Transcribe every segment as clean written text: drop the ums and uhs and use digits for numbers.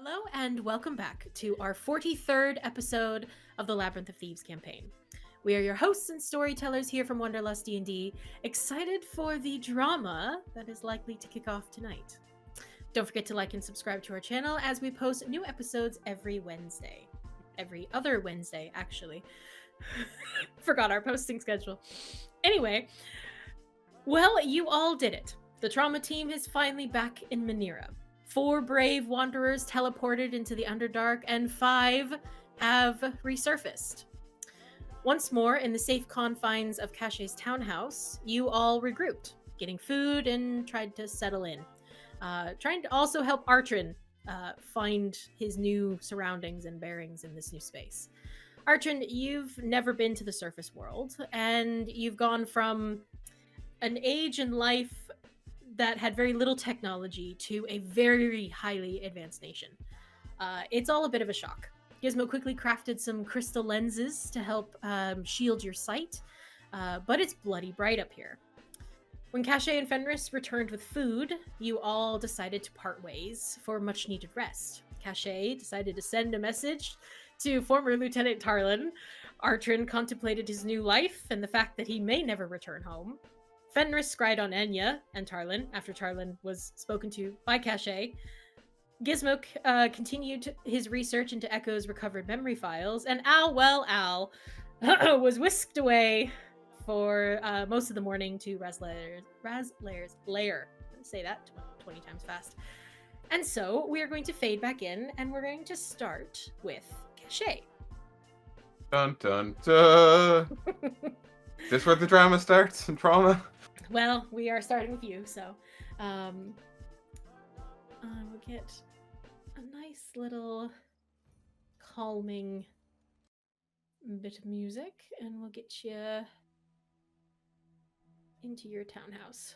Hello and welcome back to our 43rd episode of the Labyrinth of Thieves campaign. We are your hosts and storytellers here from Wanderlustdnd, excited for the drama that is likely to kick off tonight. Don't forget to like and subscribe to our channel as we post new episodes every Wednesday. Every other Wednesday, actually. Forgot our posting schedule. Anyway, well, you all did it. The trauma team is finally back in Minera. 4 brave wanderers teleported into the Underdark, and 5 have resurfaced. Once more, in the safe confines of Caché's townhouse, you all regrouped, getting food and tried to settle in. Trying to also help Artrin find his new surroundings and bearings in this new space. Artrin, you've never been to the surface world, and you've gone from an age in life that had very little technology to a very highly advanced nation. It's all a bit of a shock. Gizmo quickly crafted some crystal lenses to help shield your sight, but it's bloody bright up here. When Caché and Fenris returned with food, you all decided to part ways for much needed rest. Caché decided to send a message to former Lieutenant Tarlin. Artrin contemplated his new life and the fact that he may never return home. Fenris scryed on Enya and Tarlin after Tarlin was spoken to by Caché. Gizmo continued his research into Echo's recovered memory files, and Al was whisked away for most of the morning to Razlaire's lair. Say that 20 times fast. And so we are going to fade back in, and we're going to start with Caché. Dun dun dun. Is this where the drama starts in trauma? Well, we are starting with you, so we'll get a nice little calming bit of music, and we'll get you into your townhouse.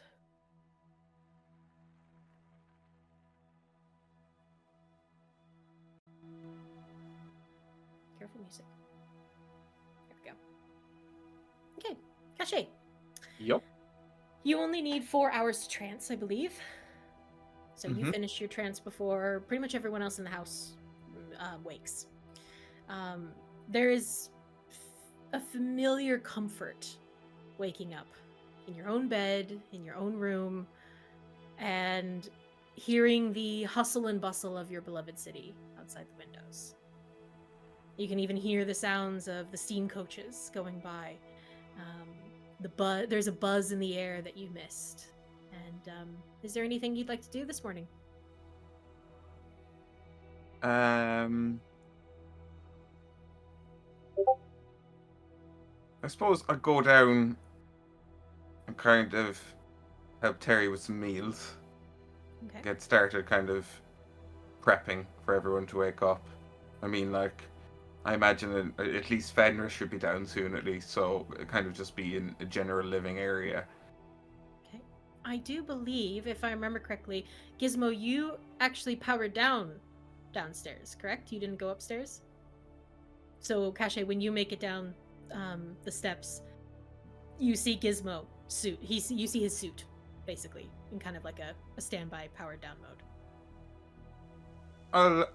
Careful music. There we go. Okay, Caché. Yup. You only need 4 hours to trance, I believe. So you finish your trance before pretty much everyone else in the house wakes. There is a familiar comfort waking up in your own bed, in your own room, and hearing the hustle and bustle of your beloved city outside the windows. You can even hear the sounds of the steam coaches going by. There's a buzz in the air that you missed. And is there anything you'd like to do this morning? I suppose I'd go down and kind of help Terry with some meals. Okay. Get started kind of prepping for everyone to wake up. I mean, like, I imagine at least Fenris should be down soon at least, so it kind of just be in a general living area. Okay. I do believe, if I remember correctly, Gizmo, you actually powered downstairs, correct? You didn't go upstairs? So, Caché, when you make it down the steps, you see Gizmo suit. You see his suit, basically, in kind of like a standby powered down mode.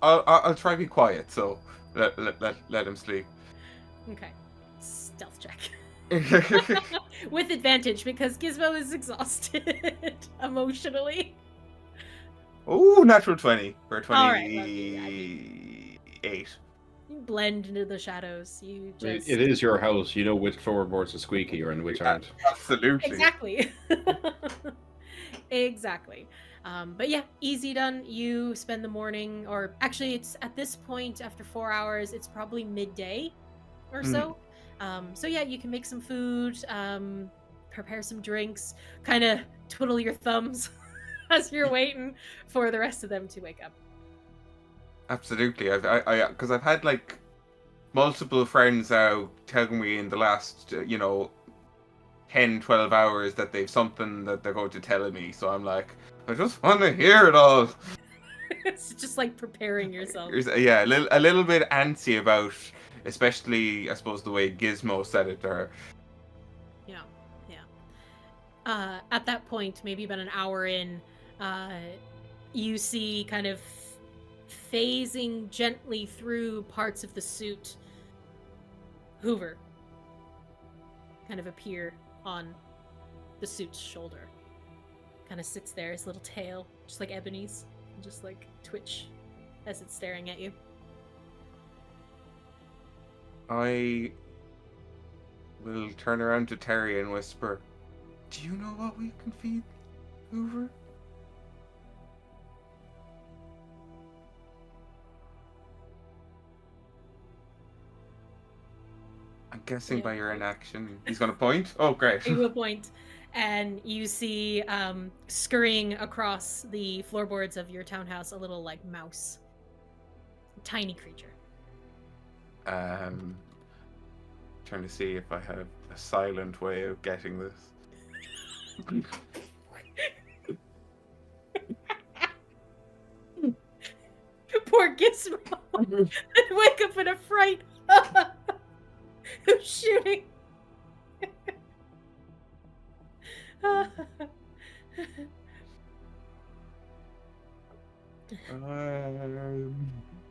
I'll try to be quiet, so let him sleep. Okay. Stealth check. With advantage, because Gizmo is exhausted emotionally. Oh, natural 20 for 28. All right, you blend into the shadows. You just... It is your house. You know which floorboards are squeaky and which aren't. Absolutely. Exactly. Exactly. But yeah, easy done. You spend the morning, or actually it's at this point, after 4 hours, it's probably midday or so. So yeah, you can make some food, prepare some drinks, kind of twiddle your thumbs as you're waiting for the rest of them to wake up. Absolutely. Because I've had like multiple friends out telling me in the last 10-12 hours that they've something that they're going to tell me, so I'm like, I just want to hear it all. It's just like preparing yourself. Yeah, a little bit antsy about, especially I suppose the way Gizmo said it to her. Yeah. At that point, maybe about an hour in, you see kind of phasing gently through parts of the suit, Hoover kind of appear on the suit's shoulder. Kind of sits there, his little tail, just like Ebony's, and just like twitch as it's staring at you. I will turn around to Terry and whisper, "Do you know what we can feed Hoover?" I'm guessing by your inaction, he's going to point. Oh, great. He will point, and you see scurrying across the floorboards of your townhouse a little like mouse. Tiny creature. Trying to see if I have a silent way of getting this. Poor Gizmo. I'd wake up in a fright. Who's shooting? I'm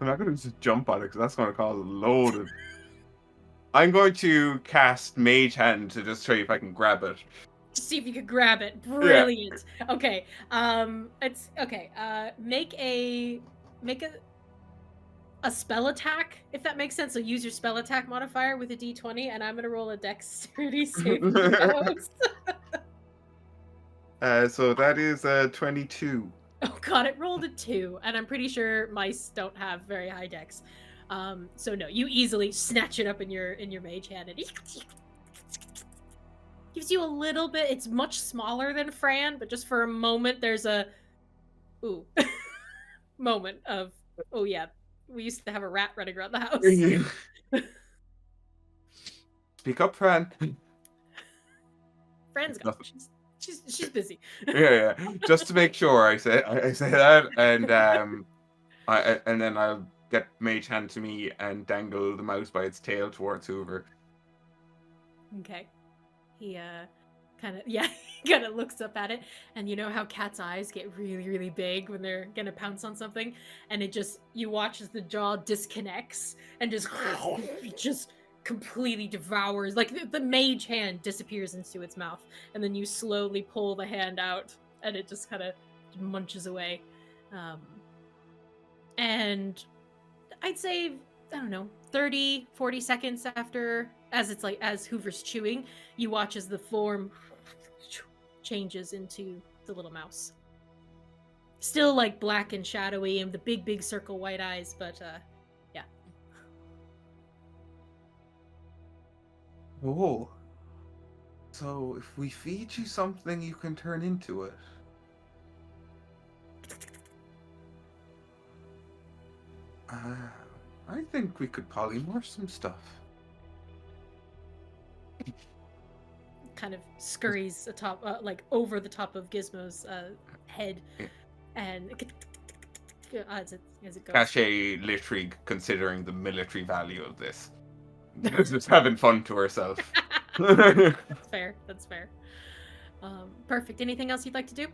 not going to just jump on it because that's going to cause a load of... I'm going to cast Mage Hand to just show you if I can grab it. See if you could grab it. Brilliant. Yeah. Okay. It's okay. Make a spell attack, if that makes sense. So use your spell attack modifier with a d20, and I'm gonna roll a dexterity saving throw. So that is 22. Oh god, it rolled a 2, and I'm pretty sure mice don't have very high dex. So no, you easily snatch it up in your mage hand, and it gives you a little bit. It's much smaller than Fran, but just for a moment, there's a moment of, oh yeah, we used to have a rat running around the house. Speak up, Fran. Fran's gone. She's busy. Yeah. Just to make sure, I say that, and then I'll get Mage Hand to me and dangle the mouse by its tail towards Hoover. Okay. He kind of looks up at it, and you know how cats' eyes get really, really big when they're gonna pounce on something, and you watch as the jaw disconnects and just completely devours, like the mage hand disappears into its mouth, and then you slowly pull the hand out, and it just kind of munches away. And I'd say, I don't know, 30, 40 seconds after, as Hoover's chewing, you watch as the form changes into the little mouse. Still like black and shadowy and the big circle white eyes, but yeah. Oh. So if we feed you something, you can turn into it. I think we could polymorph some stuff. Kind of scurries atop, like over the top of Gizmo's head, and as it goes. Caché literally considering the military value of this. Just having fun to herself. That's fair. That's fair. Perfect. Anything else you'd like to do?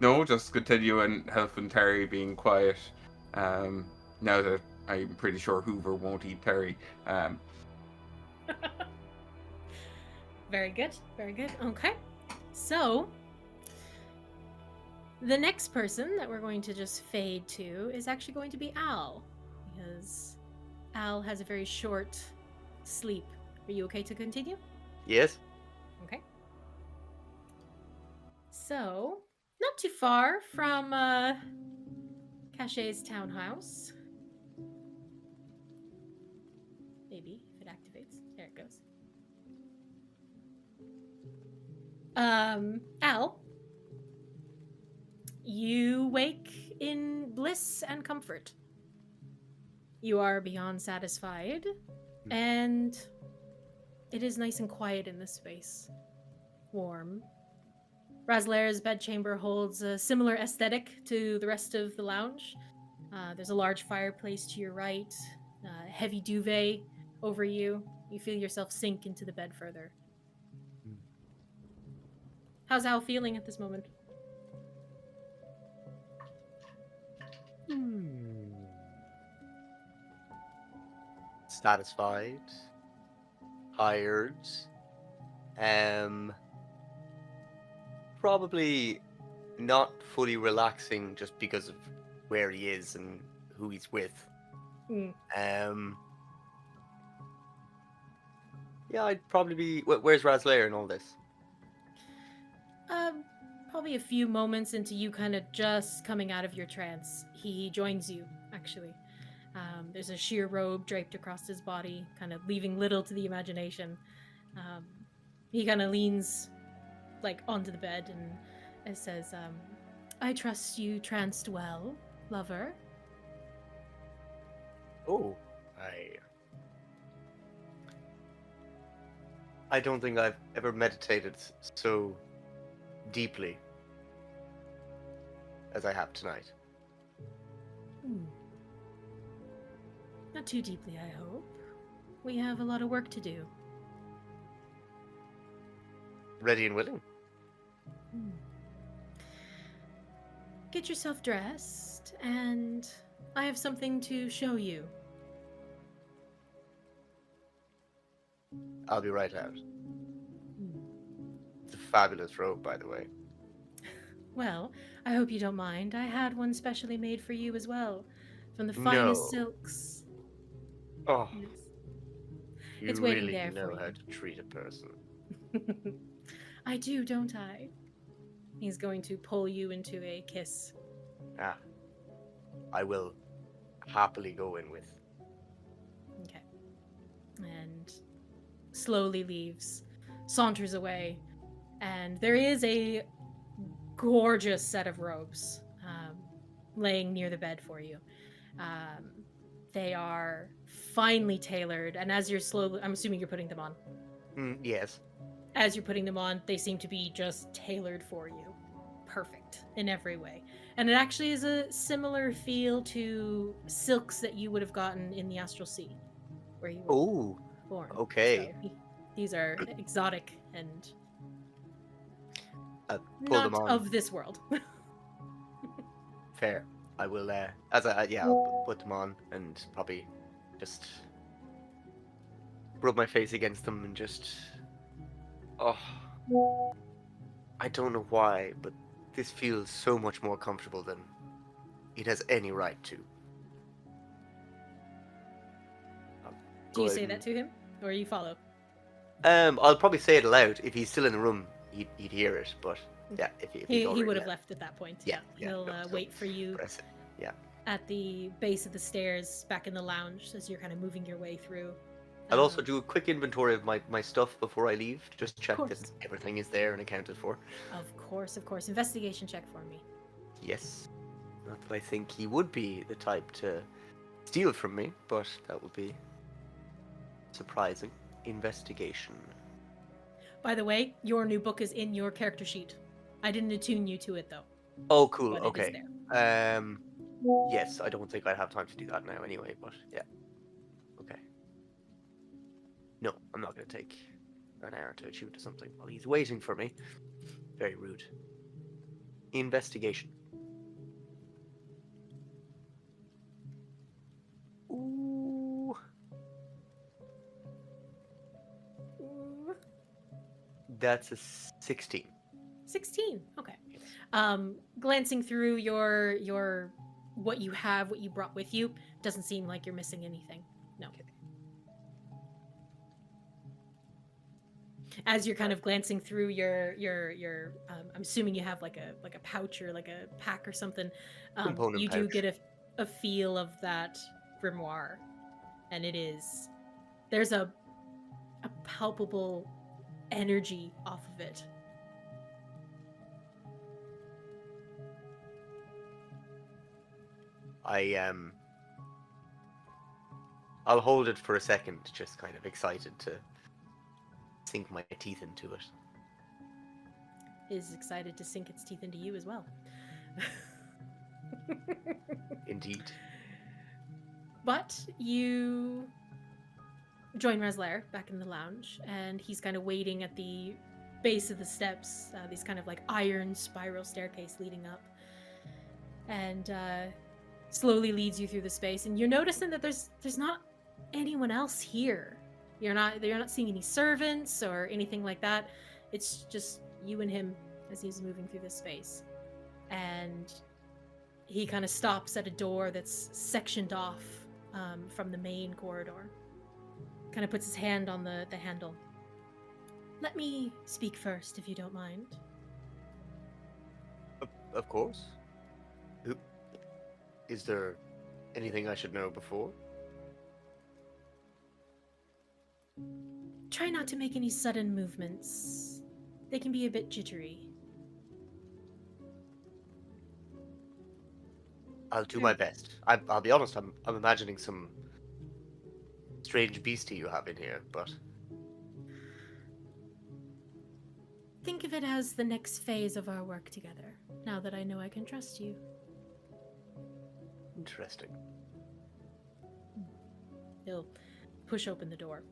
No, just continue and helping Terry being quiet. Now that I'm pretty sure Hoover won't eat Terry. Very good. Very good. Okay. So, the next person that we're going to just fade to is actually going to be Al, because Al has a very short sleep. Are you okay to continue? Yes. Okay. So, not too far from Caché's townhouse. Maybe, if it activates. There it goes. Al, you wake in bliss and comfort. You are beyond satisfied, and it is nice and quiet in this space. Warm. Razlaire's bedchamber holds a similar aesthetic to the rest of the lounge. There's a large fireplace to your right, heavy duvet over you. You feel yourself sink into the bed further. How's Al feeling at this moment? Satisfied. Tired. Probably not fully relaxing just because of where he is and who he's with. Mm. Yeah, I'd probably be. Where's Razlaire in all this? Probably a few moments into you kind of just coming out of your trance, he joins you, actually. There's a sheer robe draped across his body, kind of leaving little to the imagination. He kind of leans, like, onto the bed and says, I trust you tranced well, lover. Oh, I don't think I've ever meditated so deeply as I have tonight. Not too deeply, I hope. We have a lot of work to do. Ready and willing. Get yourself dressed, and I have something to show you. I'll be right out. It's a fabulous robe, by the way. Well, I hope you don't mind. I had one specially made for you as well, from the finest No. silks. Oh, Yes. you It's waiting really there know for how you. to treat a person. I do, don't I? He's going to pull you into a kiss. Ah, I will happily go in with. Okay. And slowly leaves, saunters away, and there is a gorgeous set of robes laying near the bed for you. They are finely tailored, and as you're slowly, I'm assuming you're putting them on. Yes. As you're putting them on, they seem to be just tailored for you. Perfect in every way. And it actually is a similar feel to silks that you would have gotten in the Astral Sea, where you were Oh, born. okay. So these are exotic and Pull them not on. of this world. Fair. I will, I'll put them on and probably just rub my face against them and just. Oh. I don't know why, but this feels so much more comfortable than it has any right to. Do you say that to him, or you follow? I'll probably say it aloud. If he's still in the room, he'd hear it. But yeah, if he's already He would have left. left at that point. Yeah, He'll no, so wait for you press it. Yeah. at the base of the stairs, back in the lounge, as you're kind of moving your way through. I'll also do a quick inventory of my stuff before I leave, just to check that course. everything is there and accounted for. Of course. Investigation check for me. Yes. Not that I think he would be the type to steal from me, but that would be surprising. Investigation. By the way, your new book is in your character sheet. I didn't attune you to it, though. Oh, cool. But it is Okay. there. Yes, I don't think I'd have time to do that now anyway, but yeah. Okay. No, I'm not going to take an hour to attune to something while he's waiting for me. Very rude. Investigation. Ooh. That's a 16. 16. Okay. Glancing through your what you have, what you brought with you, doesn't seem like you're missing anything. No. Okay. As you're kind of glancing through your I'm assuming you have like a pouch or like a pack or something. Component You do pouch. get a feel of that grimoire, and there's a palpable energy off of it. I'll hold it for a second, just kind of excited to sink my teeth into it. Is excited to sink its teeth into you as well. Indeed. But you join Razlaire back in the lounge, and he's kind of waiting at the base of the steps, these kind of like iron spiral staircase leading up. And slowly leads you through the space, and you're noticing that there's not anyone else here. You're not seeing any servants or anything like that. It's just you and him as he's moving through this space. And he kind of stops at a door that's sectioned off from the main corridor. Kind of puts his hand on the handle. Let me speak first, if you don't mind. Of course. Is there anything I should know before? Try not to make any sudden movements. They can be a bit jittery. I'll do my best. I'll be honest, I'm imagining some strange beastie you have in here, but... Think of it as the next phase of our work together, now that I know I can trust you. Interesting. He'll push open the door.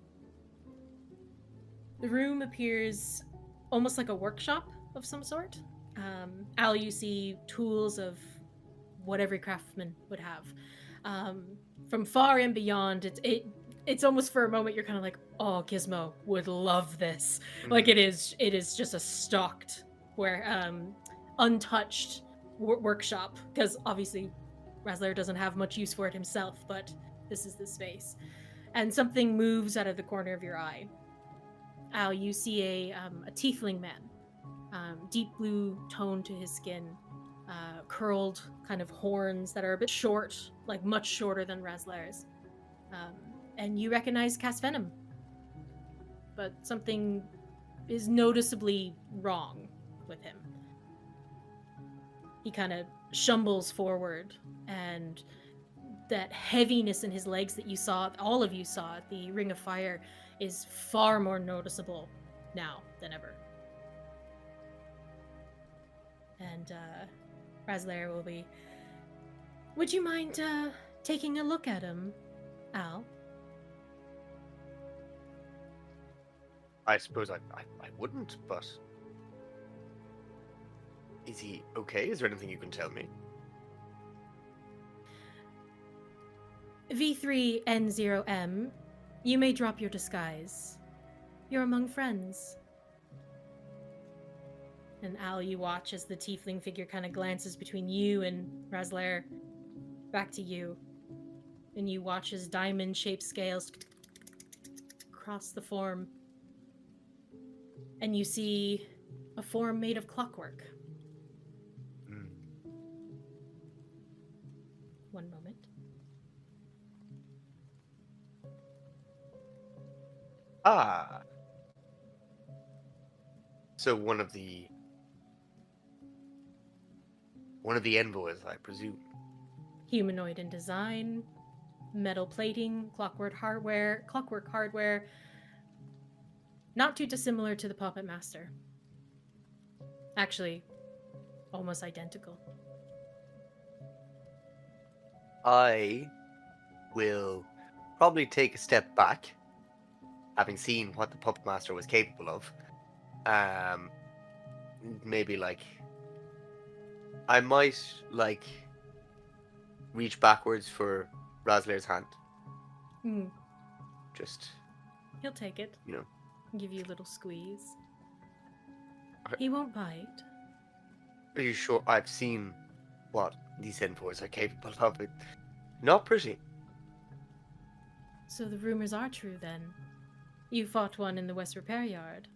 The room appears almost like a workshop of some sort. Al, you see tools of what every craftsman would have. From far and beyond, it's almost for a moment you're kind of like, oh, Gizmo would love this. Mm-hmm. Like it is just a stocked, untouched workshop, because obviously Razlaire doesn't have much use for it himself, but this is the space. And something moves out of the corner of your eye. Al, you see a tiefling man, deep blue tone to his skin, curled kind of horns that are a bit short, like much shorter than Razlaire's. And you recognize Caché, but something is noticeably wrong with him. He kind of shambles forward, and that heaviness in his legs that all of you saw at the Ring of Fire, is far more noticeable now than ever. And Razlaire will be... Would you mind taking a look at him, Al? I suppose I wouldn't, but... Is he okay? Is there anything you can tell me? V3NØM, you may drop your disguise. You're among friends. And Al, you watch as the tiefling figure kind of glances between you and Razlaire, back to you. And you watch as diamond-shaped scales cross the form. And you see a form made of clockwork. One moment. Ah. So one of the envoys, I presume. Humanoid in design, metal plating, clockwork hardware. Not too dissimilar to the Puppet Master. Actually, almost identical. I will probably take a step back, having seen what the Puppet Master was capable of. Maybe I might reach backwards for Razlaire's hand. Just... He'll take it. Give you a little squeeze. He won't bite. Are you sure? I've seen what these envoys are capable of. It not pretty. So the rumors are true then. You fought one in the West Repair Yard.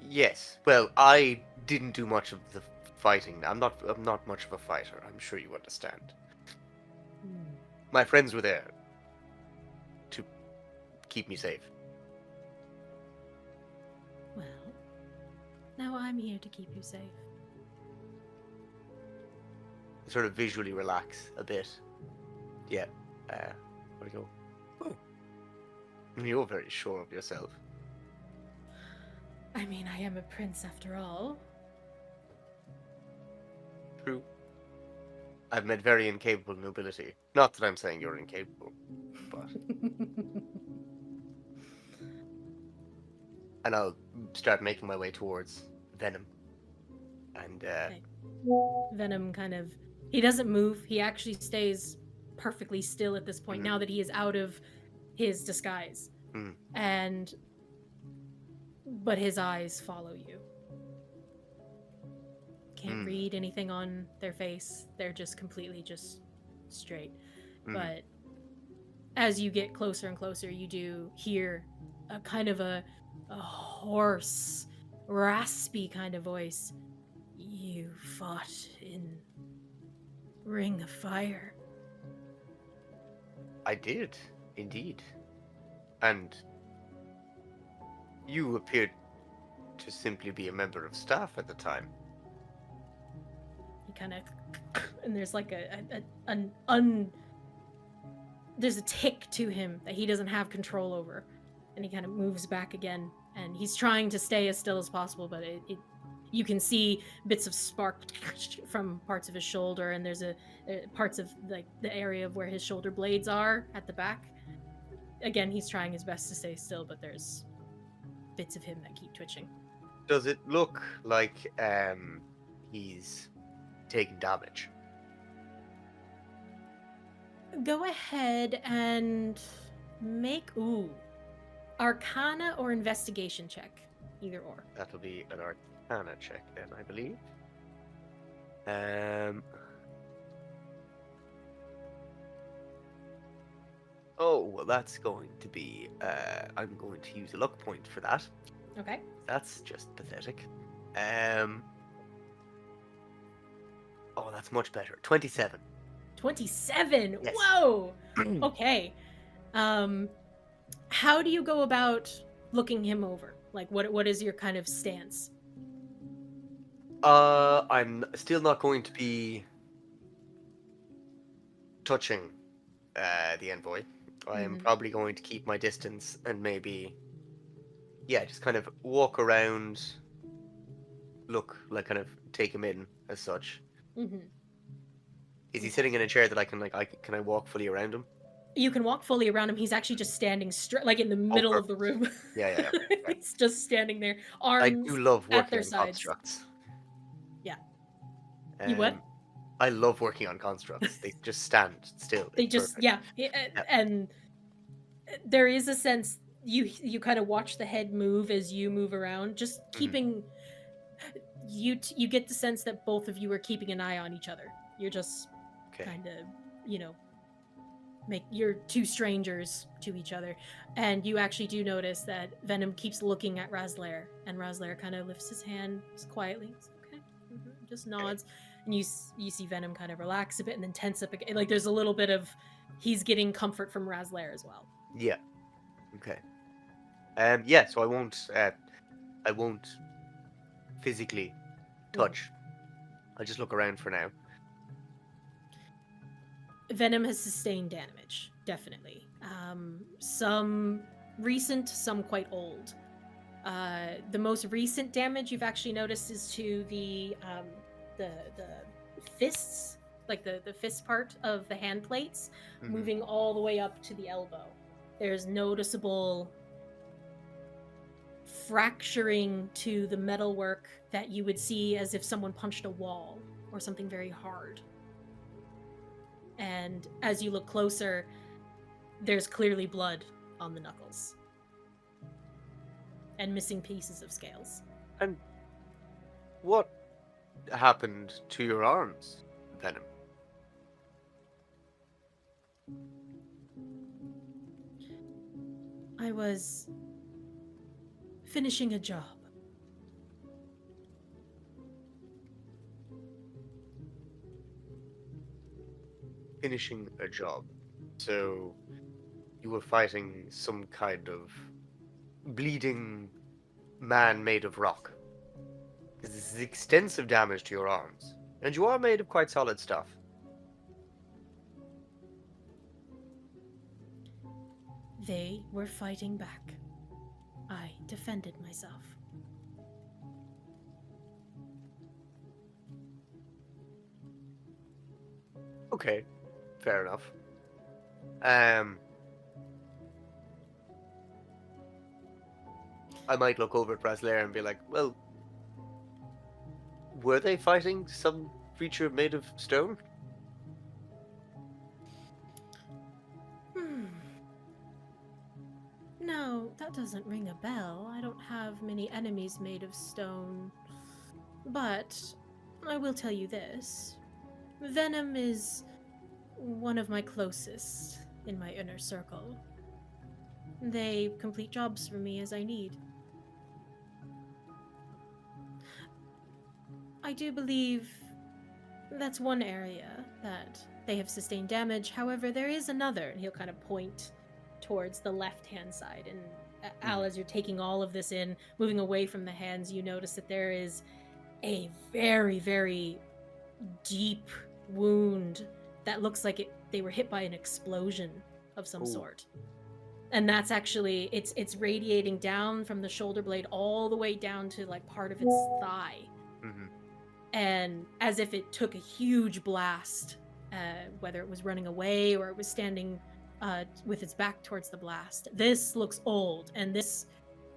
Yes. Well, I didn't do much of the fighting. I'm not much of a fighter. I'm sure you understand. My friends were there to keep me safe. Well, now I'm here to keep you safe. I sort of visually relax a bit. Yeah. Where do you go? Oh. You're very sure of yourself. I mean, I am a prince after all. True. I've met very incapable nobility. Not that I'm saying you're incapable, but... And I'll start making my way towards V3NØM. And Okay. Venom kind of, he doesn't move. He actually stays perfectly still at this point, now that he is out of his disguise. Mm. But his eyes follow you. Can't read anything on their face. They're just completely just straight. But as you get closer and closer, you do hear a kind of a hoarse, raspy kind of voice. You fought in Ring of Fire. I did, indeed. And you appeared to simply be a member of staff at the time. He kind of, and there's like there's a tick to him that he doesn't have control over, and he kind of moves back again, and he's trying to stay as still as possible, but you can see bits of spark from parts of his shoulder, and there's parts of like the area of where his shoulder blades are at the back. Again, he's trying his best to stay still, but there's bits of him that keep twitching. Does it look like he's taking damage? Go ahead and make Arcana or investigation check, either or. That'll be an Arcana check then, I believe. Oh, well, that's going to be. I'm going to use a luck point for that. Okay. That's just pathetic. Oh, that's much better. 27. 27. Yes. Whoa. Okay. How do you go about looking him over? Like, what is your kind of stance? I'm still not going to be touching the envoy. I am probably going to keep my distance and maybe, just kind of walk around, look, like kind of take him in as such. Is he sitting in a chair that I can can I walk fully around him? You can walk fully around him. He's actually just standing straight, like in the middle of the room. Yeah. Right. He's just standing there, arms I do love at working their on sides. constructs. Yeah. You what? I love working on constructs. They just stand still. They It's just perfect. and there is a sense you kind of watch the head move as you move around, just keeping you get the sense that both of you are keeping an eye on each other. You're just kind of, you're two strangers to each other, and you actually do notice that Venom keeps looking at Razlaire, and Razlaire kind of lifts his hand quietly. It's okay. Just nods. And you see Venom kind of relax a bit and then tense up again. Like there's a little bit of he's getting comfort from Razlaire as well. Yeah. Okay. So I won't physically touch. I'll just look around for now. Venom has sustained damage, definitely. Some recent, some quite old. The most recent damage you've actually noticed is to the fists, like the fist part of the hand plates, moving all the way up to the elbow. There's noticeable fracturing to the metalwork that you would see as if someone punched a wall or something very hard. And as you look closer, there's clearly blood on the knuckles. And missing pieces of scales. And what happened to your arms, Venom? I was finishing a job. Finishing a job. So you were fighting some kind of bleeding man made of rock. This is extensive damage to your arms. And you are made of quite solid stuff. They were fighting back. I defended myself. Okay, fair enough. I might look over at Razlaire and be like, well, Were they fighting some creature made of stone? No, that doesn't ring a bell. I don't have many enemies made of stone. But I will tell you this. Venom is one of my closest in my inner circle. They complete jobs for me as I need. I do believe that's one area that they have sustained damage. However, there is another, and he'll kind of point towards the left-hand side. And Al, as you're taking all of this in, moving away from the hands, you notice that there is a very, very deep wound that looks like they were hit by an explosion of some sort. And that's actually, it's radiating down from the shoulder blade all the way down to like part of its thigh. Mm-hmm. And as if it took a huge blast, whether it was running away or it was standing with its back towards the blast. This looks old, and this,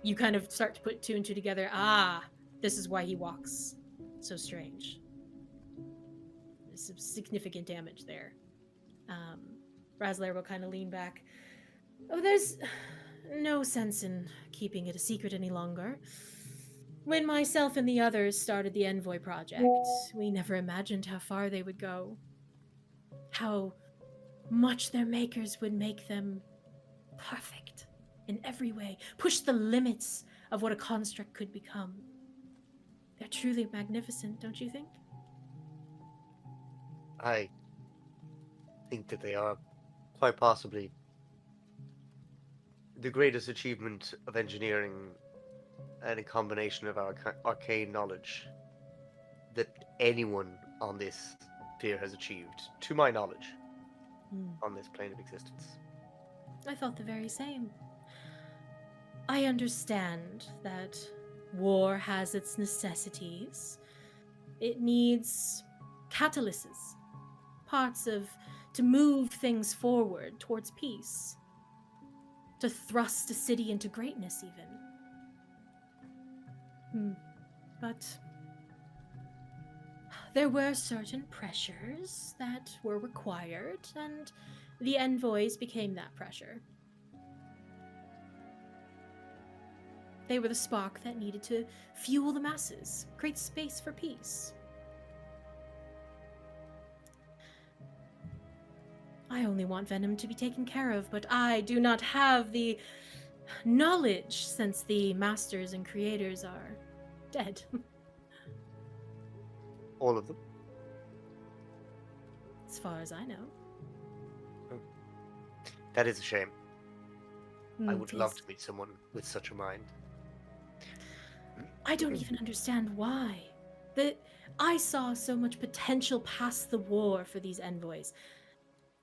you kind of start to put two and two together. Ah, this is why he walks so strange. There's some significant damage there. Razlaire will kind of lean back. Oh, there's no sense in keeping it a secret any longer. When myself and the others started the Envoy project, we never imagined how far they would go. How much their makers would make them perfect in every way, push the limits of what a construct could become. They're truly magnificent, don't you think? I think that they are quite possibly the greatest achievement of engineering and a combination of our arcane knowledge that anyone on this sphere has achieved, to my knowledge, on this plane of existence. I thought the very same. I understand that war has its necessities. It needs catalysts, parts to move things forward towards peace, to thrust a city into greatness even. But there were certain pressures that were required, and the envoys became that pressure. They were the spark that needed to fuel the masses, create space for peace. I only want Venom to be taken care of, but I do not have the knowledge since the masters and creators are dead. All of them? As far as I know. That is a shame. I would Yes. love to meet someone with such a mind. I don't even understand why. I saw so much potential past the war for these envoys.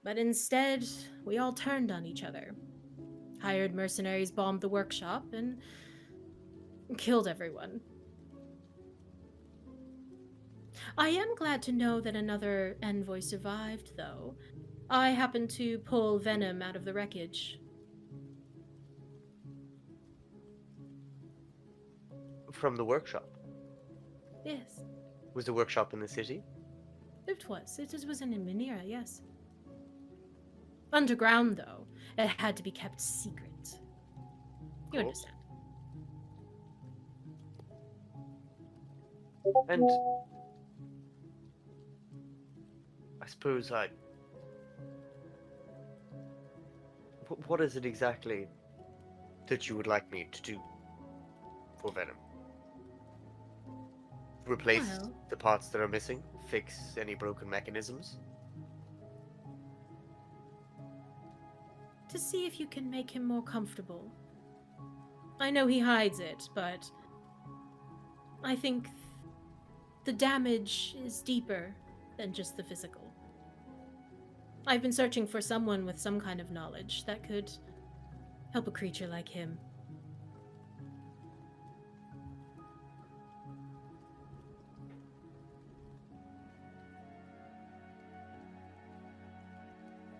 But instead, we all turned on each other. Hired mercenaries bombed the workshop and killed everyone. I am glad to know that another envoy survived, though. I happened to pull Venom out of the wreckage. From the workshop? Yes, Was the workshop in the city? it was. It was in Minera, yes. Underground, though. It had to be kept secret. You Cool. understand. And I suppose what is it exactly that you would like me to do for Venom? Replace Well- the parts that are missing? Fix any broken mechanisms? To see if you can make him more comfortable. I know he hides it, but I think the damage is deeper than just the physical. I've been searching for someone with some kind of knowledge that could help a creature like him.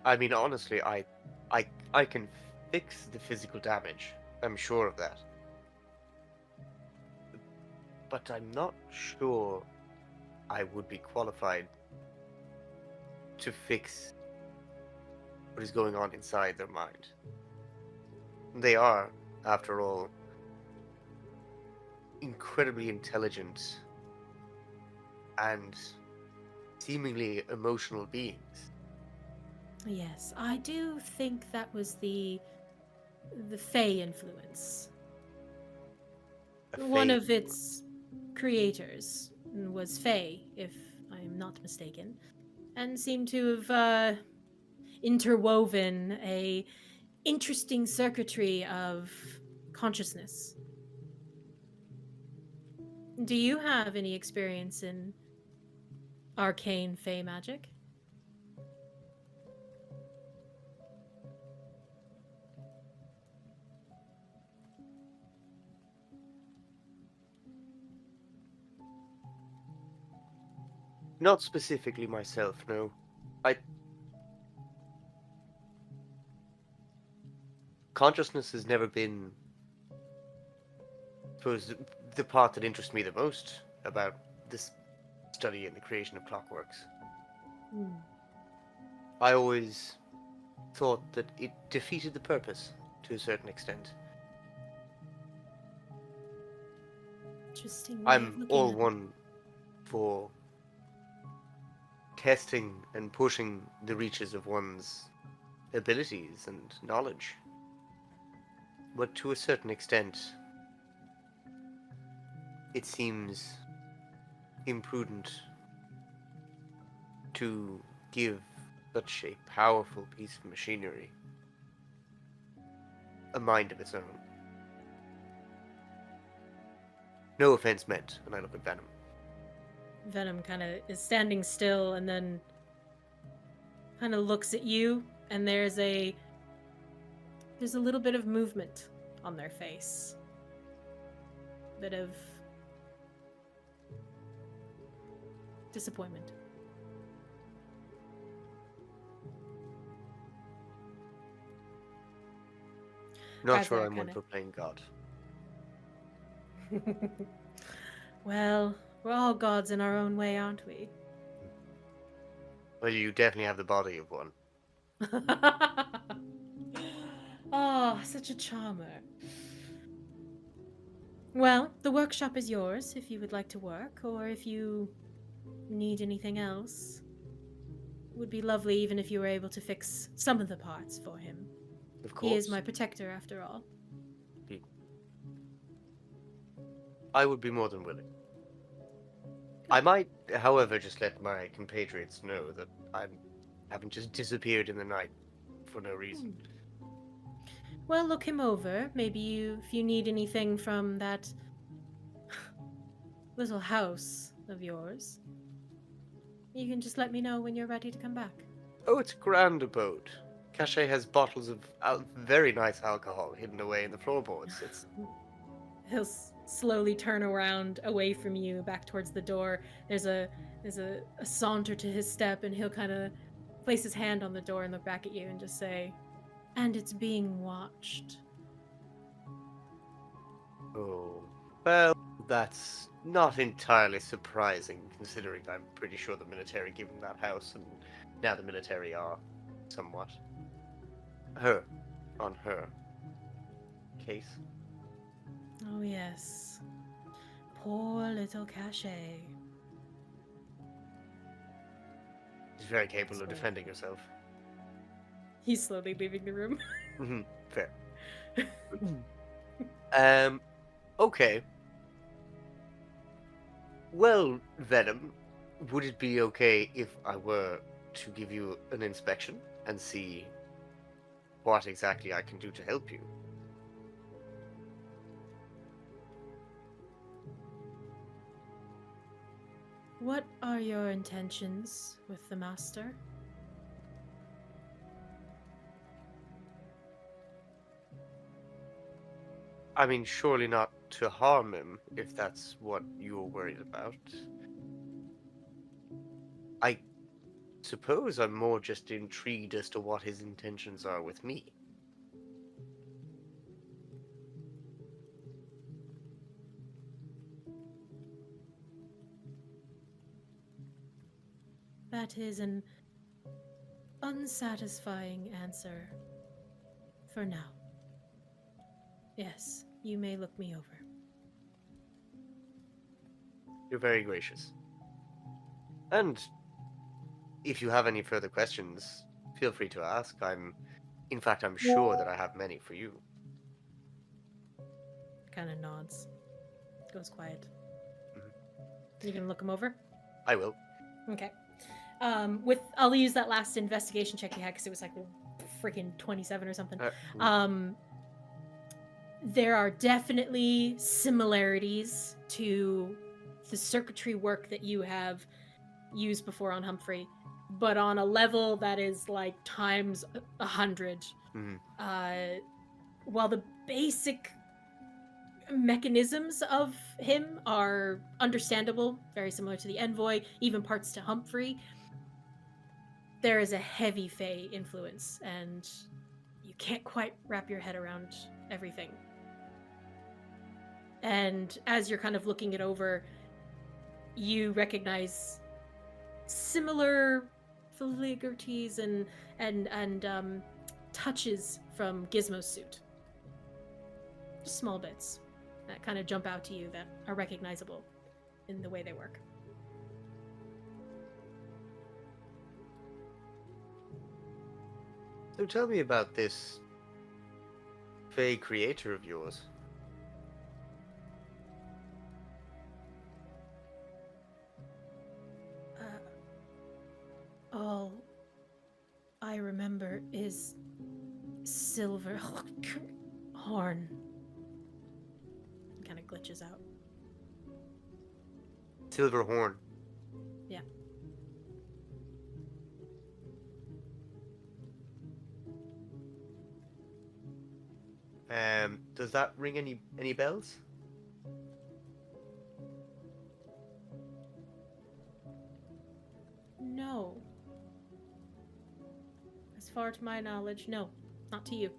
I mean, honestly, I can fix the physical damage. I'm sure of that. But I'm not sure I would be qualified to fix what is going on inside their mind. They are, after all, incredibly intelligent and seemingly emotional beings. Yes, I do think that was the Fey influence. One of its creators was Fey, if I'm not mistaken, and seemed to have interwoven a interesting circuitry of consciousness. Do you have any experience in arcane Fey magic? Not specifically myself, no. Consciousness has never been, I suppose, the part that interests me the most about this study and the creation of clockworks. I always thought that it defeated the purpose to a certain extent. Interesting. I'm all one for testing and pushing the reaches of one's abilities and knowledge. But to a certain extent, it seems imprudent to give such a powerful piece of machinery a mind of its own. No offense meant, and I look at Venom. Venom kind of is standing still and then kind of looks at you, and there's a little bit of movement on their face. Bit of disappointment. Not Razlaire sure I'm one kinda- for playing God. Well, we're all gods in our own way, aren't we? Well, you definitely have the body of one. Oh, such a charmer. Well, the workshop is yours if you would like to work, or if you need anything else. It would be lovely even if you were able to fix some of the parts for him. Of course. He is my protector, after all. I would be more than willing. I might, however, just let my compatriots know that I haven't just disappeared in the night for no reason. Well, look him over. Maybe if you need anything from that little house of yours, you can just let me know when you're ready to come back. Oh, it's a grand abode. Caché has bottles of very nice alcohol hidden away in the floorboards. It's He'll slowly turn around away from you, back towards the door. There's a saunter to his step, and he'll kind of place his hand on the door and look back at you and just say, "And it's being watched." Oh, well, that's not entirely surprising, considering I'm pretty sure the military gave him that house, and now the military are somewhat on her case. Oh yes, poor little Caché. She's very capable of defending herself. He's slowly leaving the room. Fair. Okay. Well, Venom, would it be okay if I were to give you an inspection and see what exactly I can do to help you? What are your intentions with the master? I mean, surely not to harm him, if that's what you're worried about. I suppose I'm more just intrigued as to what his intentions are with me. That is an unsatisfying answer for now. Yes, you may look me over. You're very gracious. And if you have any further questions, feel free to ask. In fact, I'm sure that I have many for you. Kind of nods. Goes quiet. Mhm. You gonna look him over? I will. Okay. I'll use that last investigation check you had because it was like freaking 27 or something. There are definitely similarities to the circuitry work that you have used before on Humphrey, but on a level that is like times 100. Mhm. While the basic mechanisms of him are understandable, very similar to the Envoy, even parts to Humphrey, there is a heavy Fey influence, and you can't quite wrap your head around everything. And as you're kind of looking it over, you recognize similar filigrties and touches from Gizmo's suit. Just small bits that kind of jump out to you that are recognizable in the way they work. So tell me about this Fey creator of yours. All I remember is silver horn. Kind of glitches out. Silver Horn. Yeah. Does that ring any bells? No. As far to my knowledge, no. Not to you.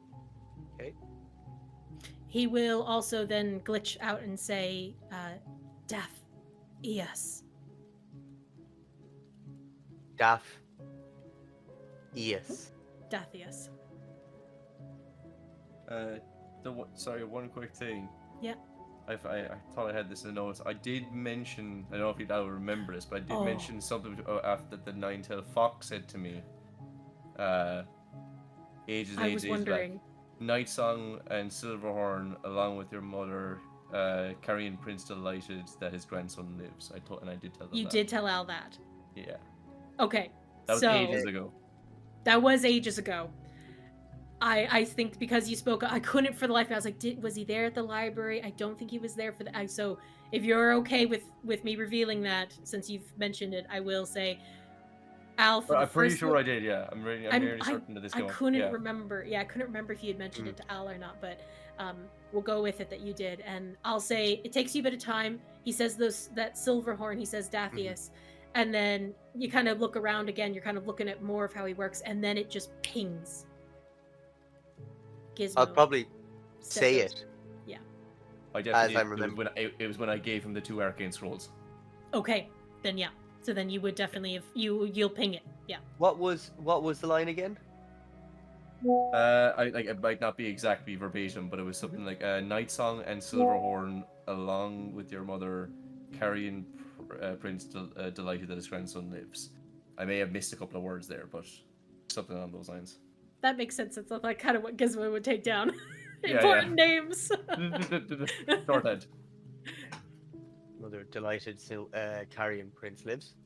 Okay. He will also then glitch out and say, Daff. Yes. Daff. Yes. Dathius. Sorry, one quick thing. Yeah. I thought I had this in the notes. I did mention, I don't know if you'll remember this, but I did mention something after the Nine-Tailed Fox said to me. Ages and I ages, was ages wondering. back. Night Song and Silverhorn, along with your mother, Carrion Prince delighted that his grandson lives. I did tell them You that. did tell Al that. Yeah. Okay. That was ages ago. That was ages ago. I think because you spoke, I couldn't for the life of me. I was like, was he there at the library? I don't think he was there for the. So if you're okay with me revealing that, since you've mentioned it, I will say, Al. For But the I'm pretty first sure I did. Yeah, I'm nearly certain that this I came up. couldn't Yeah. remember. Yeah, I couldn't remember if you had mentioned it to Al or not. But we'll go with it that you did, and I'll say it takes you a bit of time. He says that Silverhorn. He says Dathius. And then you kind of look around again. You're kind of looking at more of how he works, and then it just pings. Gizmo. I'll probably say it. Yeah. I definitely As I'm remembering. it was when I gave him the 2 arcane scrolls. Okay, then yeah. So then you would definitely have you'll ping it. Yeah. What was the line again? It might not be exactly verbatim, but it was something like Night Song and Silverhorn, along with your mother, Carrion Prince delighted that his grandson lives. I may have missed a couple of words there, but something along those lines. That makes sense. It's like kind of what Gizmo would take down. Yeah, Important names. Shorthand. Mother delighted Carrion Prince lives.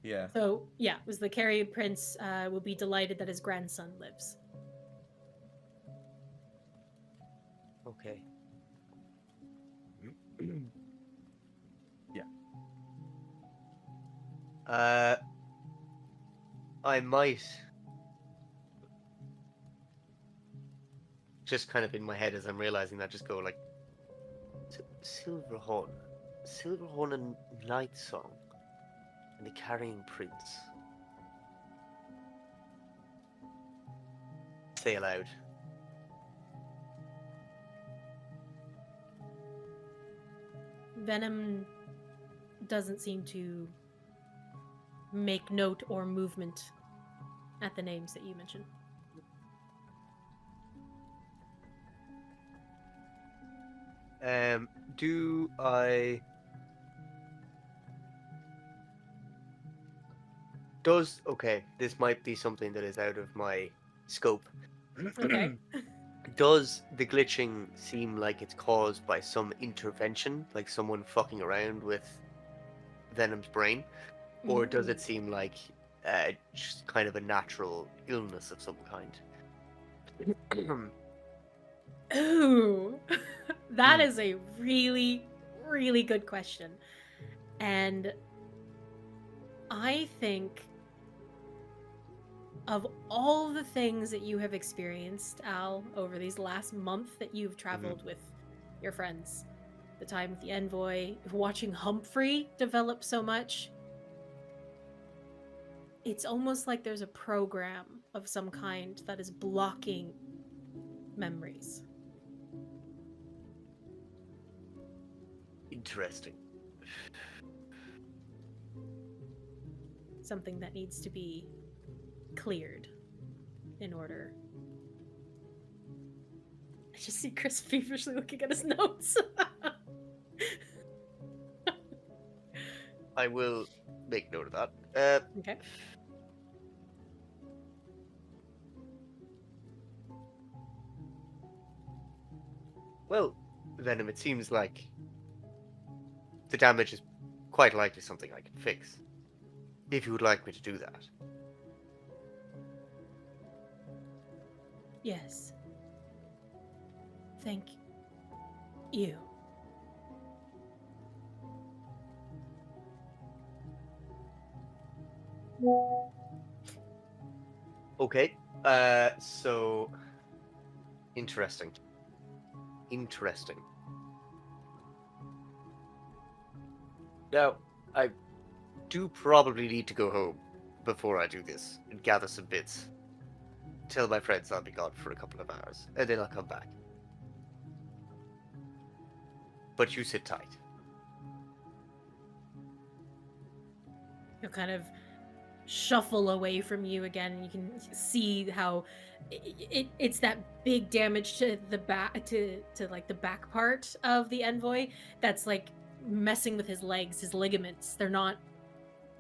Yeah. So yeah, it was the Carrion Prince will be delighted that his grandson lives. Okay. Yeah. I might just kind of in my head as I'm realizing that, just go like Silverhorn and Night Song and the Carrying Prince. Say aloud. Venom doesn't seem to make note or movement at the names that you mentioned. Do I... Okay, this might be something that is out of my scope. Okay. Does the glitching seem like it's caused by some intervention, like someone fucking around with Venom's brain? Or does it seem like just kind of a natural illness of some kind? Ooh, that Hmm. is a really, really good question. And I think of all the things that you have experienced, Al, over these last month that you've traveled with your friends, the time with the envoy, watching Humphrey develop so much, it's almost like there's a program of some kind that is blocking memories. Interesting. Something that needs to be cleared in order. I just see Chris feverishly looking at his notes. I will make note of that. Okay. Well, Venom, it seems like the damage is quite likely something I can fix. If you would like me to do that. Yes. Thank you. Okay. So interesting. Interesting. Now, I do probably need to go home before I do this and gather some bits. Tell my friends I'll be gone for a couple of hours, and then I'll come back. But you sit tight. He'll kind of shuffle away from you again, and you can see how it's that big damage to the back, to like the back part of the envoy that's like messing with his legs, his ligaments. They're not,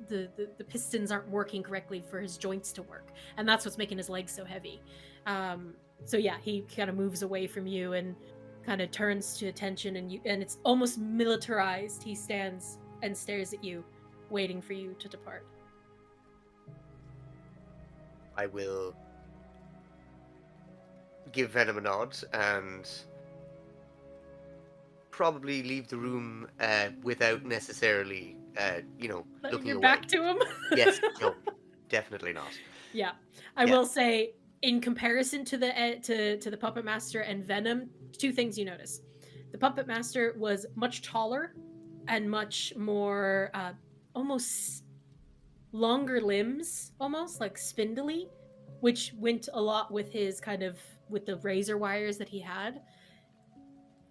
the pistons aren't working correctly for his joints to work, and that's what's making his legs so heavy. So yeah, he kind of moves away from you and kind of turns to attention, and it's almost militarized. He stands and stares at you, waiting for you to depart. I will give Venom a nod and probably leave the room without necessarily, looking You're away. back to him. Yes, no, definitely not. Yeah, I will say, in comparison to the Puppet Master and Venom, two things you notice: the Puppet Master was much taller and much more, almost longer limbs, almost like spindly, which went a lot with his with the razor wires that he had.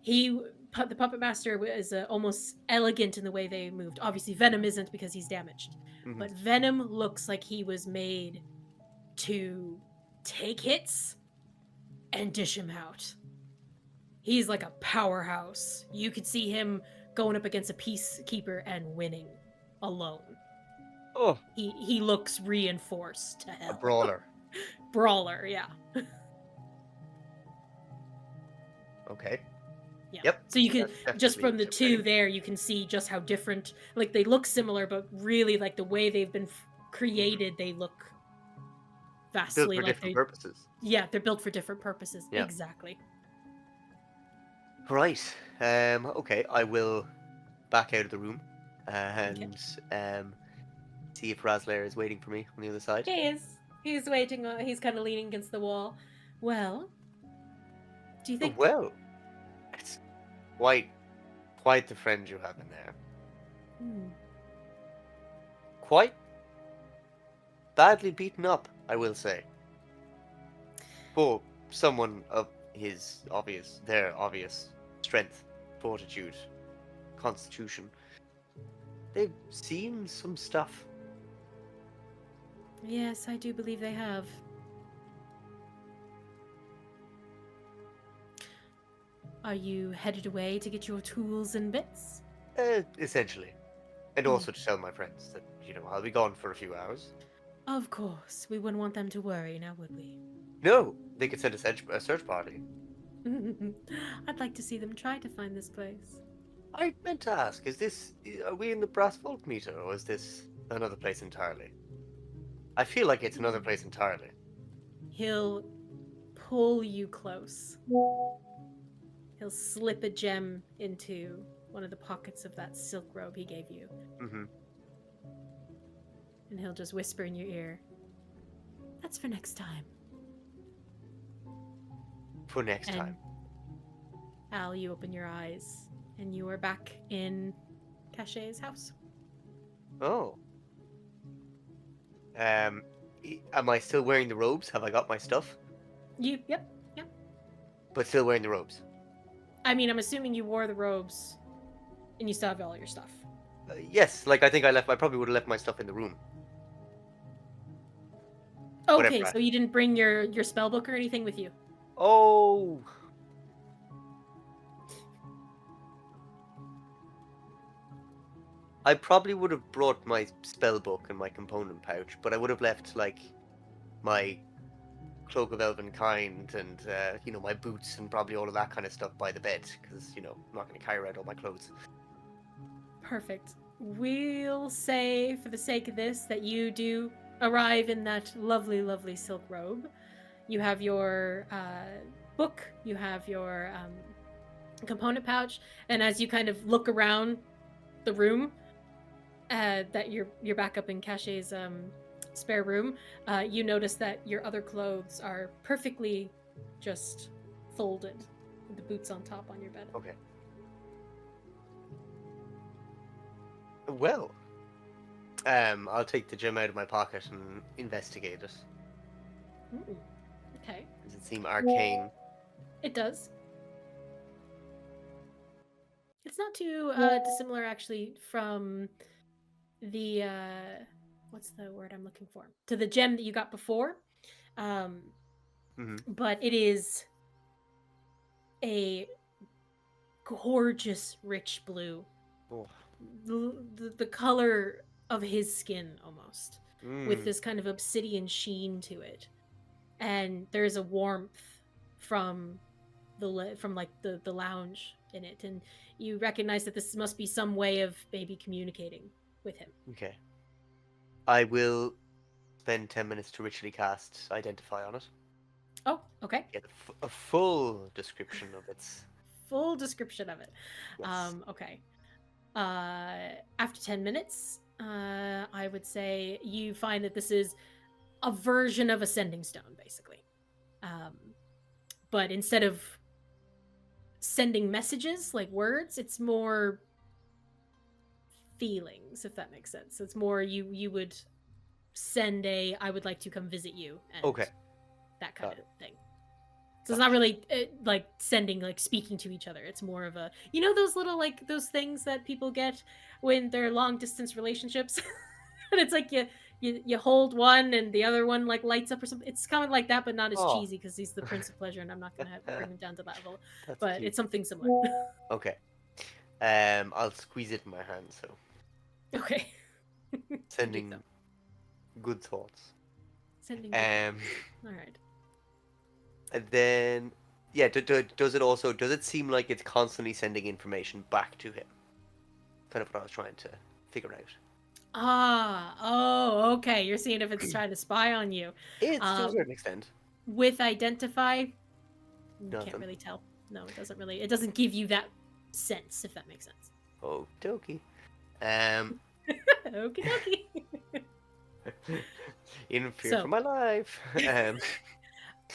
The Puppet Master was almost elegant in the way they moved. Obviously, Venom isn't because he's damaged. Mhm. But Venom looks like he was made to take hits and dish him out. He's like a powerhouse. You could see him going up against a peacekeeper and winning alone. Oh, He looks reinforced to hell. a brawler. Brawler, yeah. Okay. Yeah. Yep. So you can, That's just from the definitely two there, you can see just how different, like they look similar, but really like the way they've been created, they look built vastly for like different purposes. Yeah, they're built for different purposes. Yeah. Exactly. Right. Okay, I will back out of the room and see if Razlaire is waiting for me on the other side. He is. He's waiting. He's kind of leaning against the wall. Well, do you think? Well, it's quite the friend you have in there. Quite badly beaten up, I will say. For someone of their obvious strength, fortitude, constitution, they've seen some stuff. Yes, I do believe they have. Are you headed away to get your tools and bits? Essentially. And Hmm. also to tell my friends that, I'll be gone for a few hours. Of course. We wouldn't want them to worry, now would we? No, they could send a search party. I'd like to see them try to find this place. I meant to ask, are we in the Brass Vault meter, or is this another place entirely? I feel like it's another place entirely. He'll pull you close. He'll slip a gem into one of the pockets of that silk robe he gave you. Mm-hmm. And he'll just whisper in your ear, "That's for next time." For next And time. Al, you open your eyes, and you are back in Caché's house. Oh. Am I still wearing the robes? Have I got my stuff? Yep. But still wearing the robes. I mean, I'm assuming you wore the robes, and you still have all your stuff. Yes, like I think I probably would have left my stuff in the room. Okay, Whatever. so you didn't bring your spell book or anything with you? Oh. I probably would have brought my spell book and my component pouch, but I would have left, like, my cloak of elven kind and, my boots and probably all of that kind of stuff by the bed, because, I'm not going to carry around all my clothes. Perfect. We'll say, for the sake of this, that you do arrive in that lovely, lovely silk robe. You have your book, you have your component pouch, and as you kind of look around the room, that you're back up in Caché's spare room, you notice that your other clothes are perfectly just folded, with the boots on top on your bed. Okay. Well, I'll take the gem out of my pocket and investigate it. Ooh, okay. Does it seem arcane? It does. It's not too dissimilar, actually, from the what's the word I'm looking for? To the gem that you got before. But it is a gorgeous, rich blue. Oh. The color of his skin, almost, with Mm. this kind of obsidian sheen to it, and there's a warmth from the lounge in it, and you recognize that this must be some way of maybe communicating with him. Okay. I will spend 10 minutes to ritually cast Identify on it. Oh, okay. Get a full description of its... Full description of it. Yes. Okay. After 10 minutes, I would say you find that this is a version of a sending stone, basically. But instead of sending messages like words, it's more feelings, if that makes sense. It's more you would send a "I would like to come visit you," and Okay. that kind of thing. So it's not really like sending, like speaking to each other. It's more of a, those little, like, those things that people get when they're long distance relationships, and it's like you hold one and the other one like lights up or something. It's kind of like that, but not as cheesy, because he's the Prince of Pleasure, and I'm not gonna bring him down to that level. That's But cute. it's something similar. Okay. I'll squeeze it in my hand, so... Okay. Sending good thoughts. Sending. All right. And then, yeah, does it seem like it's constantly sending information back to him? Kind of what I was trying to figure out. Oh, okay. You're seeing if it's trying to spy on you. It's to a certain extent. With Identify, you Nothing. can't really tell. No, it doesn't really. It doesn't give you that sense, if that makes sense. Okie dokie. Okie dokie. In fear for my life.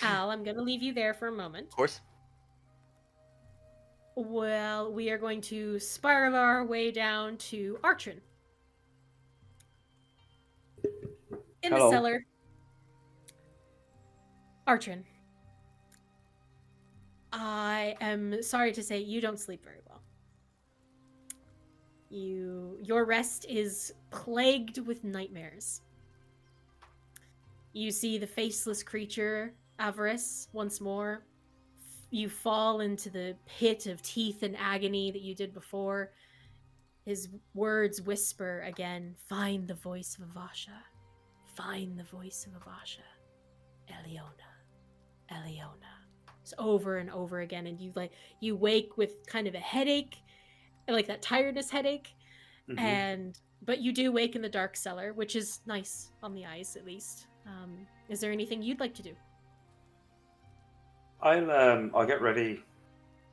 Al, I'm going to leave you there for a moment. Of course. Well, we are going to spiral our way down to Artrin. In the cellar. Artrin, I am sorry to say you don't sleep very well. Your rest is plagued with nightmares. You see the faceless creature, Avarice, once more. You fall into the pit of teeth and agony that you did before. His words whisper again, find the voice of Avasha. Find the voice of Avasha. Eliona. Eliona. It's over and over again, and you wake with kind of a headache, like that tiredness headache, but you do wake in the dark cellar, which is nice on the eyes at least. Is there anything you'd like to do? I'll get ready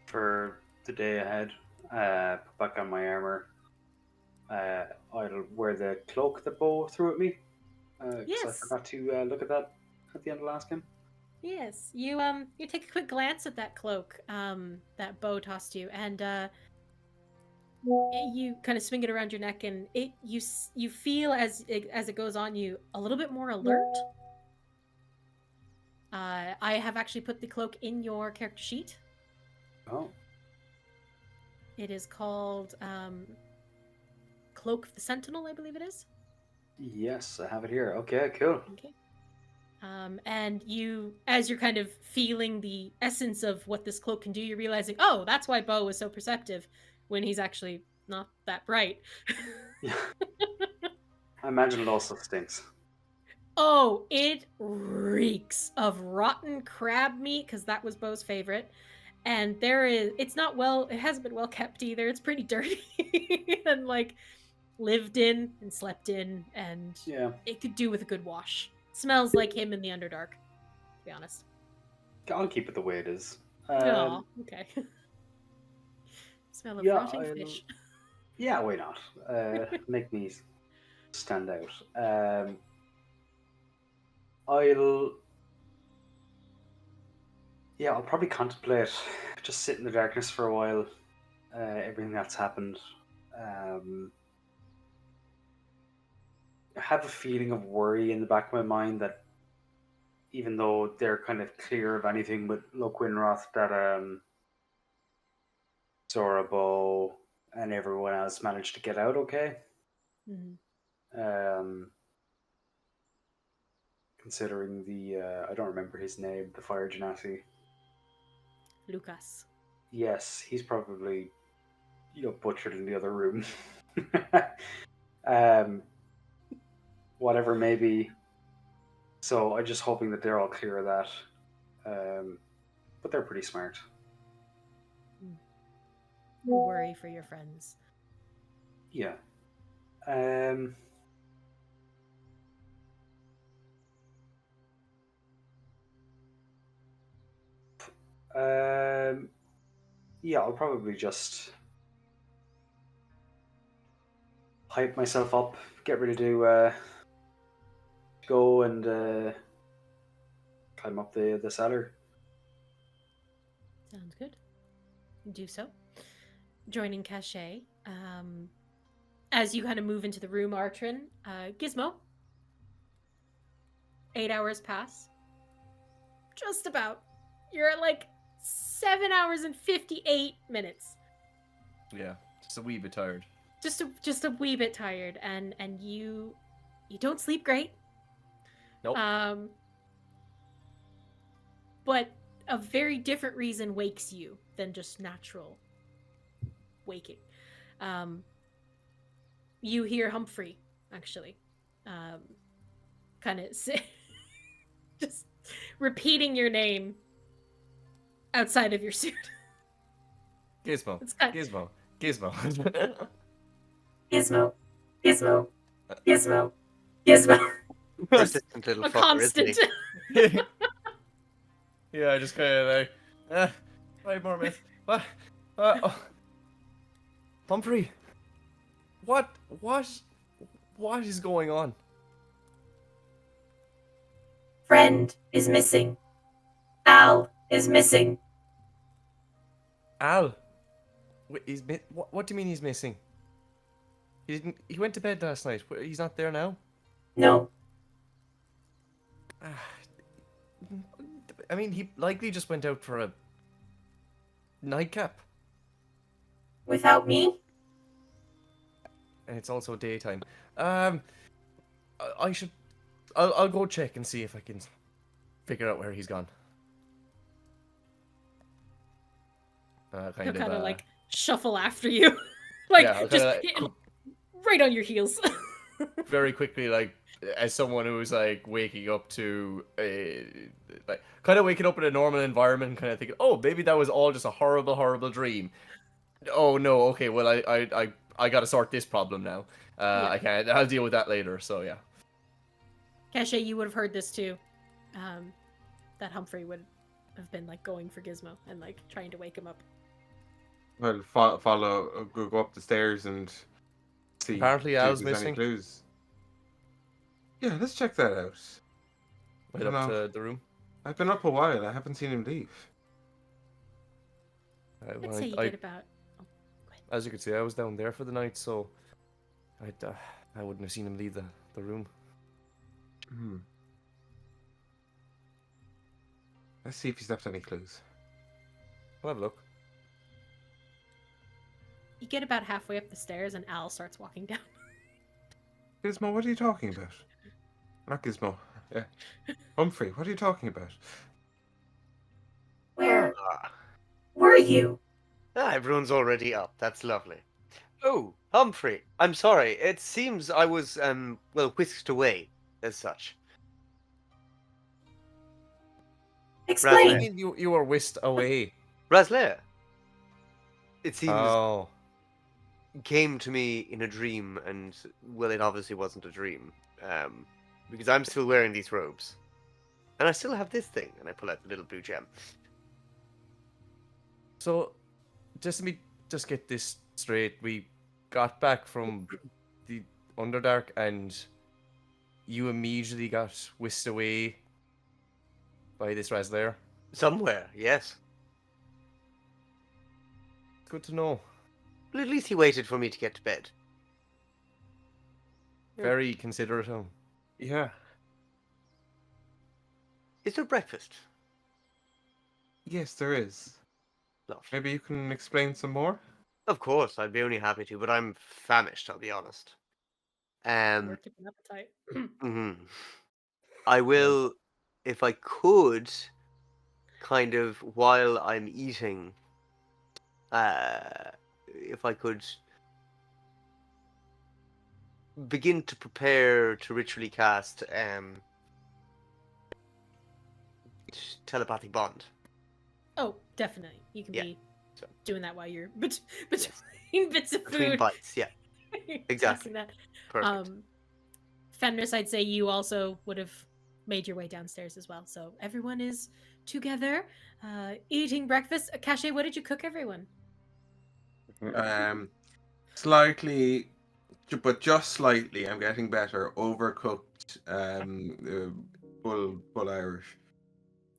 for the day ahead. Put back on my armor. I'll wear the cloak that Bo threw at me. Yes. I forgot to look at that at the end of last game. Yes, you take a quick glance at that cloak that Bo tossed you, and you kind of swing it around your neck, and you feel as it goes on you a little bit more alert. I have actually put the cloak in your character sheet. Oh. It is called Cloak of the Sentinel, I believe it is. Yes, I have it here. Okay, cool. Okay. And as you're kind of feeling the essence of what this cloak can do, you're realizing, oh, that's why Bo was so perceptive when he's actually not that bright. Yeah. I imagine it also stinks. Oh, it reeks of rotten crab meat, because that was Bo's favorite. And it hasn't been well kept either. It's pretty dirty and like lived in and slept in, and it could do with a good wash. Smells like him in the Underdark, to be honest. I'll keep it the way it is. Oh, okay. Smell of rotting fish. Yeah, why not? Make me stand out. I'll probably contemplate, just sit in the darkness for a while, everything that's happened. I have a feeling of worry in the back of my mind that even though they're kind of clear of anything but Loch Winroth, that Zorabo and everyone else managed to get out okay. Mm-hmm. Considering the I don't remember his name, the fire genasi. Lucas. Yes, he's probably butchered in the other room. Whatever maybe. So I'm just hoping that they're all clear of that. But they're pretty smart. You worry for your friends. Yeah. I'll probably just hype myself up, get ready to go and climb up the cellar. Sounds good. Do so. Joining Caché. As you kind of move into the room, Artrin, Gizmo. 8 hours pass. Just about. You're at like 7 hours and 58 minutes. Yeah, just a wee bit tired. Just a wee bit tired, and you don't sleep great. Nope. But a very different reason wakes you than just natural waking. You hear Humphrey, actually, kind of just repeating your name outside of your suit. Gizmo. Gizmo. Gizmo. Persistent little A fucker, constant. isn't he? Yeah, I just kind of like, 5 more minutes. What? Oh. Humphrey. What is going on? Friend is missing. Al is missing. Al? Wait, what do you mean he's missing? He went to bed last night. He's not there now? No. I mean, he likely just went out for a nightcap. Without me? And it's also daytime. I I'll go check and see if I can figure out where he's gone. He'll Kind kind of of like shuffle after you, like yeah, I'll just kinda, hitting right on your heels. very quickly, like as someone who's like waking up to like kind of waking up in a normal environment, kind of thinking, oh, maybe that was all just a horrible dream. Oh no, okay, well I gotta sort this problem now. Yeah. I can't. I'll deal with that later. So yeah. Caché, you would have heard this too. That Humphrey would have been like going for Gizmo and like trying to wake him up. Well, follow, go up the stairs and see. Apparently, see if Al's there's any missing. clues. Yeah, let's check that out. Right Dunno. up to the room. I've been up a while. I haven't seen him leave. I'd say you get about. Oh, go ahead. As you can see, I was down there for the night, so I wouldn't have seen him leave the room. Hmm. Let's see if he's left any clues. I'll have a look. You get about halfway up the stairs, and Al starts walking down. Gizmo, what are you talking about? Not Gizmo. Yeah. Humphrey, what are you talking about? Where Ah, were you? everyone's already up. That's lovely. Oh, Humphrey, I'm sorry. It seems I was, well, whisked away, as such. What do you Explain. mean you were whisked away? Razlaire. It seems Oh, came to me in a dream, and, well, it obviously wasn't a dream. Because I'm still wearing these robes. And I still have this thing, and I pull out the little blue gem. so just let me just get this straight. We got back from the Underdark, and you immediately got whisked away by this Razlaire. Somewhere, yes. Good to know. Well, at least he waited for me to get to bed. Yeah. Very considerate of him. Yeah. Is there breakfast? Yes, there is. Lovely. Maybe you can explain some more? Of course, I'd be only happy to, but I'm famished, I'll be honest. Worked up an appetite. Mhm. I will, if I could, kind of, while I'm eating, if I could begin to prepare to ritually cast telepathic bond. Oh, definitely. You can Yeah. be So- doing that while you're between bits of Between food. bites, yeah. Exactly. Tossing that. Perfect. Fenris, I'd say you also would have made your way downstairs as well. So everyone is together, eating breakfast. Caché, what did you cook everyone? Slightly, but just slightly. I'm getting better. Overcooked. Bull Irish.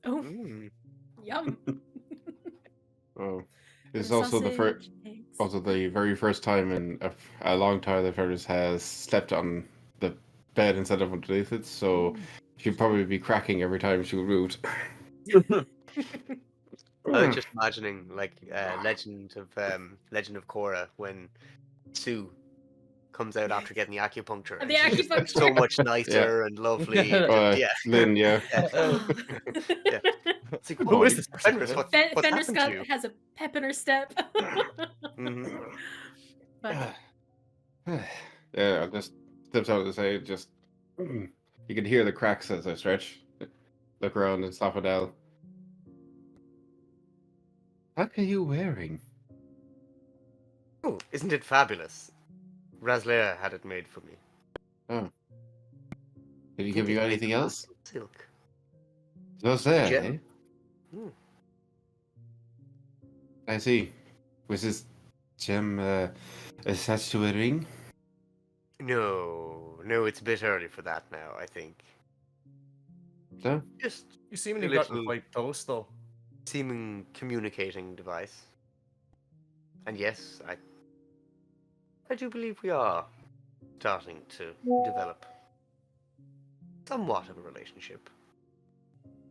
Oh, Mm. yum. Oh, this is And also the sausage, eggs. the very first time in a long time that Fenris has slept on the bed instead of underneath it. So she'd probably be cracking every time she moved. I was just imagining, like, Legend of Korra when Sue comes out after getting the acupuncture. The and she's just, like, so acupuncture. much nicer and lovely. Yeah. Lynn, yeah. Oh. Yeah. It's like, Who "Whoa, is this person? Fenris, what's Fenris happened to you?" has a pep in her step. Mhm. But Yeah, I just stepped out to say, just you can hear the cracks as I stretch. Look around and stop it out. What are you wearing? Oh, isn't it fabulous? Razlaire had it made for me. Oh. Did he Think give you it's made anything of else? silk. Just there, Gem. eh? Hmm. I see. Was this gem attached to a ring? No, it's a bit early for that now, I think. No? Just You seemingly A gotten little- quite close, though. seeming communicating device. And yes, I do believe we are starting to develop somewhat of a relationship.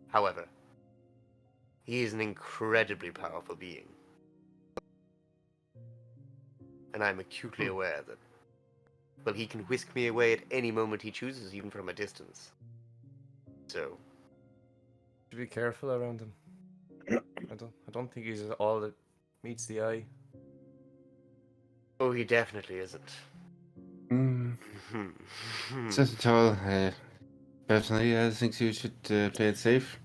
However, he is an incredibly powerful being. And I'm acutely aware that, well, he can whisk me away at any moment he chooses, even from a distance. So Should be careful around him. I don't think he's all that meets the eye. oh, he definitely isn't. Mm, says it all. Personally, I think you should play it safe.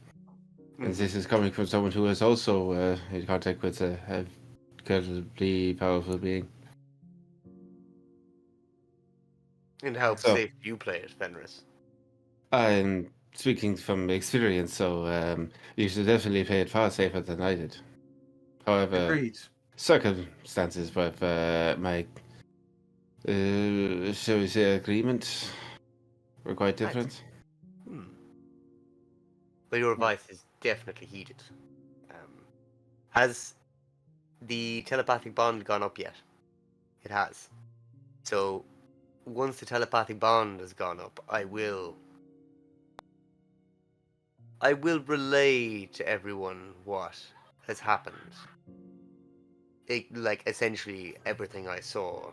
And this is coming from someone who is also in contact with a incredibly powerful being. And how So- safe do you play it, Fenris? I'm speaking from experience, so you should definitely play it far safer than I did. However, Agreed. circumstances with my, shall we say, agreement were quite different. But your advice is definitely heeded. Has the telepathic bond gone up yet? It has. So once the telepathic bond has gone up, I will relay to everyone what has happened. Like essentially everything I saw,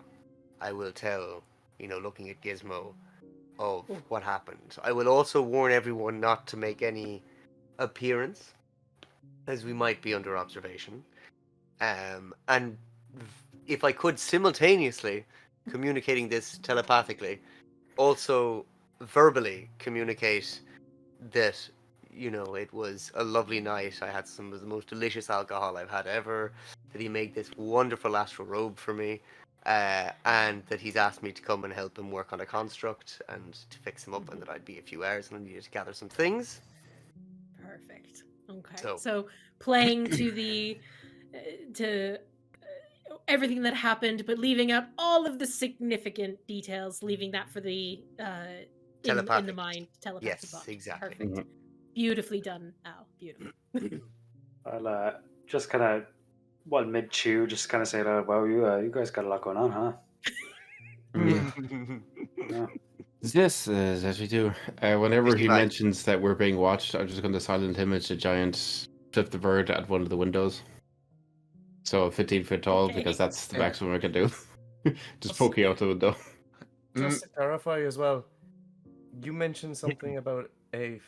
I will tell, looking at Gizmo, of what happened. I will also warn everyone not to make any appearance, as we might be under observation. And if I could simultaneously communicating this telepathically, also verbally communicate that, it was a lovely night. I had some of the most delicious alcohol I've had ever. That he made this wonderful astral robe for me. And that he's asked me to come and help him work on a construct and to fix him up, and that I'd be a few hours and I needed to gather some things. Perfect. Okay. So- So playing to the to everything that happened, but leaving out all of the significant details, leaving that for the in the Telepathic. mind telepathic Yes, bond. exactly. Perfect. Mhm. Beautifully done, Al. Beautiful. I'll just kind of, well, mid chew, just kind of say, "Wow, you guys got a lot going on, huh?" Yeah. Yeah. Yes, that we do. Whenever Busy he life. mentions that we're being watched, I'm just going to silent image a giant flip the bird at one of the windows. So 15 feet tall, Okay. because that's the Yeah. maximum I can do. Just poking out the window. Just to clarify as well, you mentioned something about a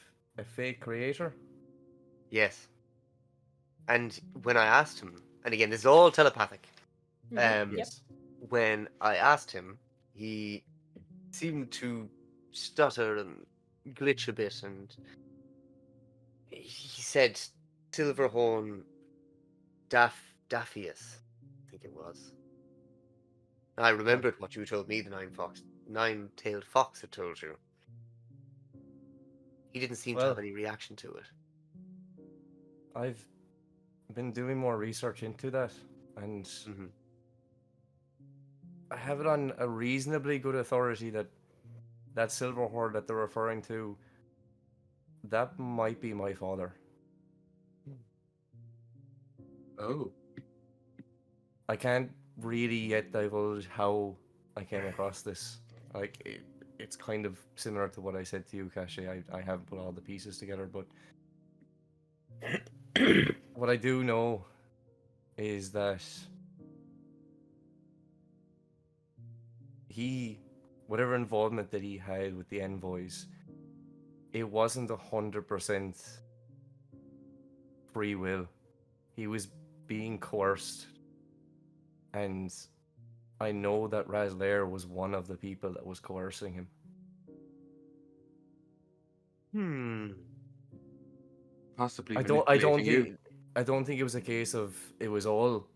fake creator. Yes. And when I asked him, and again, this is all telepathic. Mhm. Yep. When I asked him, he seemed to stutter and glitch a bit, and he said Silverhorn Daphius, I think it was. I remembered what you told me the nine-tailed fox had told you. He didn't seem to have Well- any reaction to it. I've been doing more research into that, and Mhm. I have it on a reasonably good authority that that silver horde that they're referring to, that might be my father. Oh. I can't really yet divulge how I came across this. Like, it's kind of similar to what I said to you, Caché. I haven't put all the pieces together, but what I do know is that whatever involvement that he had with the envoys, it wasn't 100% free will. He was being coerced, and I know that Razlaire was one of the people that was coercing him. Possibly I manipulating you. don't think it was a case of it was all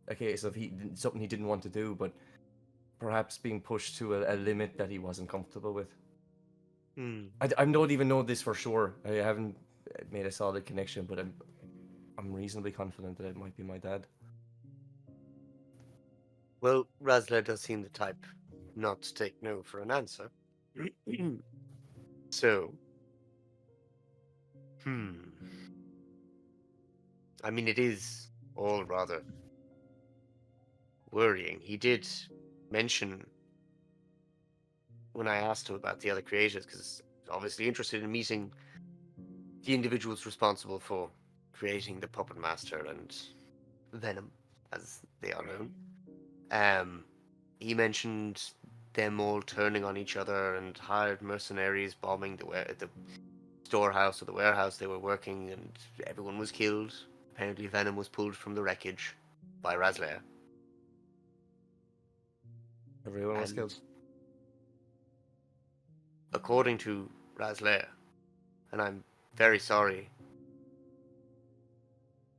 a case of something he didn't want to do, but perhaps being pushed to a limit that he wasn't comfortable with. I don't even know this for sure. I haven't made a solid connection, but I'm reasonably confident that it might be my dad. Well, Razlaire does seem the type not to take no for an answer. So, I mean, it is all rather worrying. He did mention when I asked him about the other creators, because obviously interested in meeting the individuals responsible for creating the Puppet Master and Venom, as they are known. He mentioned them all turning on each other and hired mercenaries bombing the storehouse or the warehouse they were working, and everyone was killed. Apparently venom was pulled from the wreckage by Razlaire. Everyone was And killed. according to Razlaire, and I'm very sorry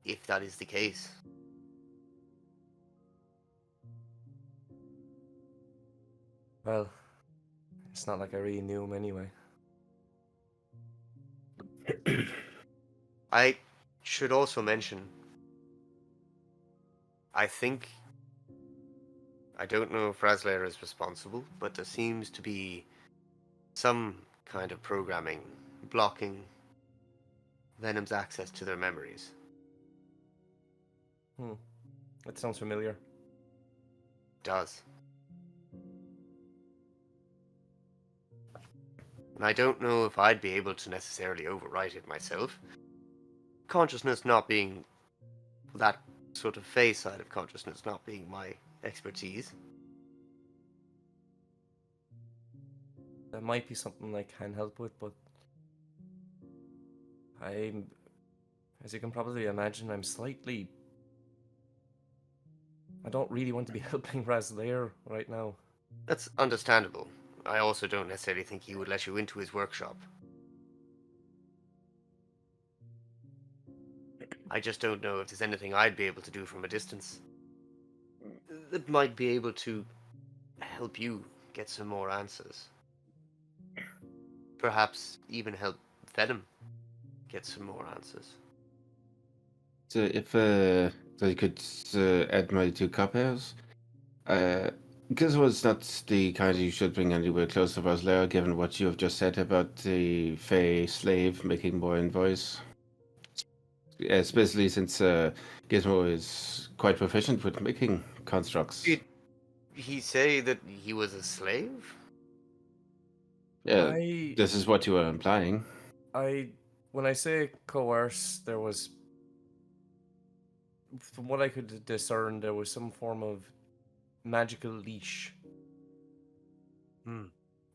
if that is the case. Well, it's not like I really knew him anyway. I should also mention, I don't know if Razlaire is responsible, but there seems to be some kind of programming blocking Venom's access to their memories. That sounds familiar. Does. And I don't know if I'd be able to necessarily overwrite it myself. Consciousness not being that sort of phase side of consciousness not being my expertise. That might be something I can help with, but as you can probably imagine, I don't really want to be helping Razlaire right now. That's understandable. I also don't necessarily think he would let you into his workshop. I just don't know if there's anything I'd be able to do from a distance that might be able to help you get some more answers. Perhaps even help Venom get some more answers. So if I could add my 2 copies, Gizmo is not the kind you should bring anywhere close to Razlaire, given what you have just said about the Fey slave making more invoice. Especially since Gizmo is quite proficient with making constructs. Did he say that he was a slave? Yeah, this is what you are implying. When I say coerce, from what I could discern, there was some form of magical leash.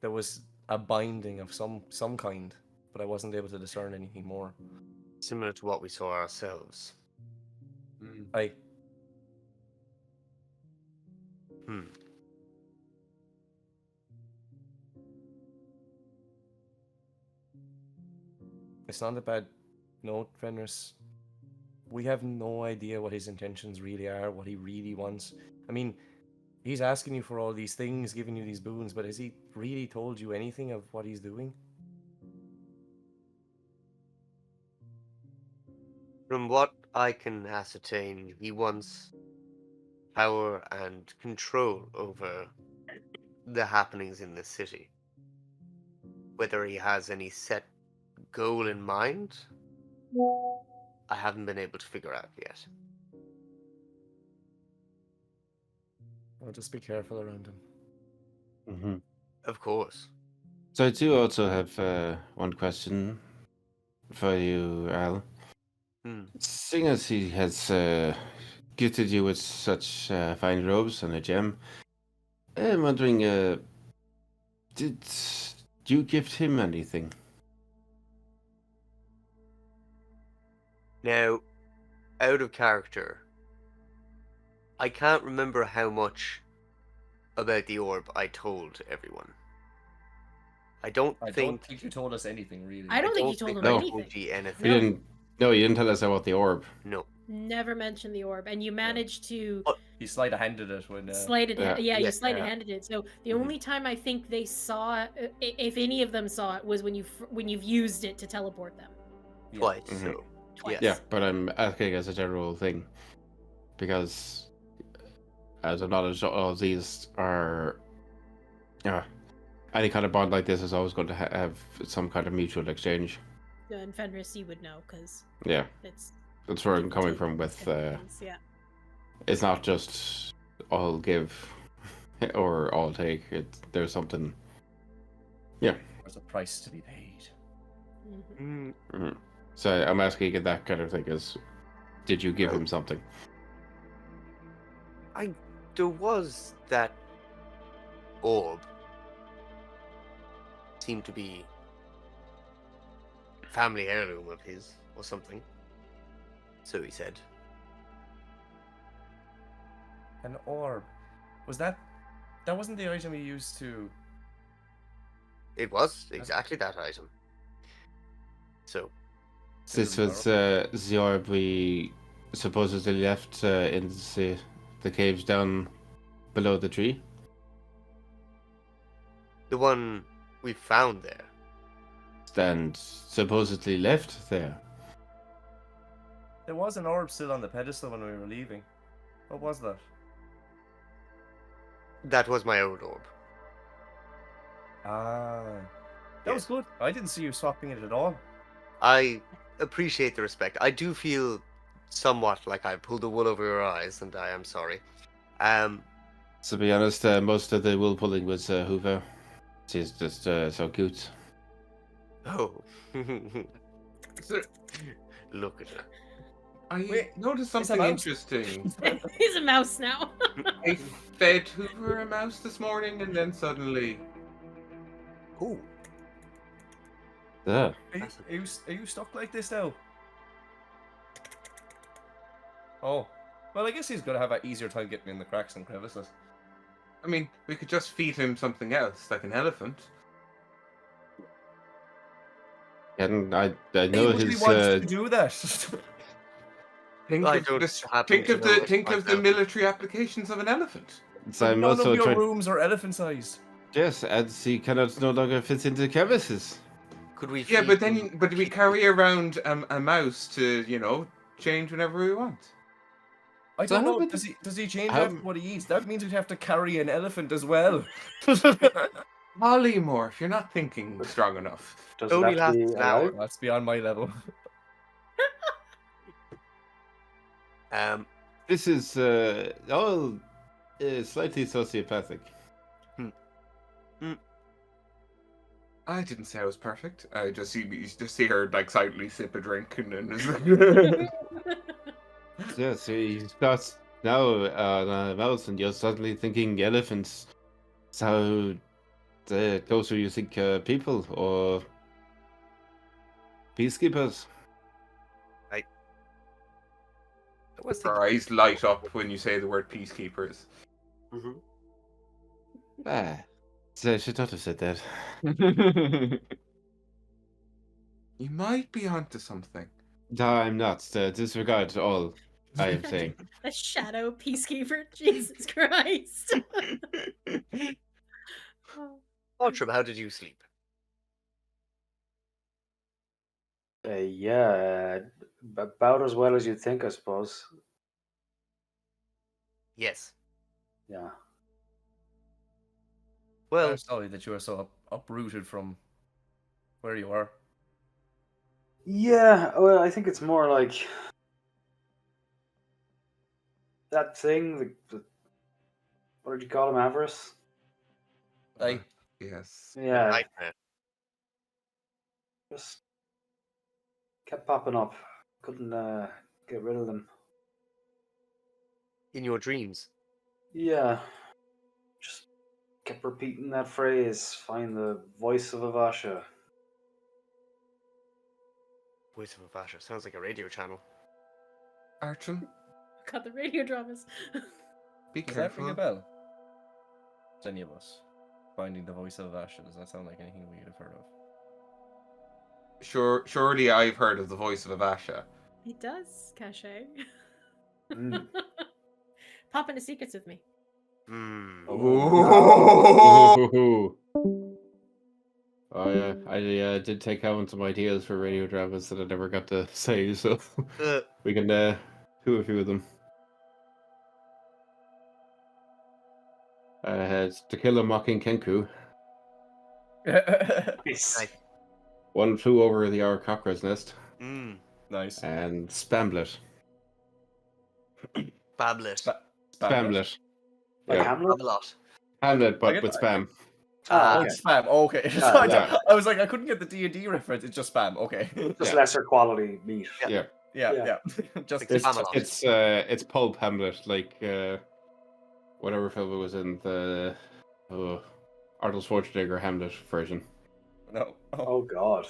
There was a binding of some kind, but I wasn't able to discern anything more. Similar to what we saw ourselves. It's not a bad note, Fenris. We have no idea what his intentions really are, what he really wants. I mean, he's asking you for all these things, giving you these boons, but has he really told you anything of what he's doing? From what I can ascertain, he wants power and control over the happenings in this city. Whether he has any set goal in mind, I haven't been able to figure out yet. I'll just be careful around him. Mm-hmm. Of course. So I do also have one question for you, Al. Seeing as he has gifted you with such fine robes and a gem, I'm wondering, did you gift him anything? Now, out of character, I can't remember how much about the orb I told everyone. I don't think you told us anything, really. I don't think you told him No. anything. you anything. You didn't. No, you didn't tell us about the orb. No. Never mentioned the orb, and you managed to He sleight-handed it when... you Yeah. sleight-handed it. So the only time I think they saw, if any of them saw it, was when you've used it to teleport them. Twice. Mhm. So. Twice. Yeah, but I'm asking as a general thing, because as a knowledge, all of these are, any kind of bond like this is always going to have some kind of mutual exchange. And Fenris, you would know, because Yeah, that's where I'm coming from with. Yeah. It's not just all give or all take. There's something. Yeah. There's a price to be paid. Mm-hmm. So I'm asking that kind of thing: is did you give him something? There was that orb. Seemed to be family heirloom of his or something. So he said. An orb. Was that wasn't the item he used to... It was exactly that item. So, This was the orb we supposedly left in the caves down below the tree. the one we found there. And supposedly left there. There was an orb still on the pedestal when we were leaving. What was that? That was my old orb. Ah. That was good. I didn't see you swapping it at all. I appreciate the respect. I do feel somewhat like I pulled the wool over your eyes, and I am sorry. To be honest, most of the wool pulling was Hoover. She's just so cute. Oh. So, Look at her. I noticed something mouse. interesting. He's a mouse now. I fed Hoover a mouse this morning, and then suddenly... Ooh. Yeah. Are you stuck like this now? Oh. Well, I guess he's going to have an easier time getting in the cracks and crevices. I mean, we could just feed him something else, like an elephant. And I know But he his. wants to do that. Think I of, don't this, happen think to of know the much think about of the elephants. military applications of an elephant. So I'm None also of your trying. rooms are elephant sized. Yes, as he cannot no longer fit into crevices. Could we? Yeah, feed but him then we carry around a mouse to change whenever we want. I So don't how know. would- Does he change how- after what he eats? That means we'd have to carry an elephant as well. Polymorph, you're not thinking strong enough. Does It it only have to be lasts an hour. alive? That's beyond my level. This is all slightly sociopathic. I didn't say I was perfect. I just see her like silently sip a drink and then. Yes, he's got now a mouse, and you're suddenly thinking elephants. So closer you think people or peacekeepers. I was Her eyes light up when you say the word peacekeepers. Mhm. So I should not have said that. You might be onto something. No, I'm not. Disregard all I am saying. A shadow peacekeeper. Jesus Christ. Oh. Bartram, how did you sleep? Yeah, about as well as you'd think, I suppose. Yes. Yeah. Well, I'm sorry that you are so uprooted from where you are. Yeah, well, I think it's more like that thing. What did you call him, Avarice? Yes. Yeah, nightmare. just kept popping up. Couldn't get rid of them. In your dreams. Yeah, just kept repeating that phrase. Find the voice of Avasha. Voice of Avasha sounds like a radio channel. Artrin, God, the radio dramas. be Does that ring careful. a bell? To any of us? Finding the voice of Asha, does that sound like anything we'd have heard of? Surely I've heard of the voice of Avasha. It does, Caché. Mm. Pop into secrets with me. Hmm. Oh. Oh yeah, I did take out some ideas for radio dramas that I never got to say, so we can do a few of them. It's To Kill a Mocking Kenku. Nice. One Flew Over the Cocker's Nest, Mm. Nice. and Spamlet. Bablet. Spamlet. Like Yeah. Hamlet? Bablot. Hamlet, but get with that. spam. Ah, Oh, okay. it's spam. Oh, okay. yeah. I was like, I couldn't get the D&D reference. It's just spam. Okay. Just Yeah. lesser quality meat. Yeah. Yeah. Yeah. Just It's It's pulp Hamlet, like whatever film it was in, the Arnold Schwarzenegger Hamlet version. no. Oh. Oh God.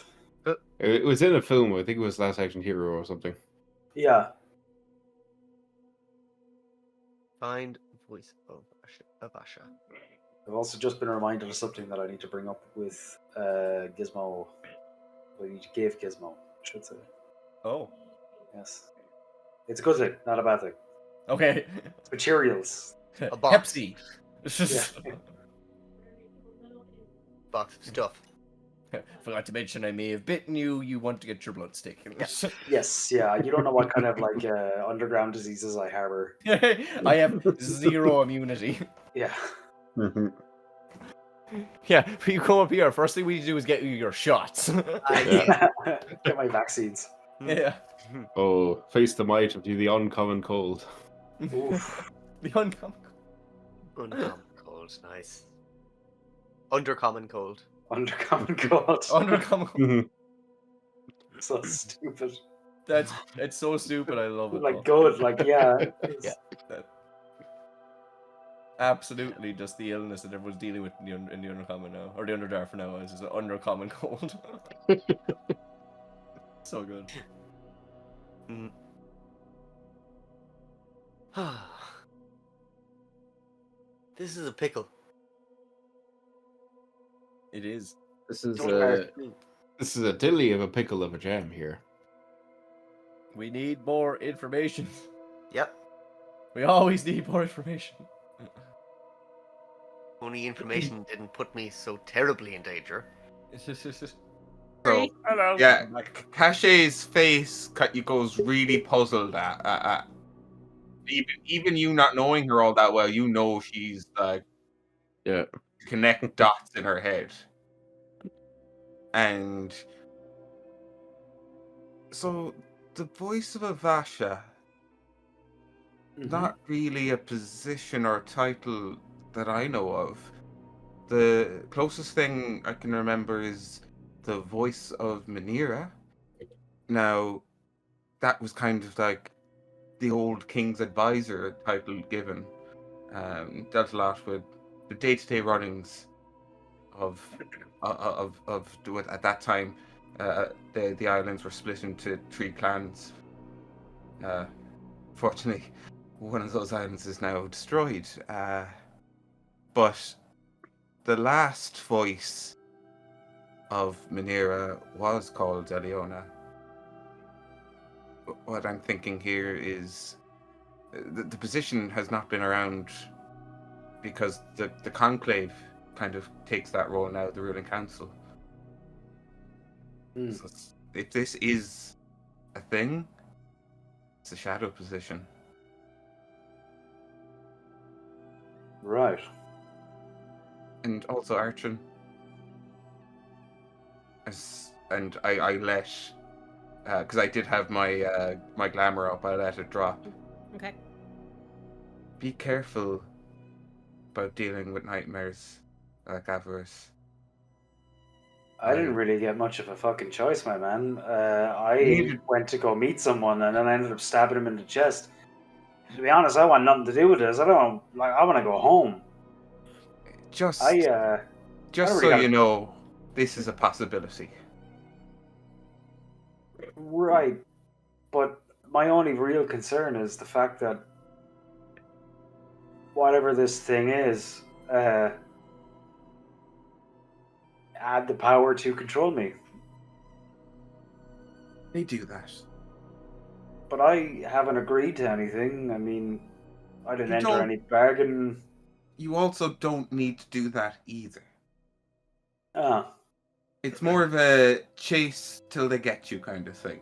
It was in a film. I think it was Last Action Hero or something. Yeah. Find voice of Asha. I've also just been reminded of something that I need to bring up with Gizmo. I need to give Gizmo, I should say. Oh. Yes. It's a good thing, not a bad thing. Okay. It's materials. A box. Pepsi. Yeah. Box of stuff. Forgot to mention I may have bitten you. You want to get your blood taken. Yes, yeah. You don't know what kind of like underground diseases I harbor. I have 0 immunity. Yeah. Yeah, if you come up here, first thing we need to do is get you your shots. Yeah. Get my vaccines. Yeah. Oh, face the might of the uncommon cold. Oof. The uncommon. Uncommon cold, nice. Undercommon cold. Undercommon cold. Uncommon. So stupid. It's so stupid. I love it. Like though. good, like yeah. Yeah. Absolutely, just the illness that everyone's dealing with in the undercommon now, or the underdark now, is an undercommon cold. So good. This is a pickle. It is. This is a dilly of a pickle of a jam here. We need more information. Yep. We always need more information. Only information didn't put me so terribly in danger. So, yeah, Caché's face goes really puzzled at even you not knowing her all that well, you know she's like connect dots in her head. And so the voice of Avasha, not really a position or title that I know of. The closest thing I can remember is the voice of Minera. Now, that was kind of like the old King's Advisor title given. Dealt a lot with the day-to-day runnings of at that time. The islands were split into 3 clans. Fortunately, one of those islands is now destroyed. But the last voice of Minera was called Eliona. What I'm thinking here is the position has not been around because the conclave kind of takes that role now, the ruling council. So if this is a thing, it's a shadow position. Right. And also Artrin. And I let, because I did have my my glamour up, I let it drop. Okay. Be careful about dealing with nightmares like avarice. I didn't really get much of a fucking choice, my man. I went to go meet someone and then I ended up stabbing him in the chest. To be honest, I want nothing to do with this. I don't like. I want to go home. Just so you know, this is a possibility. Right, but my only real concern is the fact that whatever this thing is, had the power to control me. They do that. But I haven't agreed to anything. I mean, I didn't enter any bargain. You also don't need to do that either. Ah. It's more of a chase till they get you kind of thing.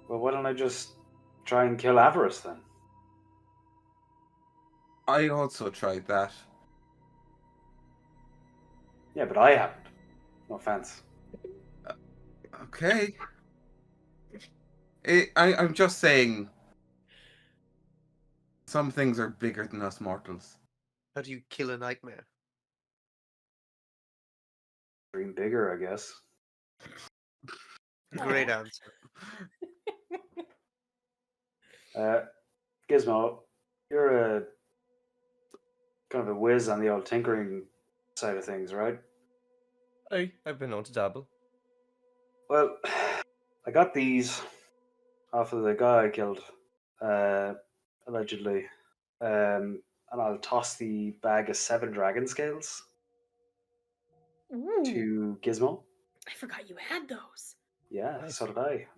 Well, why don't I just try and kill Avarice then? I also tried that. Yeah, but I haven't. No offense. Okay. I'm just saying, some things are bigger than us mortals. How do you kill a nightmare? Dream bigger, I guess. Great answer. Gizmo, you're a kind of a whiz on the old tinkering side of things, right? I've been known to dabble. Well, I got these off of the guy I killed, allegedly. And I'll toss the bag of 7 dragon scales Ooh, to Gizmo. I forgot you had those. Yeah, Nice. so did I.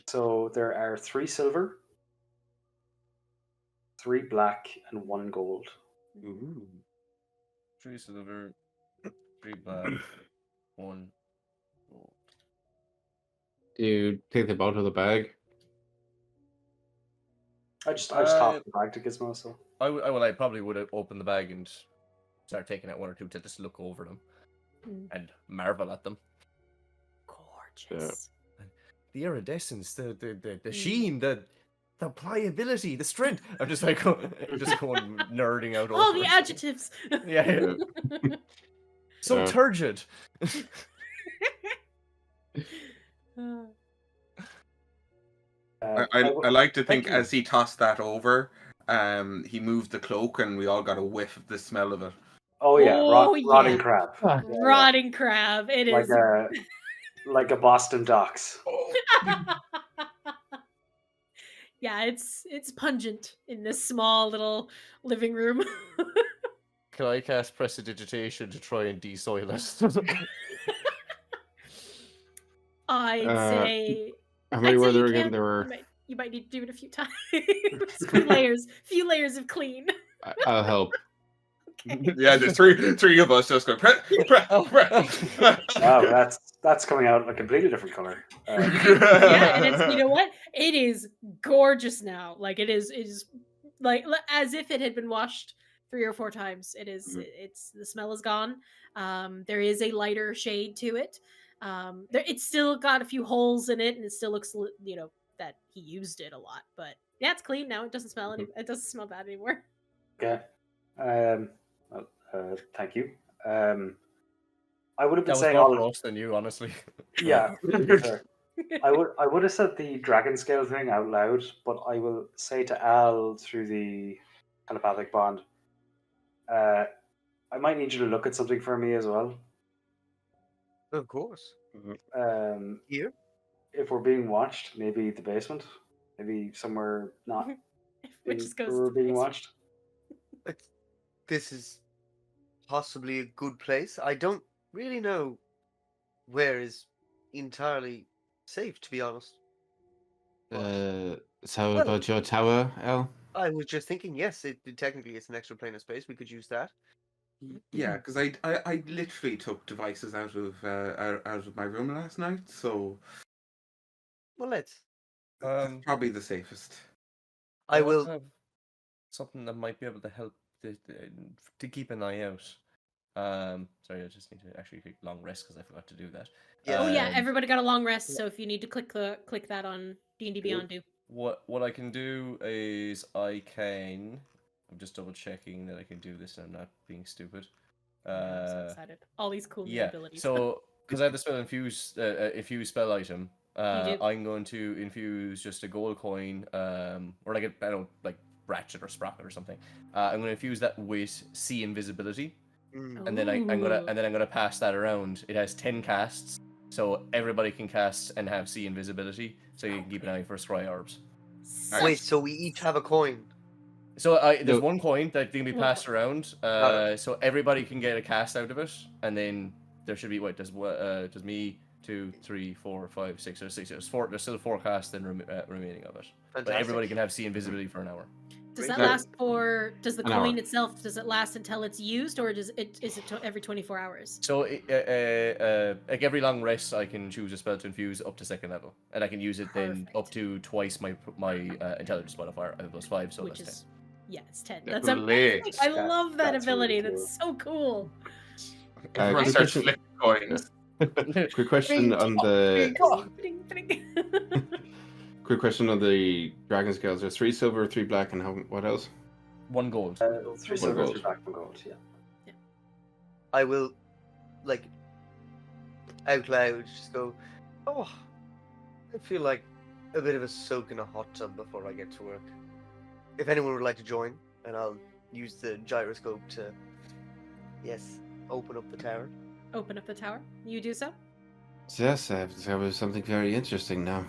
So there are 3 silver, 3 black, and 1 gold. Ooh. 3 silver, 3 black, 1 gold. Do you take them out of the bag? I just tossed the bag to Gizmo. So I probably would have opened the bag and start taking out 1 or 2 to just look over them and marvel at them. Gorgeous. The iridescence, the sheen, the pliability, the strength. I'm just like just going nerding out. All over the it. adjectives. Yeah. So turgid. I like to think Thank you. as he tossed that over, he moved the cloak and we all got a whiff of the smell of it. Oh yeah, Oh, rotting yeah. crab. Ah. Yeah, Rotting crab. It yeah. is. Like a Boston docks. Yeah, it's pungent in this small little living room. Can I cast prestidigitation to try and desoil it? I'd say. How many I'd were say there you again? can. There were. You might need to do it a few times. few layers of clean. I'll help. Okay. Yeah, there's three of us just going. Wow, that's coming out a completely different color. Yeah, and it's, you know what? It is gorgeous now. Like it is like as if it had been washed 3 or 4 times. It is. It's the smell is gone. There is a lighter shade to it. It's still got a few holes in it, and it still looks, you know, that he used it a lot. But yeah, it's clean now. It doesn't smell it doesn't smell bad anymore. Okay. Thank you. I would have been That was saying more all for of us than you, honestly. yeah. Sure. I would have said the dragon scale thing out loud, but I will say to Al through the telepathic bond. I might need you to look at something for me as well. Of course. Here, if we're being watched, maybe the basement, maybe somewhere not. Which just goes we're to the being basement. watched. This is possibly a good place. I don't really know where is entirely safe, to be honest. So about your tower, Al? I was just thinking, yes, technically it's an extra plane of space. We could use that. Yeah, because I literally took devices out of my room last night, so Well, let's. that's probably the safest. I will. have something that might be able to help to keep an eye out. Sorry, I just need to actually click long rest because I forgot to do that. Oh yeah, everybody got a long rest, so if you need to click that on D&D Beyond, do. What I can do is I'm just double checking that I can do this and I'm not being stupid. I'm so excited. All these cool new Yeah. abilities. So because I have the spell infuse spell item, do. I'm going to infuse just a gold coin, or like like ratchet or sprocket or something. I'm going to infuse that with see invisibility. And then I'm gonna pass that around. It has 10 casts, so everybody can cast and have see invisibility, so you can keep an eye for scry orbs. Wait, so we each have a coin. So there's one coin that can be passed around, so everybody can get a cast out of it, and then there should be does me 2, 3, 4, 5, 6, there's 6. There's still 4 casts then remaining of it. But everybody can have see invisibility for an hour. Does that last for? Does the coin itself? Does it last until it's used, or is it every 24 hours? So like every long rest, I can choose a spell to infuse up to 2nd level, and I can use it then up to twice my intelligence modifier. I have +5, so Which that's is 10. Yeah, it's 10. That's Lit. I love that that's ability. really That's so cool. Everyone quick starts question. flipping coins. Quick question on the quick question on the dragon scales. There's 3 silver, 3 black, and what else? 1 gold. 3 silver, gold. 3 black, 1 gold. Yeah. I will, like, out loud just go, oh, I feel like a bit of a soak in a hot tub before I get to work. If anyone would like to join, and I'll use the gyroscope to, yes, open up the tower. Open up the tower. You do so. Yes, I have discovered something very interesting now.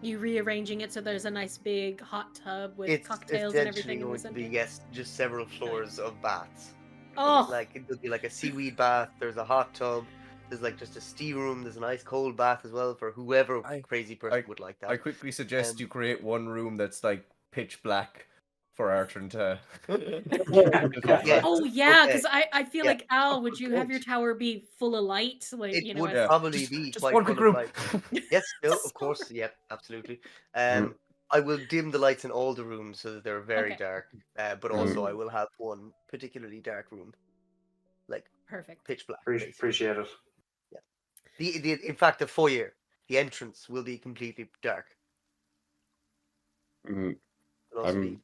You rearranging it so there's a nice big hot tub with It's cocktails and essentially everything in the going to center. be, yes, just several floors of baths. Oh, Like, it would be like a seaweed bath, there's a hot tub, there's like just a steam room, there's a nice cold bath as well for whoever crazy person would like that. I quickly suggest Um, you create one room that's like pitch black for Artrin to. Yeah. oh yeah, Okay. because I feel Yeah. like Al, would you have your Good. tower be full of light? Like, It you know, would as- probably be Just quite one full quick of room. light. Yes, no, Just of course, one. yep, absolutely. I will dim the lights in all the rooms so that they're very Okay. dark. But Mhm. also I will have one particularly dark room, like Perfect. pitch black. basically. Appreciate it. In fact, the foyer, the entrance will be completely dark. Mm, It'll also be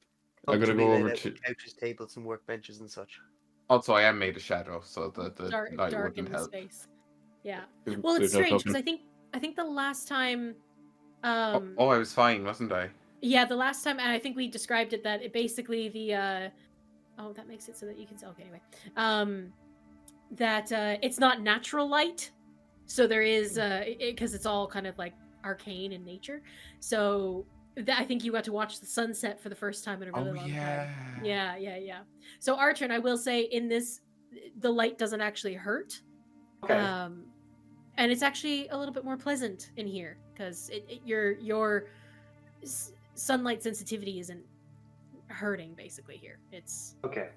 I'm gonna comfortably go laid over out to. with couches, tables, and workbenches and such. Also, I am made of shadow, so the Dark light in wouldn't the help. space. Yeah. There's Well, it's no strange because token. I think the last time, Oh, I was fine, wasn't I? yeah, the last time, and I think we described it that it basically oh, that makes it so that you can. Okay, anyway, that it's not natural light, so there is because it's all kind of like arcane in nature. So I think you got to watch the sunset for the first time in a really Oh long yeah. time. Yeah. So Artrin, I will say in this, the light doesn't actually hurt. Okay. And it's actually a little bit more pleasant in here because your sunlight sensitivity isn't hurting basically here. It's Okay.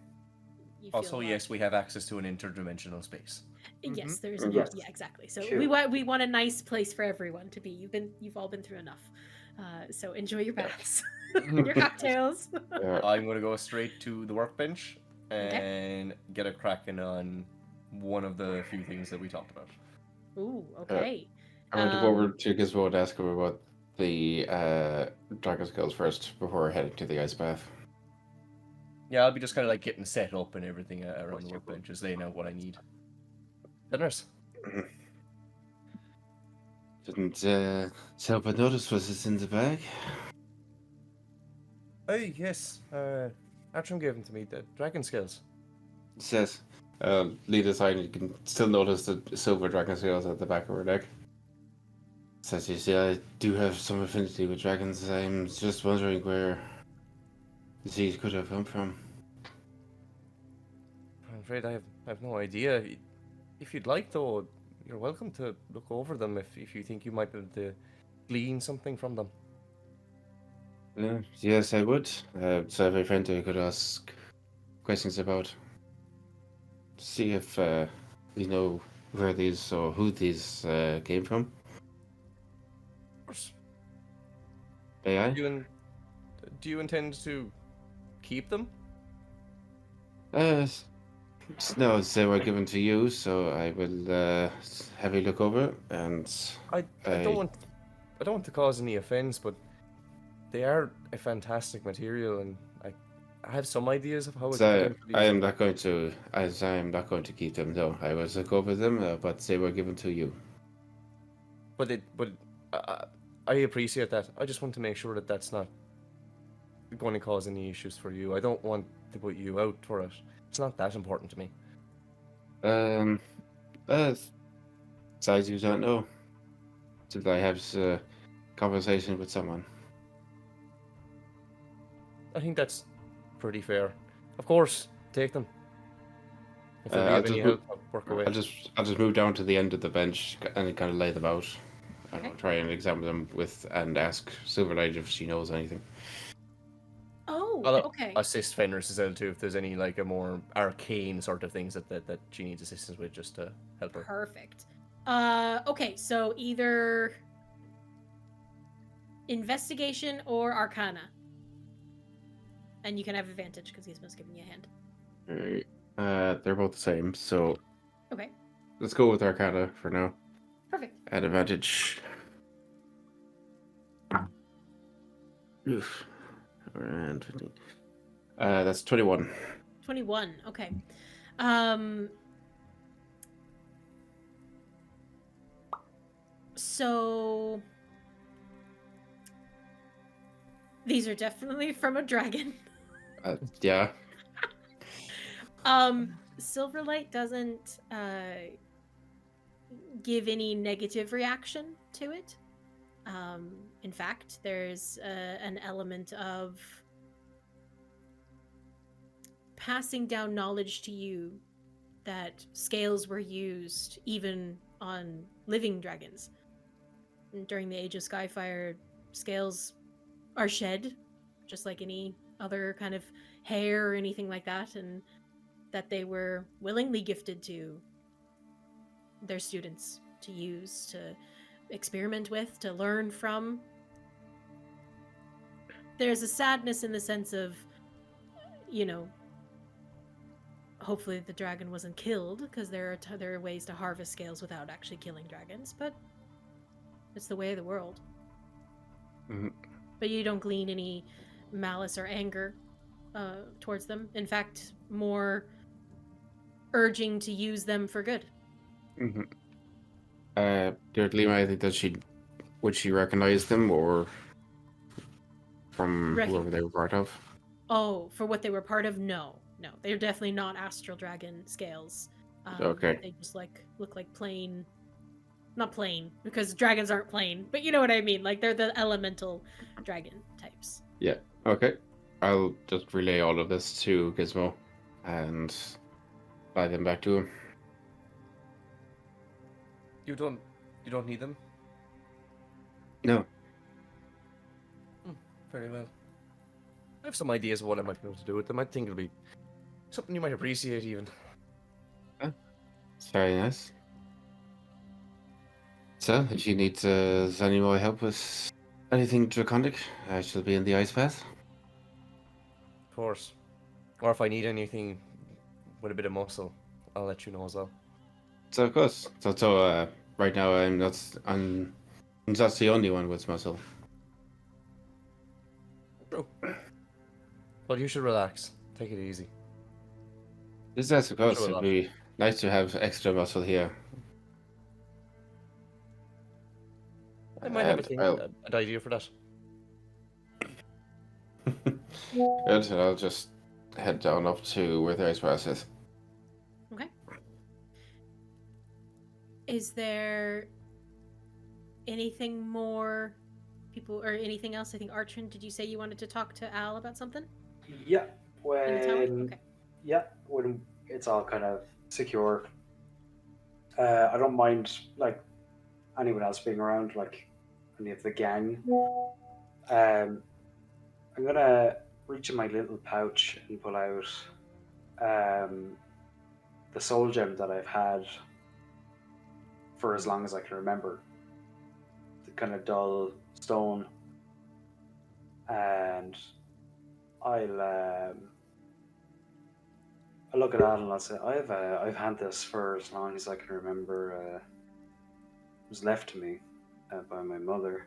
you feel, Also, yes, we have access to an interdimensional space. Yes, there's Mhm. Yes. yeah, exactly. So Sure. we want a nice place for everyone to be. You've all been through enough. So enjoy your baths, your cocktails. I'm going to go straight to the workbench and get a cracking on one of the few things that we talked about. Ooh, okay. I want to go over to Gizmo and ask him about the dragon skills first before heading to the ice bath. Yeah, I'll be just kind of like getting set up and everything around the workbench, just laying out what I need. Fenris. Didn't help but notice was it in the bag? Oh, yes. Artrin gave them to me, the dragon skills. It says, lead aside, you can still notice the silver dragon scales at the back of her neck. Says, you see, I do have some affinity with dragons. I'm just wondering where these could have come from. I'm afraid I have no idea. If you'd like, though, you're welcome to look over them if you think you might be able to glean something from them. Yes, I would. So I have a friend who I could ask questions about. See if you know where these or who these came from. Of course. AI? Do you intend to keep them? No, they were given to you, so I will have a look over and I don't want to cause any offense, but they are a fantastic material, and I have some ideas of how it so could be I am used. not going to. As I am not going to keep them. No, I will look over them, but they were given to you. But I appreciate that. I just want to make sure that that's not going to cause any issues for you. I don't want to put you out for it. It's not that important to me. Besides, you don't know. Till I have a conversation with someone. I think that's pretty fair. Of course, take them. If they I'll have just any move- help, I'll work away. I'll just move down to the end of the bench and kind of lay them out. I don't know, Okay. try and examine them and ask Silverlight if she knows anything. Oh, I'll okay. assist Fenris as well too if there's any like a more arcane sort of things that she needs assistance with, just to help her. Perfect. Okay, so either investigation or arcana. And you can have advantage because Gizmo's giving you a hand. Alright. They're both the same, so Okay, let's go with Arcana for now. perfect. At advantage. Oof. And 15. That's 21. 21. Okay. So these are definitely from a dragon. Yeah. Silverlight doesn't give any negative reaction to it. In fact, there's an element of passing down knowledge to you that scales were used even on living dragons. And during the Age of Skyfire, scales are shed, just like any other kind of hair or anything like that, and that they were willingly gifted to their students to use, to experiment with, to learn from. There's a sadness in the sense of, hopefully the dragon wasn't killed, because there are ways to harvest scales without actually killing dragons, but it's the way of the world. Mm-hmm. But you don't glean any malice or anger towards them. In fact, more urging to use them for good. Mm-hmm. Did Lima think that would she recognize them, or from whoever they were part of? Oh, for what they were part of? No. They're definitely not astral dragon scales. Okay. They just look like plain, not plain, because dragons aren't plain, but you know what I mean. Like, they're the elemental dragon types. Yeah. Okay. I'll just relay all of this to Gizmo and fly them back to him. You don't need them? No. Very well. I have some ideas of what I might be able to do with them. I think it'll be something you might appreciate, even. It's very nice. So, if you need any more help with anything draconic, I shall be in the ice path. Of course. Or if I need anything with a bit of muscle, I'll let you know as well. So, of course. So, right now I'm not the only one with muscle. True. Well, you should relax. Take it easy. Yes, of course. It'd be nice to have extra muscle here. I might have an idea for that. Good, I'll just head down up to where the ice path is. Okay. Is there anything more people, or anything else? I think Artrin, did you say you wanted to talk to Al about something? Yeah, Okay. when it's all kind of secure. I don't mind anyone else being around, like any of the gang. I'm gonna reach in my little pouch and pull out the soul gem that I've had for as long as I can remember. The kind of dull stone, and I'll look at that and I'll say, I've had this for as long as I can remember. It was left to me by my mother.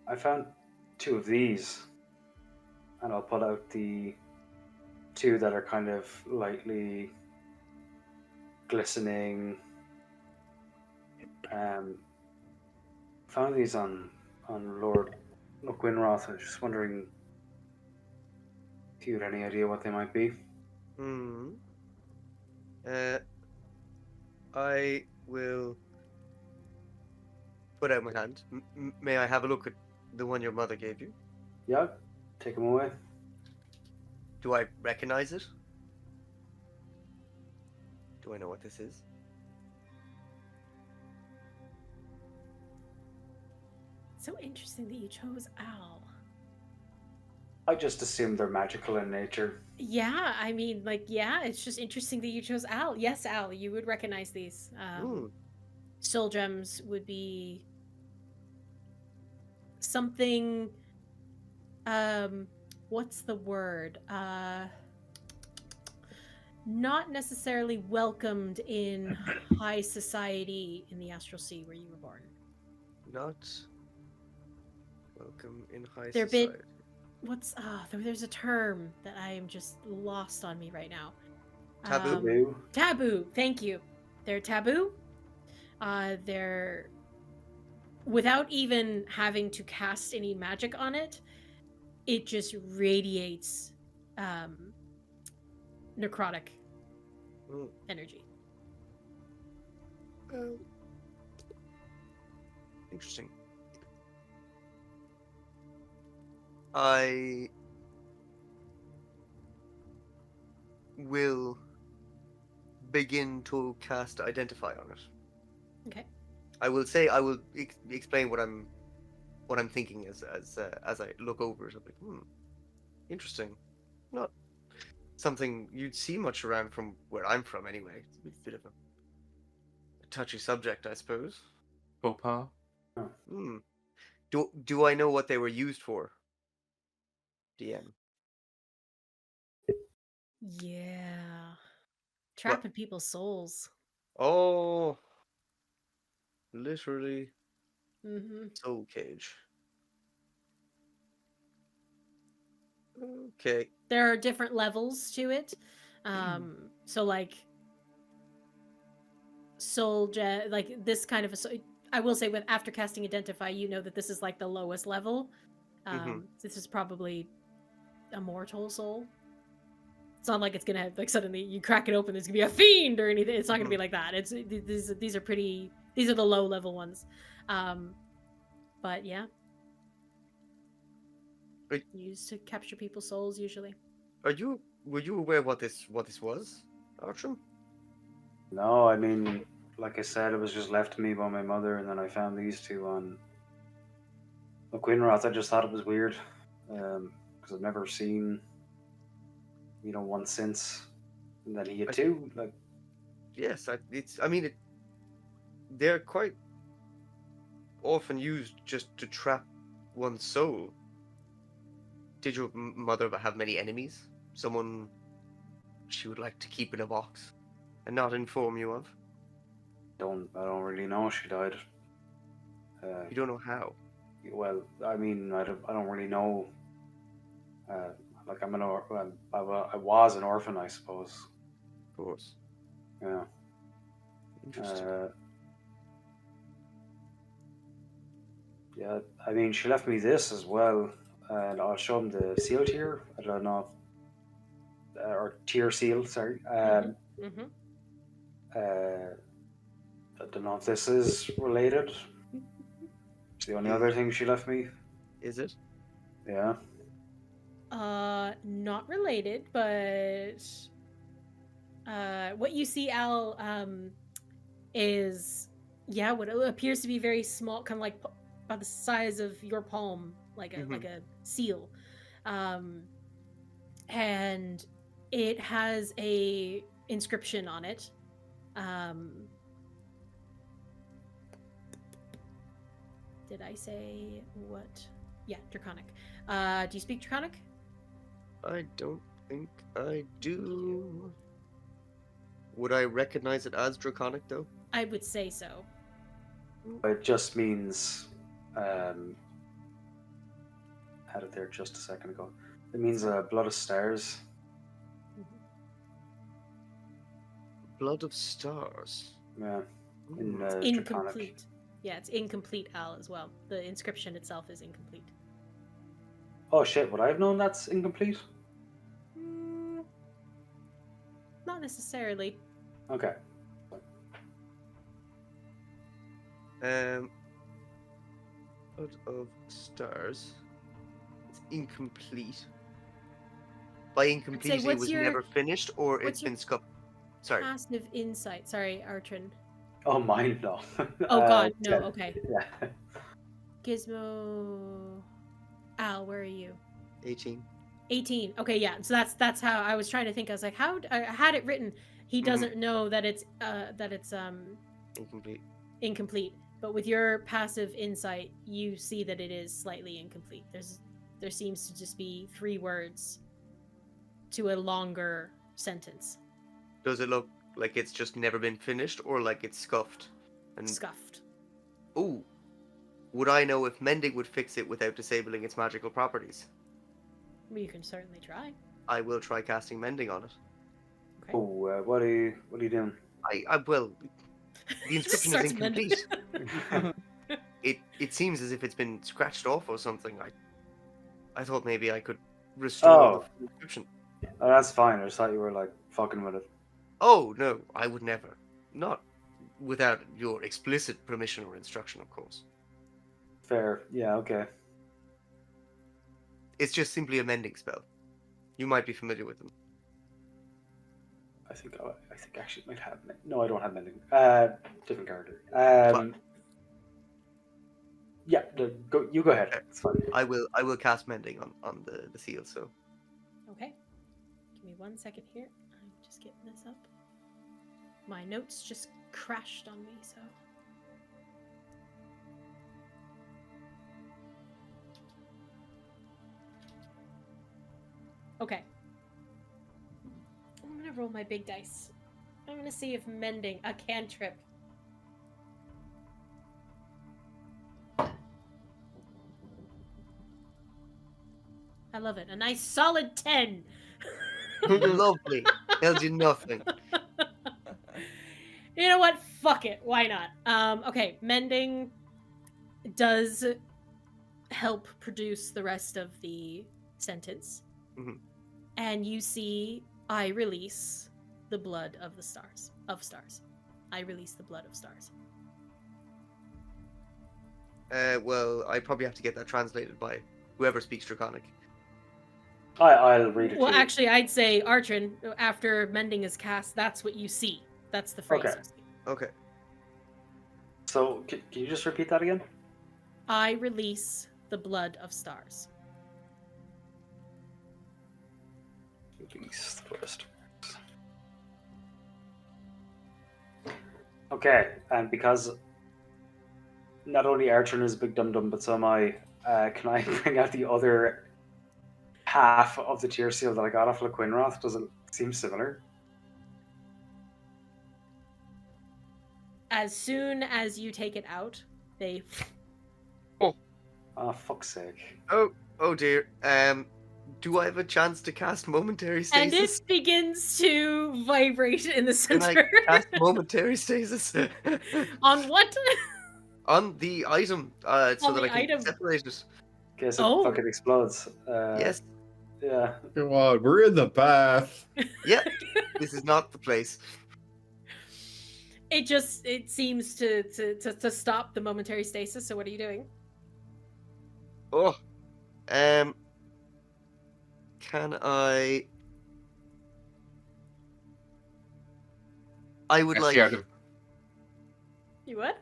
I found 2 of these, and I'll pull out the 2 that are kind of lightly glistening. Found these on Lord Winroth. I was just wondering if you had any idea what they might be. I will put out my hand. May I have a look at the one your mother gave you? Yeah, take them away. Do I recognize it? Do I know what this is? So interesting that you chose Al. I just assume they're magical in nature. Yeah, I mean, it's just interesting that you chose Al. Yes, Al, you would recognize these. Soul gems would be something, what's the word? Not necessarily welcomed in high society in the Astral Sea where you were born. Not welcome in high They're society. There's a term that I am just lost on me right now. Taboo. Taboo. Thank you. They're taboo. They're, without even having to cast any magic on it, it just radiates necrotic Mm. energy. Interesting. I will begin to cast Identify on it. Okay. I will say I will explain what I'm thinking as I look over it. I'm like, interesting. Not something you'd see much around from where I'm from, anyway. It's a bit of a touchy subject, I suppose. Papa. Do I know what they were used for? DM. Yeah. Trapping people's souls. Oh, literally Mm-hmm. soul cage. Okay. There are different levels to it. So like like this kind of I will say with after casting Identify, you know that this is like the lowest level. This is probably a mortal soul. It's not like it's gonna have, like, suddenly you crack it open, there's gonna be a fiend or anything. It's not gonna be like that. It's these are the low level ones. But yeah. Used to capture people's souls usually. Were you aware what this was, Artrin? No, I mean, like I said, it was just left to me by my mother, and then I found these two on Quinroth. I just thought it was weird, because I've never seen, one since. And then he had two. Like, yes, they're quite often used just to trap one's soul. Did your mother have many enemies? Someone she would like to keep in a box and not inform you of? I don't really know. She died. You don't know how? Well, I mean, I don't really know. Like I was an orphan, I suppose. Of course. Yeah. Interesting. Yeah, I mean, she left me this as well, and I'll show him the seal tier. I don't know, or tier seal. Sorry. I don't know if this is related. It's the only other thing she left me. Is it? Yeah. Not related, but what you see, Al, is what appears to be very small, kind of like about the size of your palm, like a seal, and it has a inscription on it. Did I say what? Yeah, Draconic. Do you speak Draconic? I don't think I do. Would I recognize it as Draconic, though? I would say so. It just means, had it there just a second ago. It means blood of stars. Blood of stars. Yeah. It's Draconic. incomplete. Yeah, it's incomplete, Al, as well. The inscription itself is incomplete. Oh shit! Would I have known that's incomplete? Not necessarily. Okay. Blood of stars. It's incomplete. By incomplete, it was never finished, or it's been scuffed. Sorry. Passive insight. Sorry, Artrin. Oh, mine, no. Oh god, no. 10. Okay. Yeah. Gizmo. Al, where are you? 18. 18. Okay, yeah. So that's how I was trying to think. I was like, how I had it written. He doesn't know that it's incomplete. But with your passive insight, you see that it is slightly incomplete. There seems to just be 3 words to a longer sentence. Does it look like it's just never been finished, or like it's scuffed? Scuffed. Ooh. Would I know if mending would fix it without disabling its magical properties? Well, you can certainly try. I will try casting mending on it. Okay. Oh, what are you doing? I will. The inscription is incomplete. It seems as if it's been scratched off or something. I thought maybe I could restore Oh. the description. Oh, that's fine. I just thought you were like fucking with it. Oh, no, I would never. Not without your explicit permission or instruction, of course. Fair. Yeah. Okay. It's just simply a mending spell. You might be familiar with them. I think actually it might have. No, I don't have mending. Different character. Fine. Yeah. You go ahead. Okay. It's fine. I will cast mending on the seal. So Okay. Give me 1 second here. I'm just getting this up. My notes just crashed on me, so. Okay. I'm gonna roll my big dice. I'm gonna see if mending a cantrip. I love it. A nice solid 10. lovely. Tells you nothing. You know what? Fuck it. Why not? Okay, mending does help produce the rest of the sentence. Mhm. And you see, I release the blood of the stars. Of stars. I release the blood of stars. Well, I probably have to get that translated by whoever speaks Draconic. I'll read it. Well, to you. actually, I'd say, Artrin, after mending is cast, that's what you see. That's the phrase. Okay. You see. Okay. So can you just repeat that again? I release the blood of stars. Release first. Okay, and because not only Artrin is a big dum dum, but so am I. Can I bring out the other half of the tear seal that I got off Laquinroth? Does it seem similar? As soon as you take it out, they. Oh, fuck's sake. Oh dear. Do I have a chance to cast momentary And stasis? it begins to vibrate in the Can center. I cast momentary stasis? On what? On the item, so On that the I can item. separate it. In case it Oh. fucking explodes. Yes. Yeah. Come on, we're in the bath. Yep. This is not the place. It seems to stop the momentary stasis. So what are you doing? Oh. Can I? I would like. Caché out of, You what?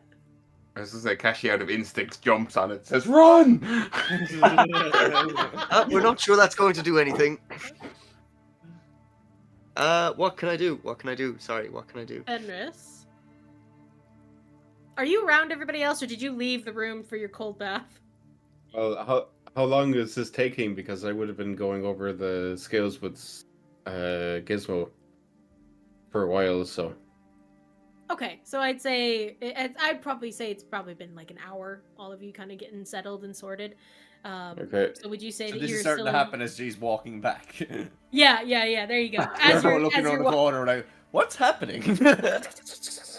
I was going to say, Caché out of instinct jumps on it, says, "Run!" We're not sure that's going to do anything. What can I do? What can I do? Sorry, what can I do? Fenris. Are you around everybody else, or did you leave the room for your cold bath? Well, how long is this taking? Because I would have been going over the skills with Gizmo for a while, so. Okay, so I'd say I'd probably say it's probably been like an hour. All of you kind of getting settled and sorted. Okay. So would you say So that this you're is starting still to in- happen as she's walking back. Yeah. There you go. As We're you're looking as around you're the corner, like, what's happening?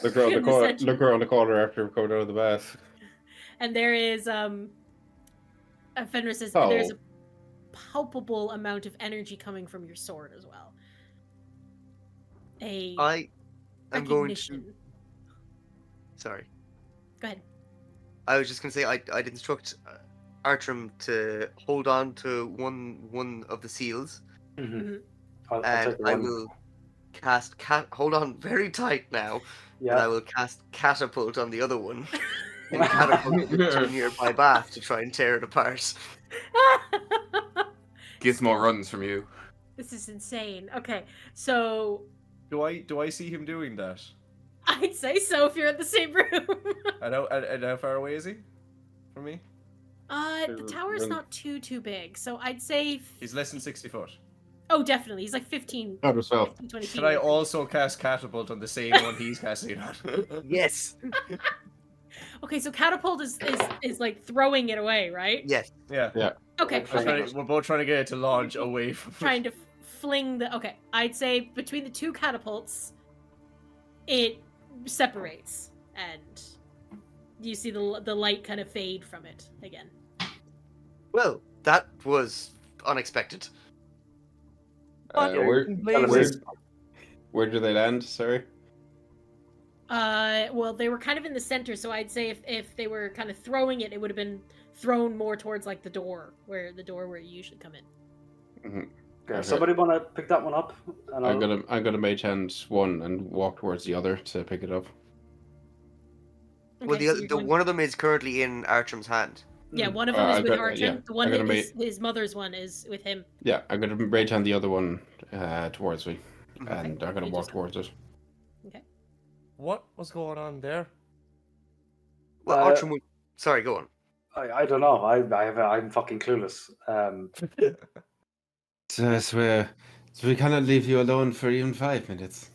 Look around the In the corner. center. Look around the corner after coming out of the bath. And there is Fenris says Oh. there's a palpable amount of energy coming from your sword as well. I am going Recognition. to. Sorry. Go ahead. I was just going to say I'd instruct Artrim to hold on to one of the seals, Mm-hmm. I'll and take the I one. will cast hold on very tight now, and I Yeah. will cast catapult on the other one, and catapult it to a nearby bath to try and tear it apart. Gizmo runs from you. This is insane. Okay, so do I see him doing that? I'd say so if you're in the same room. And how far away is he from me? The tower's not too big, so I'd say. He's less than 60 foot. Oh, definitely. He's like 15, Not as well. 15 20 feet. Can I away from you. also cast catapult on the same one he's casting on? Yes. Okay, so catapult is like throwing it away, right? Yes. Yeah. Okay. We're both trying to get it to launch away from. Trying to fling the. Okay, I'd say between the two catapults, it separates, and you see the light kind of fade from it again. Well, That was unexpected. Where, Blazes. where do they land? Sorry. Well, they were kind of in the center, so I'd say if they were kind of throwing it, it would have been thrown more towards like the door where you usually come in. Okay, Okay. somebody want to pick that one up? And I'm gonna mage hand one and walk towards the other to pick it up. Well, Okay, so you're going- one of them is currently in Artrim's hand. Yeah, one of them is I with got- Artrin. yeah, The one I gotta that is his mother's one is with him. Yeah, I'm gonna mage hand the other one towards me, Mhm. and I'm gonna You walk just- towards it. What was going on there? Well, Uh, Artrim would... Sorry, go on. I don't know. I'm fucking clueless. So we cannot leave you alone for even 5 minutes.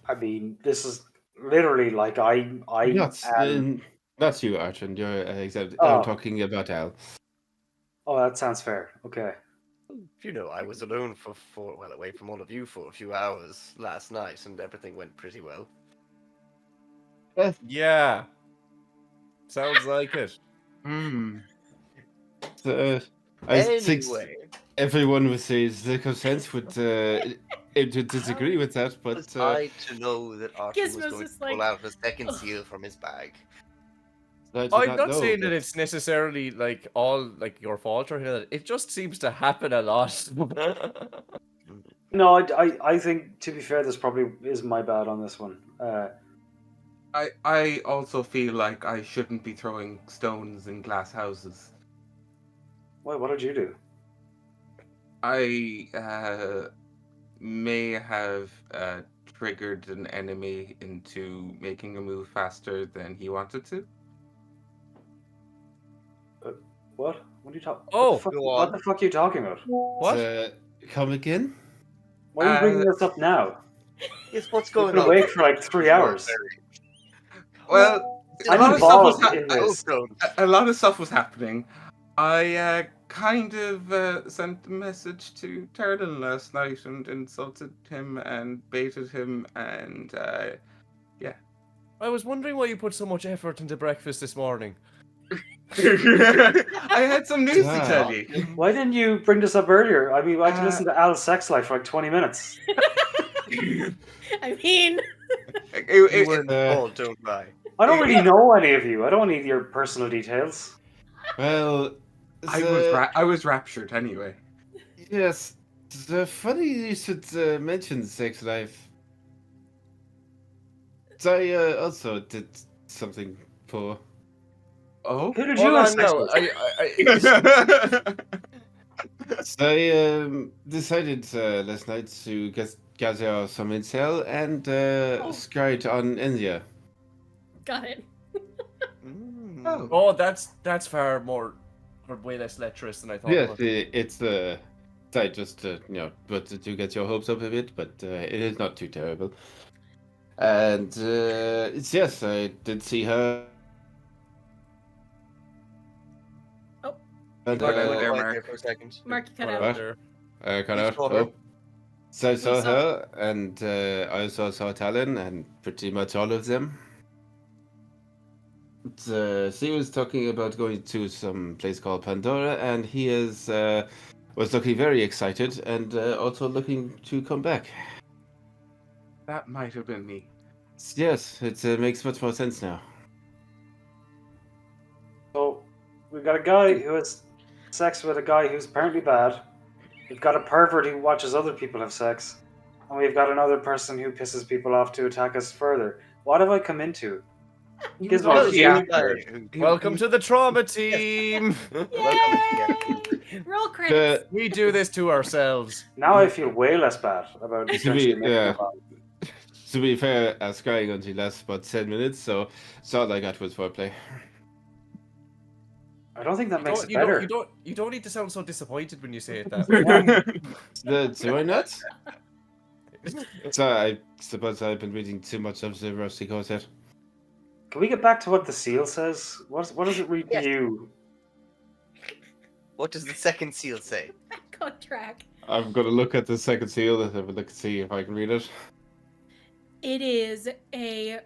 I mean, this is literally like That's you, Archon. You're except Oh. I'm talking about Al. Oh, that sounds fair. Okay. You know, I was alone away from all of you for a few hours last night, and everything went pretty well. Yeah. Sounds like it. I think Anyway, everyone with physical sense would disagree with that, but was I to know that Artrim was Gizmo's going to just pull like, out a second "Ugh." seal from his bag? I did I'm not know saying that it's necessarily like all like your fault or anything like that. It just seems to happen a lot. No, I think, to be fair, this probably is my bad on this one. I also feel like I shouldn't be throwing stones in glass houses. Wait, what did you do? I may have triggered an enemy into making a move faster than he wanted to. What? What are you talking? Oh, what go what on. the fuck are you talking about? What? Come again? Why are you bringing this up now? Yes, what's We've going been on? awake for like 3 hours. Well, a I'm lot of stuff was involved in this. a lot of stuff was happening. I kind of sent a message to Tarlin last night and insulted him and baited him, and I was wondering why you put so much effort into breakfast this morning. I had some news to tell you. Why didn't you bring this up earlier? I mean, I can listen to Al's sex life for like 20 minutes. I mean, You were involved, don't lie. I don't really know any of you. I don't need your personal details. Well, I was raptured anyway. yes. Funny you should mention sex life. I also did something poor. Oh, Who did Hold you have on sex now. with? I decided last night to gather some intel and scryed on India. got it. Oh. Oh, that's far more, or way less lecherous than I thought. Yes, it was. it's I just but to get your hopes up a bit, but it is not too terrible. And yes, I did see her. Oh. And, Got out there, Quiet Mark. for a second. Mark cut Put it out. out there. cut You out. saw her? Oh. So I saw saw- her, and I also saw Talon, and pretty much all of them. She was talking about going to some place called Pandora, and he was looking very excited, and also looking to come back. That might have been me. Yes, it makes much more sense now. So, we've got a guy who has sex with a guy who's apparently bad. We've got a pervert who watches other people have sex. And we've got another person who pisses people off to attack us further. What have I come into? Gizmo, Well, it's yeah, you. Welcome to the trauma team. Yay! Roll credits. We do this to ourselves. Now I feel way less bad about essentially making yeah. it bad. To be fair, scrying only lasts about 10 minutes, so all I got was foreplay. I don't think that makes it You better. you don't need to sound so disappointed when you say it that way. Do I not? So I suppose I've been reading too much of the Rusty Quartet. Can we get back to what the seal says? What does it read Yes. to you? What does the second seal say? Back on track. I'm gonna look at the second seal and have a look to see if I can read it. It is a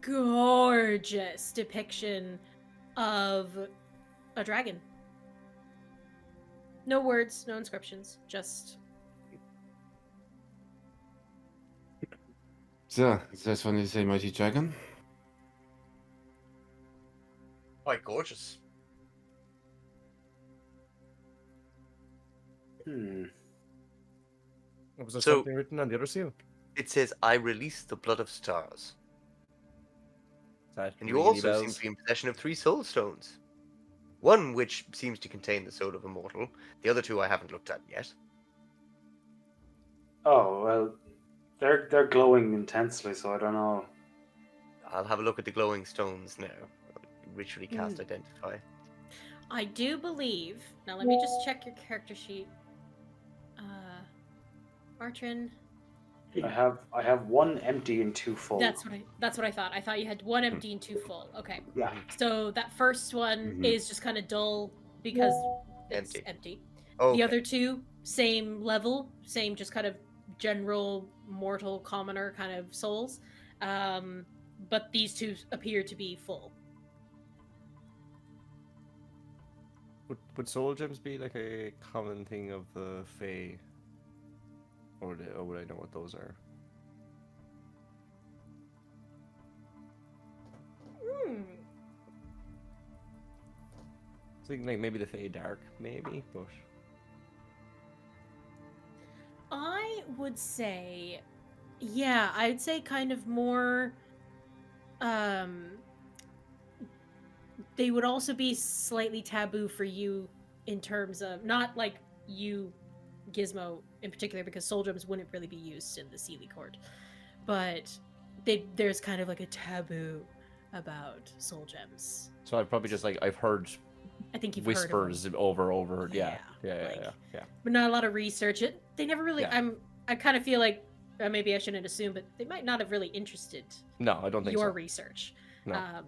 gorgeous depiction of a dragon. No words, no inscriptions, just. So, this one is a mighty dragon. Quite gorgeous. Was there So- something written on the other seal? It says, "I release the blood of stars." That And you ring any also seem bells? to be in possession of 3 soul stones. One which seems to contain the soul of a mortal. The other 2 I haven't looked at yet. Oh well, they're glowing intensely, so I don't know. I'll have a look at the glowing stones now. Ritually cast Hmm. identify. I do believe. Now let me just check your character sheet. Artrin. I have 1 empty and 2 full. That's what I thought. I thought you had 1 empty and 2 full. Okay. Yeah. So that first one Mhm. is just kind of dull because it's Empty. empty. Oh, The other 2, same level, same just kind of general mortal commoner kind of souls. But these 2 appear to be full. Would soul gems be like a common thing of the Fae? Or would I know what those are? I think like maybe the Fae dark, maybe, but I would say, yeah, I'd say kind of more. They would also be slightly taboo for you in terms of not like you, Gizmo, in particular, because soul gems wouldn't really be used in the Sealy court, but there's kind of like a taboo about soul gems. so I'd probably just like I've heard I think you've whispers heard of them. over. Yeah, like- yeah. But not a lot of research. They never really. Yeah. I kind of feel like maybe I shouldn't assume, but they might not have really interested No, I don't think your so. research. No.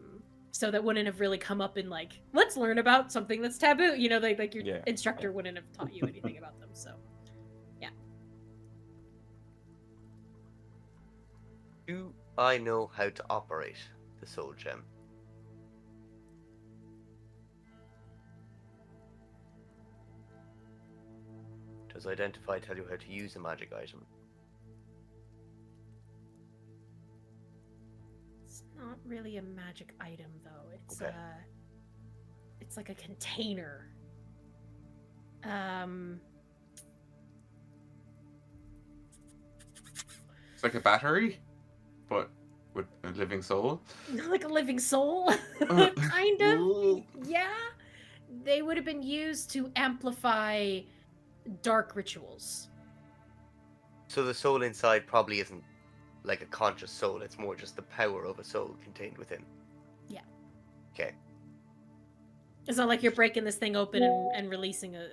So that wouldn't have really come up in like, let's learn about something that's taboo. You know, like your Yeah. instructor wouldn't have taught you anything about them. So Do I know how to operate the soul gem? Does identify tell you how to use a magic item? it's not really a magic item, though. It's Okay. it's like a container. It's like a battery, but with a living soul. Like a living soul, kind of. Yeah, they would have been used to amplify dark rituals. So the soul inside probably isn't like a conscious soul, it's more just the power of a soul contained within. Yeah. Okay. It's not like you're breaking this thing open and releasing a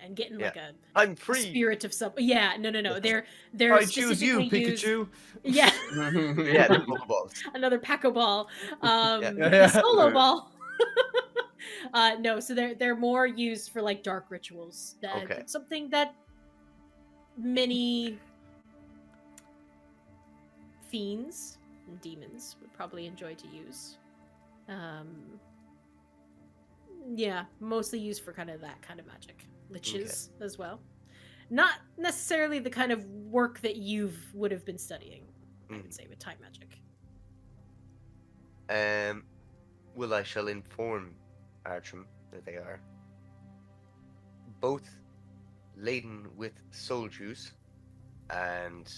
and getting like a I'm a free! spirit of some. Yeah, no. They're I choose you, specifically used- Pikachu. Yeah, Yeah, the Pokeballs. another Paco ball. Yeah. The solo ball. No, so they're more used for like dark rituals. Okay. Something that many fiends and demons would probably enjoy to use. Yeah, mostly used for kind of that kind of magic. Liches as well. Not necessarily the kind of work that you would have been studying, I would say, with time magic. Well, I shall inform Artrin that they are both laden with soul juice and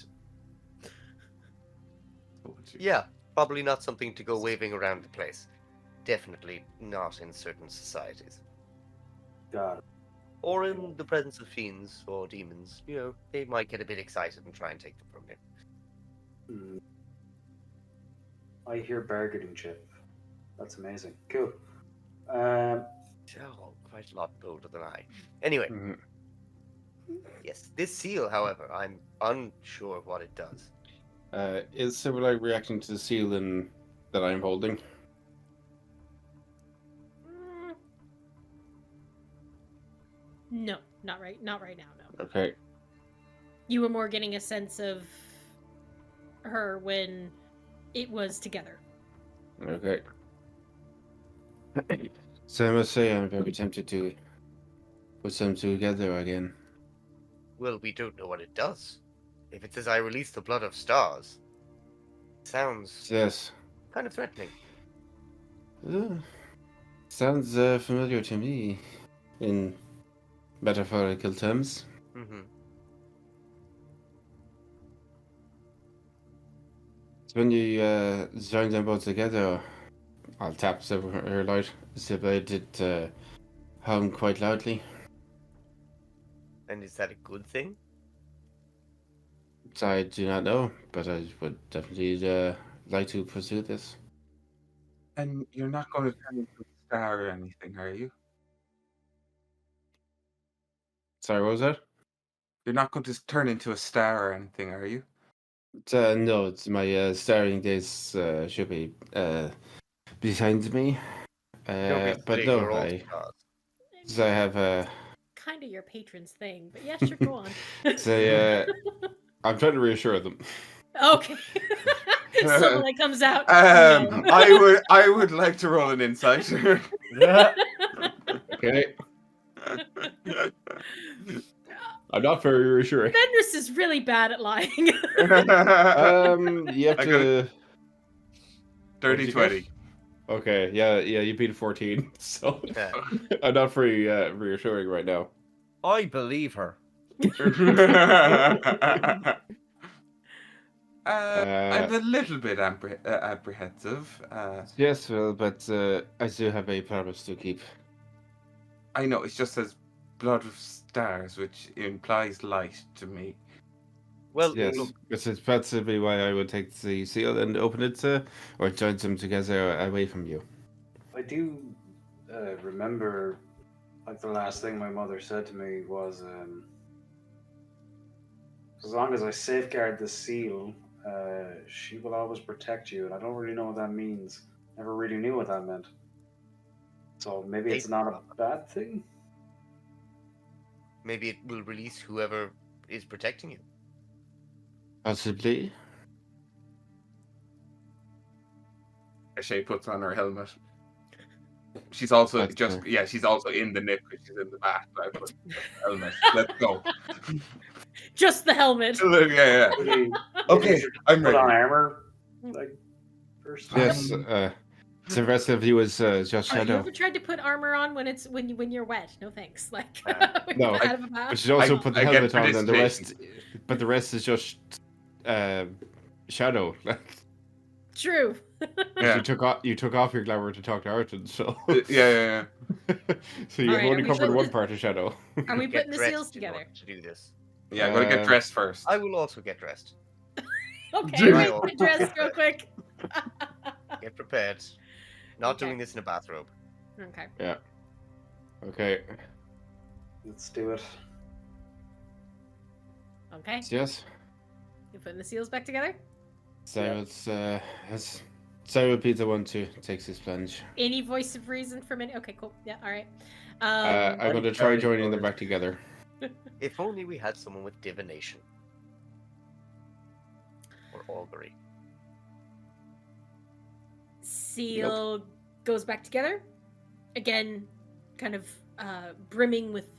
yeah, probably not something to go waving around the place. Definitely not in certain societies. God. Or in the presence of fiends or demons. You know, they might get a bit excited and try and take them from you. I hear bargaining chip. That's amazing. Cool. Oh, quite a lot bolder than I. Anyway, Mhm. yes, this seal, however, I'm unsure of what it does. Is Sibylline reacting to the seal that I'm holding? No, not right now, no. Okay. You were more getting a sense of her when it was together. Okay. So I must say I'm very tempted to put them together again. Well, we don't know what it does. If it says I release the blood of stars, sounds Yes. kind of threatening. Sounds familiar to me in metaphorical terms. Mm-hmm. So when you join them both together, I'll tap her light. Separate it hum quite loudly. And is that a good thing? So I do not know, but I would definitely like to pursue this. And you're not going to turn into a star or anything, are you? Sorry, what was that? You're not going to turn into a star or anything, are you? No, it's my starring days should be behind me. Don't be But silly, no, we're all stars. so I have Kind of your patron's thing, but yeah, sure, go on. I'm trying to reassure them. Okay. Someone that comes out. No. I would like to roll an insight. Okay. I'm not very reassuring. Fenris is really bad at lying. You have I to. Dirty What'd you 20. get? Okay, yeah, you beat 14, so Yeah. I'm not very reassuring right now. I believe her. I'm a little bit apprehensive. Yes, well, but I do have a promise to keep. I know it just says blood of stars, which implies light to me. Well, Yes, look, this is possibly why I would take the seal and open it, or join them together away from you. I do remember, like, the last thing my mother said to me was, as long as I safeguard the seal, she will always protect you. And I don't really know what that means. Never really knew what that meant. So maybe it's not a bad thing? maybe it will release whoever is protecting you. Possibly. Caché puts on her helmet. She's also That's she's also in the nip because she's in the back. But I put helmet. Let's go. Just the helmet. Yeah. Okay, I'm Put on ready. armor, like, first. Yes, the rest of you is just Have you shadow. ever tried to put armor on when you're wet? No thanks. Like when No, you're out of a bath. But you also put the I get helmet on, and the participation. rest. But the rest is just shadow. True. Yeah. You took off your glamour to talk to Artrin, so Yeah. so you've Alright, are only we covered putting one this- part of shadow. Are we Get putting the dressed seals in together? order to do this. Yeah, I'm gonna get dressed first. I will also get dressed. Okay, Right. wait, get dressed real quick. Get prepared. Not Okay. doing this in a bathrobe. Okay. Yeah. Okay. Let's do it. Okay. Yes. You putting the seals back together? So would be the one to take this plunge. Any voice of reason from any? Okay, cool. Yeah, all right. I'm going to try joining them back together. If only we had someone with divination. Or augury. Seal goes back together. Again, kind of brimming with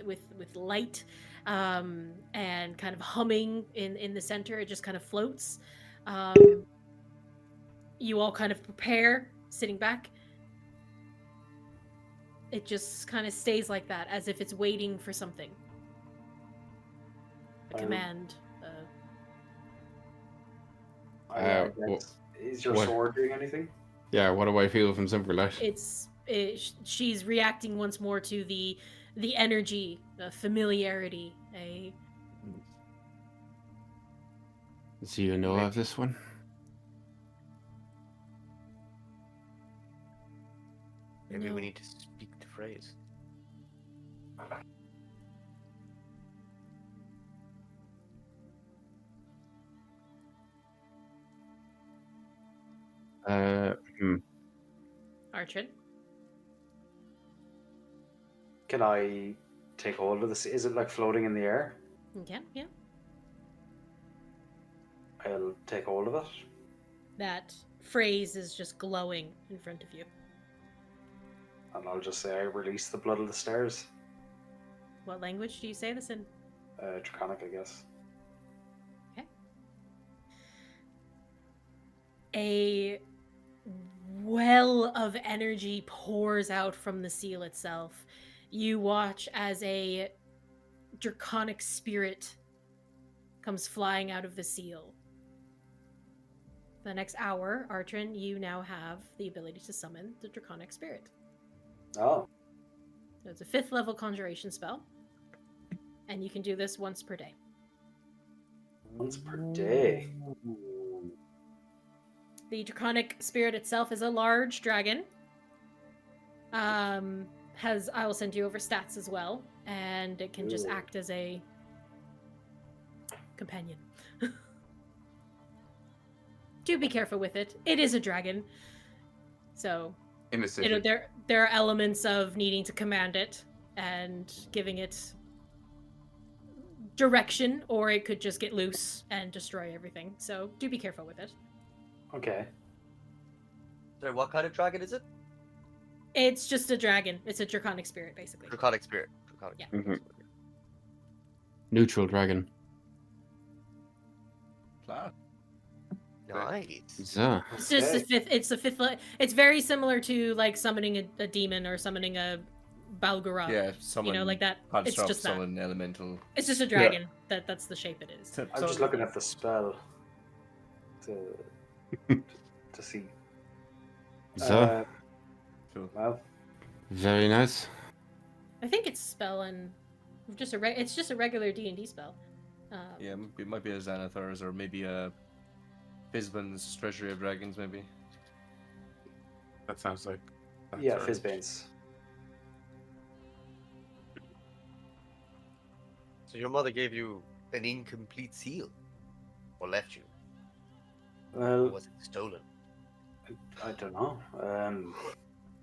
light, and kind of humming in the center. It just kind of floats. You all kind of prepare, sitting back. It just kind of stays like that, as if it's waiting for something. A command. Is your what- sword doing anything? Yeah, what do I feel from Silverlight? She's reacting once more to the energy, the familiarity. Do you know of this one? Maybe No. we need to speak the phrase. Artrin. Can I take hold of this? Is it like floating in the air? Yeah. I'll take hold of it. That phrase is just glowing in front of you. And I'll just say I release the blood of the stars. What language do you say this in? Draconic, I guess. Okay. A well of energy pours out from the seal itself. You watch as a draconic spirit comes flying out of the seal. For the next hour, Artrin, you now have the ability to summon the draconic spirit. Oh. So it's a 5th level conjuration spell, and you can do this once per day. Once per day. The draconic spirit itself is a large dragon. I will send you over stats as well, and it can just act as a companion. Do be careful with it. It is a dragon, so In a city. there are elements of needing to command it and giving it direction, or it could just get loose and destroy everything. So do be careful with it. Okay. Sorry, what kind of dragon is it? It's just a dragon. It's a draconic spirit, basically. Draconic spirit. Draconic. Yeah. Mhm. Neutral dragon. Class. Nice. So, It's just Okay. It's a fifth. It's very similar to like summoning a demon or summoning a Balgura. Yeah, someone like that. It's construct just that. someone elemental. It's just a dragon. That's the shape it is. I'm just looking at the spell to see. so Cool. Well, very nice. I think it's spell and just it's just a regular D&D spell. Yeah, it might be a Xanathar's or maybe a Fizban's Treasury of Dragons, maybe. That sounds like. That's yeah, right. Fizzbanes. So your mother gave you an incomplete seal, or left you, or Well, was it stolen? I don't know. I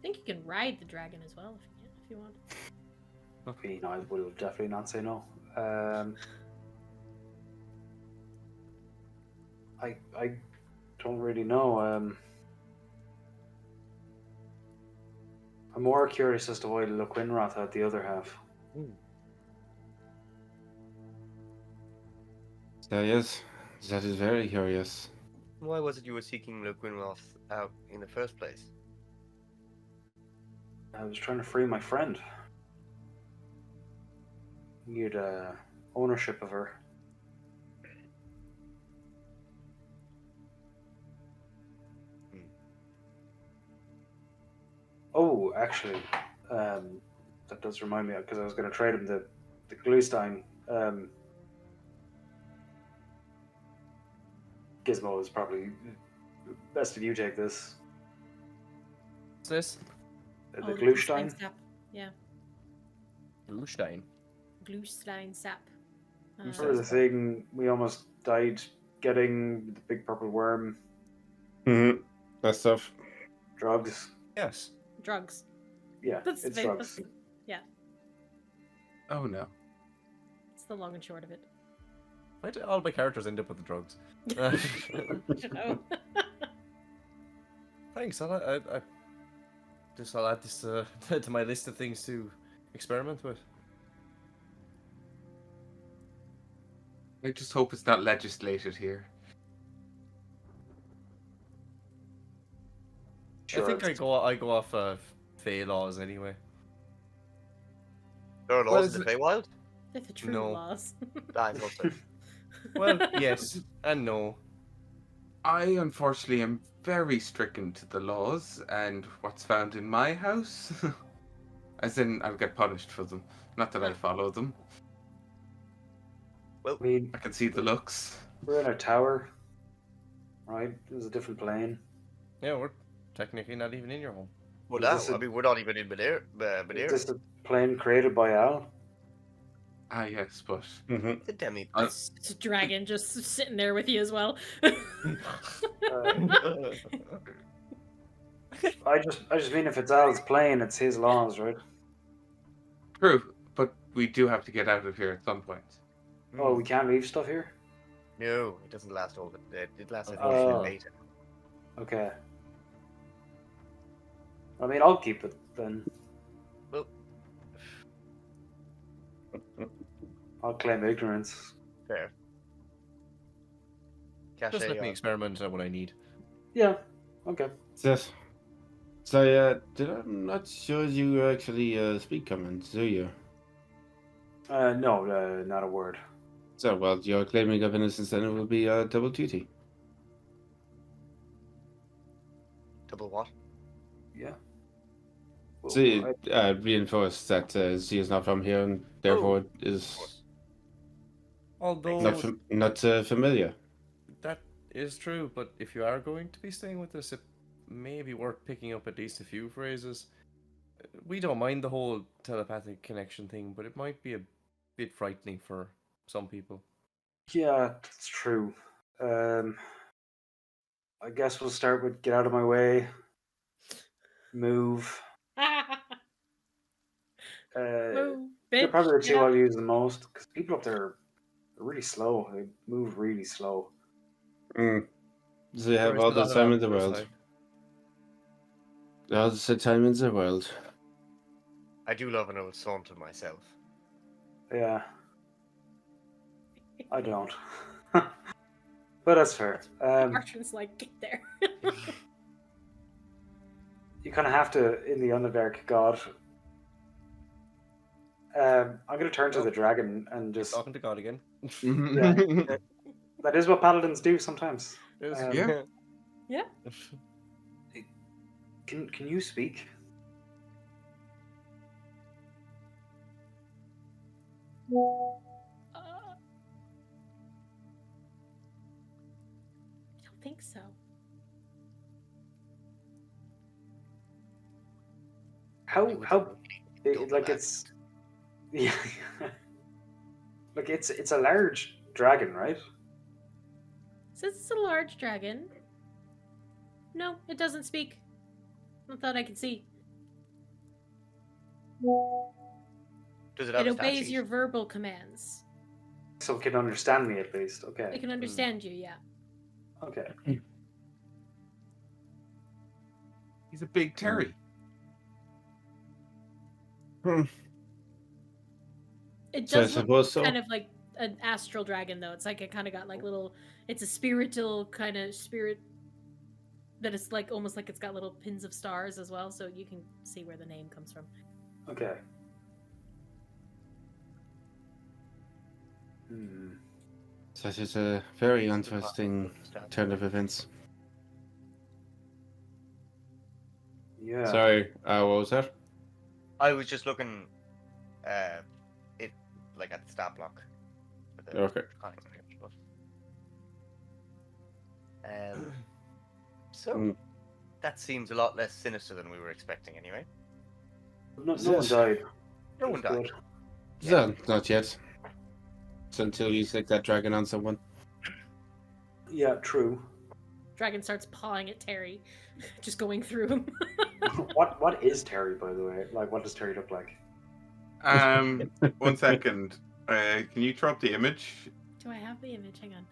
think you can ride the dragon as well if you want. I will definitely not say no. I don't really know. I'm more curious as to why Laquinroth had the other half. So yes, that is very curious. Why was it you were seeking Laquinroth out in the first place? I was trying to free my friend. He had ownership of her. Oh, actually, that does remind me, because I was going to trade him the Gluestein. Gizmo is probably best if you take this. What's this? The Oh, Gluestein. sap. Yeah, Lustein. Gluestein sap. Gluestein. Remember the thing we almost died getting, the big purple worm? Mm-hmm. That stuff. Drugs. Yes. Drugs. Yeah, That's it's the- drugs. that's- Yeah, Oh no. it's the long and short of it. Why do all my characters end up with the drugs? I don't know. Thanks. I'll add this to my list of things to experiment with. I just hope it's not legislated here. I think I go off Fey laws anyway. There are Well, laws in the Feywild? They're the true No. laws. I thought so. Well, yes and no. I unfortunately am very stricken to the laws and what's found in my house. As in, I'll get punished for them. Not that I follow them. I mean, I can see the looks. we're in a tower, right? There's a different plane. Yeah, we're technically not even in your home. Well, Is now, this a- I mean, we're not even in Minera. Is this a plane created by Al? Ah, yes, but Mm-hmm. It's a demi. It's a dragon just sitting there with you as well. I just mean if it's Al's plane, it's his laws, right? true. But we do have to get out of here at some point. Oh, we can't leave stuff here? No, it doesn't last all the. It lasts Oh. unfortunately later. Okay. I mean, I'll keep it then. Well, I'll claim ignorance. Fair. Just Caché, let me experiment on what I need. Yeah. Okay. Yes. So, I'm not sure you actually speak common, do you? No, not a word. So, well, your claiming of innocence then it will be double duty. double what? Yeah. So, reinforce that she is not from here and therefore is Although not familiar. that is true, but if you are going to be staying with us, it may be worth picking up at least a few phrases. We don't mind the whole telepathic connection thing, but it might be a bit frightening for some people. Yeah, it's true. I guess we'll start with get out of my way. Move. Move, They're bitch. probably the two Yeah. I'll use the most because people up there are really slow. They move really slow. So you have There is all a the lot of time that in the on your world. side. All the time in the world. I do love an old saunter myself. Yeah. I don't. But that's fair. Artrin's like, get there. You kind of have to in the Underdark God. I'm going to turn to the dragon and just. Talking to God again. Yeah. That is what paladins do sometimes. Yeah. Yeah. Can you speak? I don't think so. How Don't like laugh. it's yeah like it's a large dragon, right? Says it's a large dragon. No, it doesn't speak. Not that I can see. Does it have It a stat obeys sheet? your verbal commands. So it can understand me at least. It Okay. can understand you, yeah. Okay. He's a big Terry. It So I does look suppose so. kind of like an astral dragon, though. It's like it kind of got like little. It's a spiritual kind of spirit that is like almost like it's got little pins of stars as well, so you can see where the name comes from. Okay. So it is a very interesting turn of events. Yeah. Sorry, what was that? I was just looking, it like at the stat block. For the Okay. iconic image, but, so Mm. that seems a lot less sinister than we were expecting, anyway. No one died. No one That's died. good. No, not yet. So until you stick that dragon on someone. Yeah, true. Dragon starts pawing at Terry, just going through him. What is Terry, by the way? Like, what does Terry look like? 1 second. Can you throw up the image? Do I have the image? Hang on.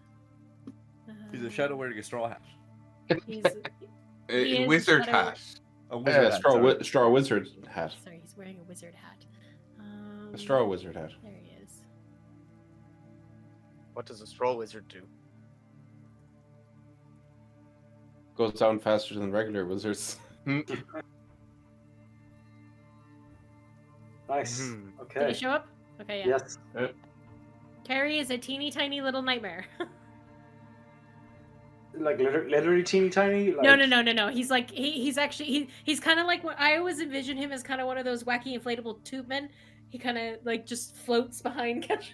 He's a shadow wearing a straw hat. He's He is Wizard shadow- hat. A wizard hat, straw, sorry. straw wizard hat. sorry, he's wearing a wizard hat. A straw wizard hat. There he is. What does a straw wizard do? Goes down faster than regular wizards. Nice. Mhm. Did Okay. he show up? Okay, yeah. Yes. Terry is a teeny tiny little nightmare. Like literally teeny tiny. Like... No. He's like he's actually he's kind of like what I always envision him as, kind of one of those wacky inflatable tube men. He kind of like just floats behind Caché.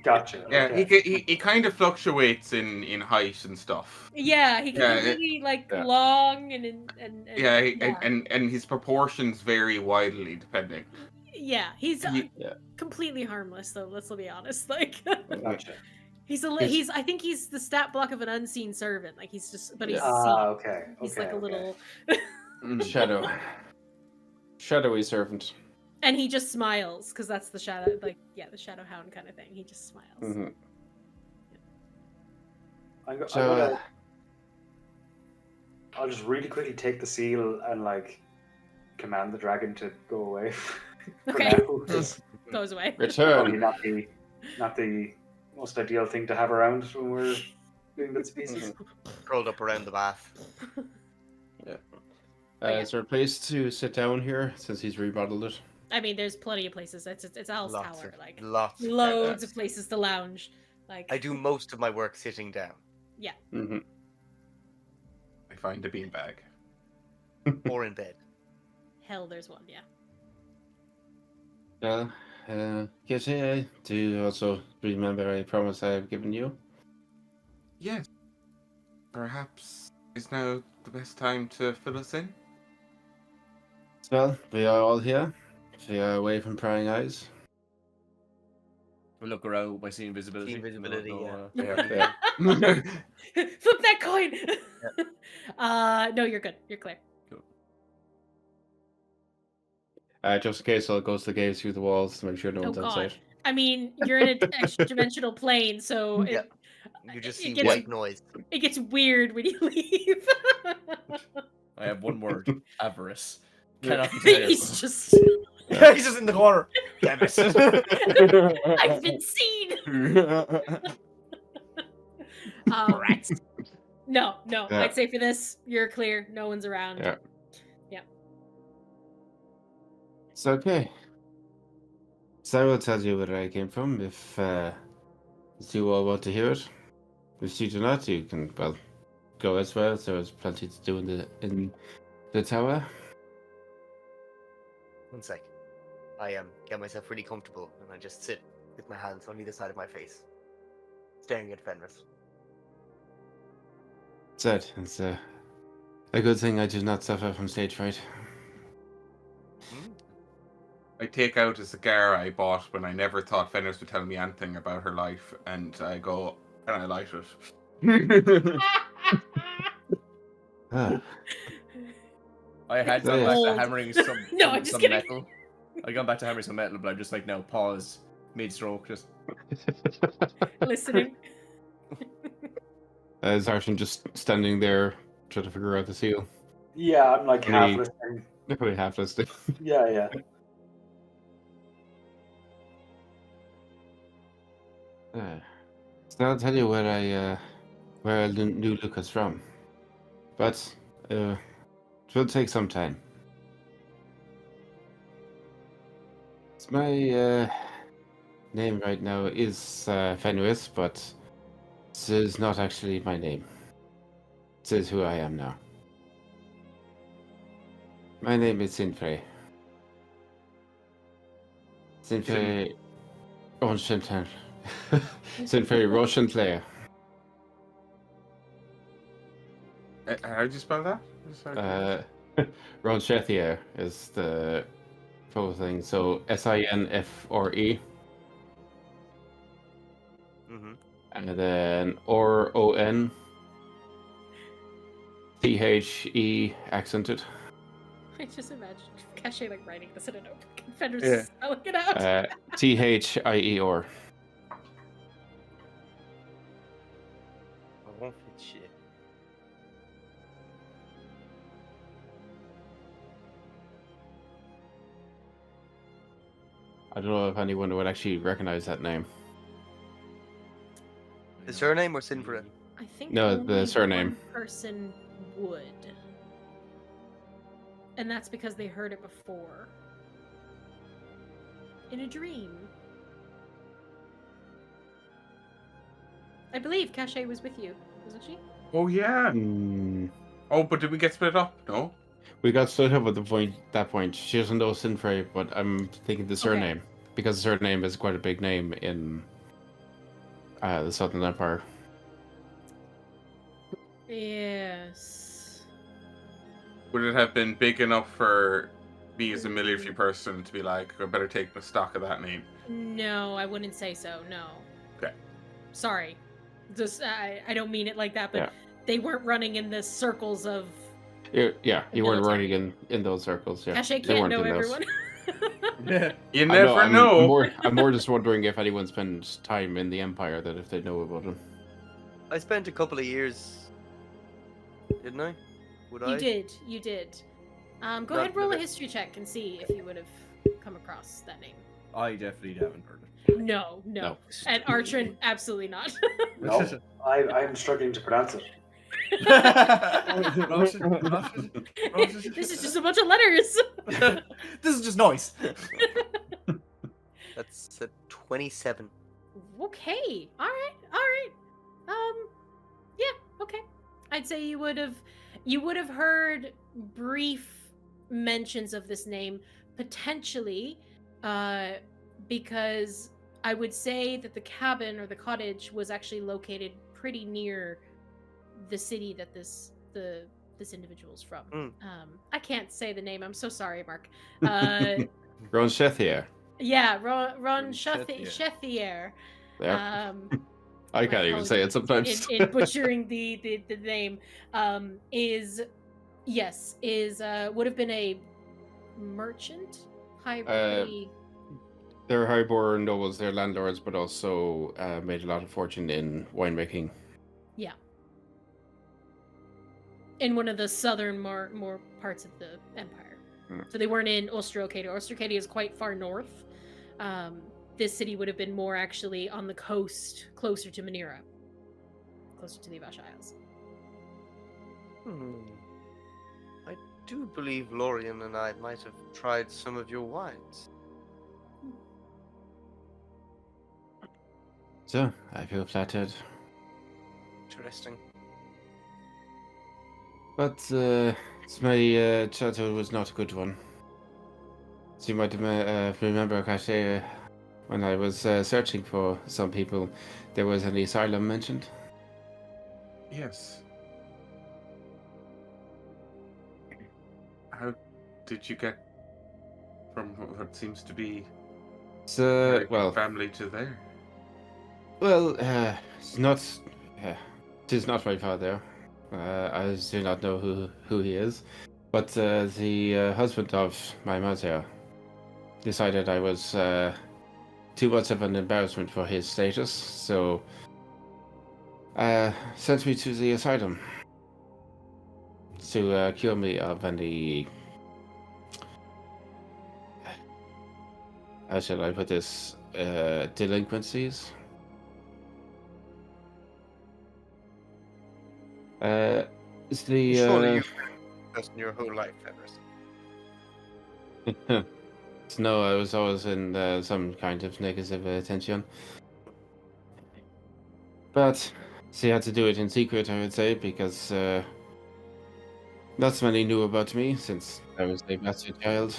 Gotcha. Yeah, Okay. he kind of fluctuates in height and stuff. Yeah, he can Yeah, be really like yeah. long and Yeah, yeah. and his proportions vary widely depending. Yeah, he's Yeah. completely harmless though. Let's be honest. Like Gotcha. he's I think he's the stat block of an unseen servant. Like he's just, but he's Yeah. seen. Okay. He's okay, like a okay. little, Shadow. Shadowy servant. and he just smiles because that's the shadow, like the shadow hound kind of thing. He just smiles. Mm-hmm. I'm So, gonna. I'll just really quickly take the seal and like command the dragon to go away. For Okay. now, 'cause Goes away. probably return. not be not the most ideal thing to have around when we're doing bits and pieces. Curled up around the bath. Is there a place to sit down here since he's remodeled it? I mean, there's plenty of places. It's Al's Lots tower, of- like lots of loads couches. of places to lounge. Like I do most of my work sitting down. Yeah. Mm-hmm. I find a beanbag. Or in bed. Hell, there's one. Yeah. Well, Caché, do you also remember a promise I have given you? Yes. Perhaps is now the best time to fill us in? Well, we are all here. We are away from prying eyes. We look around by seeing visibility. See invisibility, No, Yeah. Flip that coin. No, you're good. You're clear. Just in case, I'll go to the gates through the walls to make sure no Oh one's God. outside. I mean, you're in an extra-dimensional plane, so Yeah. You just see gets, white noise. It gets weird when you leave. I have one word: avarice. Cannot be tired. He's just. He's just in the corner. Damn it. I've been seen. Rats. No. Yeah. I'd say for this, you're clear. No one's around. Yeah. Yeah. It's okay. So I will tell you where I came from if you all want to hear it. If you do not, you can, well, go as well. There's plenty to do in the tower. One sec. I get myself really comfortable and I just sit with my hands on either side of my face, staring at Fenris. Said, it's a good thing I did not suffer from stage fright. I take out a cigar I bought when I never thought Fenris would tell me anything about her life, and I go, and I light it. Ah, I had That gone back is- to hammering some, No, I'm just some kidding. metal. I gone back to hammering some metal, but I'm just like, now pause mid-stroke. Just Listening. Is Artrin just standing there trying to figure out the seal? Yeah, I'm like half Me. listening. Probably half listening. Yeah. So I'll tell you where I knew Lucas from, but it will take some time. It's my name right now is Fenris, but this is not actually my name. This is who I am now. My name is Sinfrey. Sinfrey Ronchentan. Sinfrey Ronchentan. How'd you spell that? Ronchethier is the full thing. So Sinfre, Mm-hmm. and then Ron, The accented. I just imagine Caché like writing this in a notebook and Fenris Yeah. spelling it out. Thier. Oh, shit. I don't know if anyone would actually recognize that name. The surname or Sinfra? I think No, only the surname. one person would. And that's because they heard it before. In a dream. I believe Caché was with you, wasn't she? Oh yeah. Hmm. Oh, but did we get split up? No. We got split up at that point. She doesn't know Sinfrey, but I'm thinking the surname. Because the surname is quite a big name in the Southern Empire. Yes. Would it have been big enough for me as a military person to be like, I better take the stock of that name? No, I wouldn't say so. No. Okay. Sorry. Just I don't mean it like that, but Yeah. they weren't running in the circles of Yeah, you weren't military. running in those circles. Yeah, Caché they can't weren't know in those. everyone. You I never know. I'm more just wondering if anyone spent time in the Empire that if they know about him. I spent a couple of years, didn't I? Would I? You did. Go Not ahead, roll a never- history check and see if you would have come across that name. I definitely haven't heard it. No. No. And Artrin, absolutely not. No, I'm struggling to pronounce it. This is just a bunch of letters. This is just noise. That's a 27. Okay. All right. Yeah. Okay. I'd say you would have heard brief mentions of this name potentially, because I would say that the cabin or the cottage was actually located pretty near the city that this individual's from. I can't say the name. I'm so sorry, Mark. Ron Shethier. Yeah, Ron Shethier. Shethier. Yeah. I can't even say it sometimes. in butchering the name, would have been a merchant, highly. They're high-born nobles, they're landlords, but also made a lot of fortune in winemaking. Yeah. In one of the southern more parts of the empire. So they weren't in Ostrogate. Ostrogate is quite far north. This city would have been more actually on the coast, closer to Minera. Closer to the Avash Isles. I do believe Lorian and I might have tried some of your wines. So, I feel flattered. Interesting. But my childhood was not a good one. So you might remember, Caché, when I was searching for some people, there was an asylum mentioned. Yes. How did you get from what seems to be So, well, family to there? well, it's not. It is not my father. I do not know who he is, but the husband of my mother decided I was too much of an embarrassment for his status, so sent me to the asylum to cure me of any. How shall I put this? Delinquencies. Is the Surely you've been person your whole life, Fenris. No, I was always in some kind of negative attention. But she had to do it in secret, I would say, because not so many knew about me since I was a bastard child.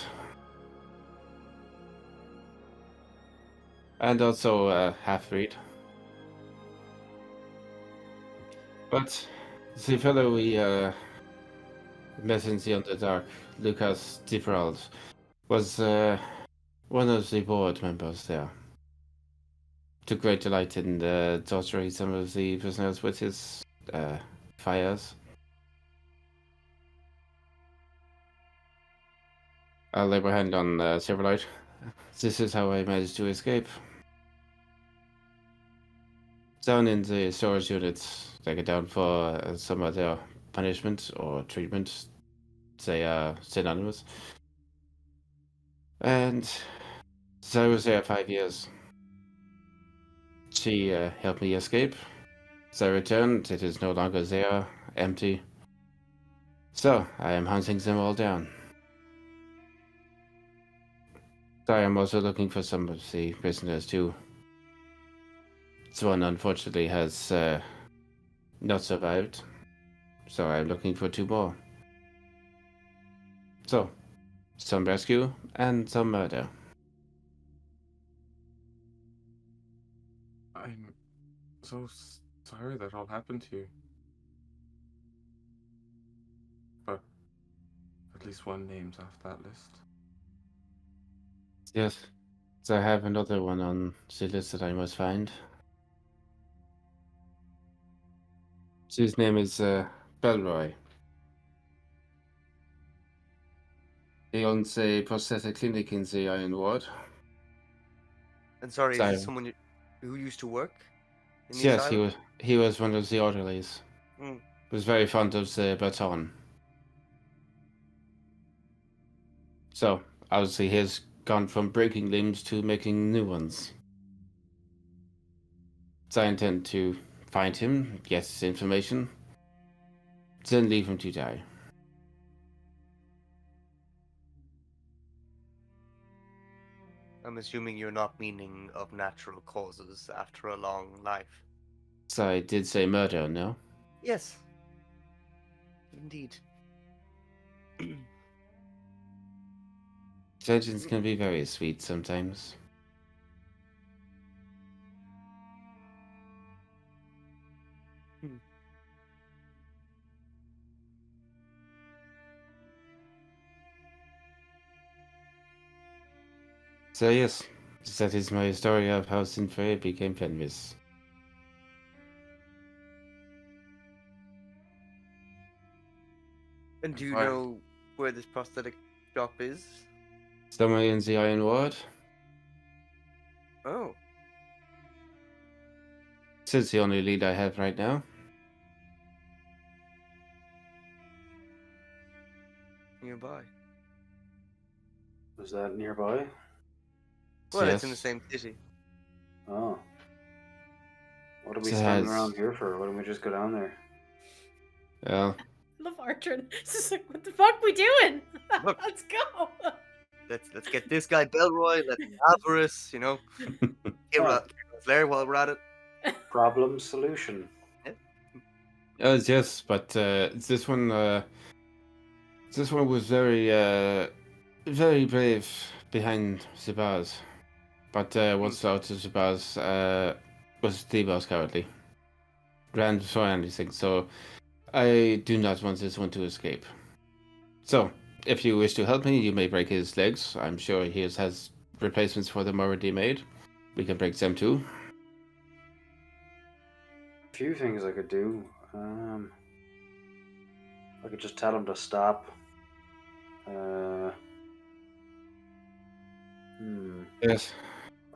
And also half-breed. But the fellow we met in the Underdark, Lucas Differald, was one of the board members there. Took great delight in torturing some of the prisoners with his fires. I'll lay my hand on Silverlight. This is how I managed to escape. Down in the storage units, they get down for some other punishment or treatment. They are synonymous. And so I was there 5 years. She helped me escape. So I returned, it is no longer there, empty. So I am hunting them all down. So I am also looking for some of the prisoners too. This one unfortunately has not survived. So I'm looking for 2 more. So, some rescue and some murder. I'm so sorry that all happened to you. But at least one name's off that list. Yes. So I have another one on the list that I must find. His name is Belroy. He owns a prosthetic clinic in the Iron Ward. And sorry, is Sorry. this someone who used to work in the Yes, asylum? he was one of the orderlies. Mm. Was very fond of the baton. So obviously his gone from breaking limbs to making new ones. So I intend to find him, get his information, then leave him to die. I'm assuming you're not meaning of natural causes after a long life. So I did say murder, no? Yes. Indeed. Vengeance can be very sweet sometimes. So yes, that is my story of how Sinfrey became Fenris. And do you Right. know where this prosthetic shop is? Somewhere in the Iron Ward. Oh. This is the only lead I have right now. Nearby. Was that nearby? Well, Yes. it's in the same city. Oh. What are we So standing has- around here for? Why don't we just go down there? Well, I love Artrin. It's just like, what the fuck we doing? Look. Let's go. Let's get this guy Belroy, let's Avarice, you know. Get Razlaire while we're at it. Problem solution. yes, but this one was very brave behind the bars. But what's out of the bars was the boss cowardly. Ran before anything, so I do not want this one to escape. So, if you wish to help me, you may break his legs. I'm sure he has replacements for them already made. We can break them too. A few things I could do. I could just tell him to stop. Yes.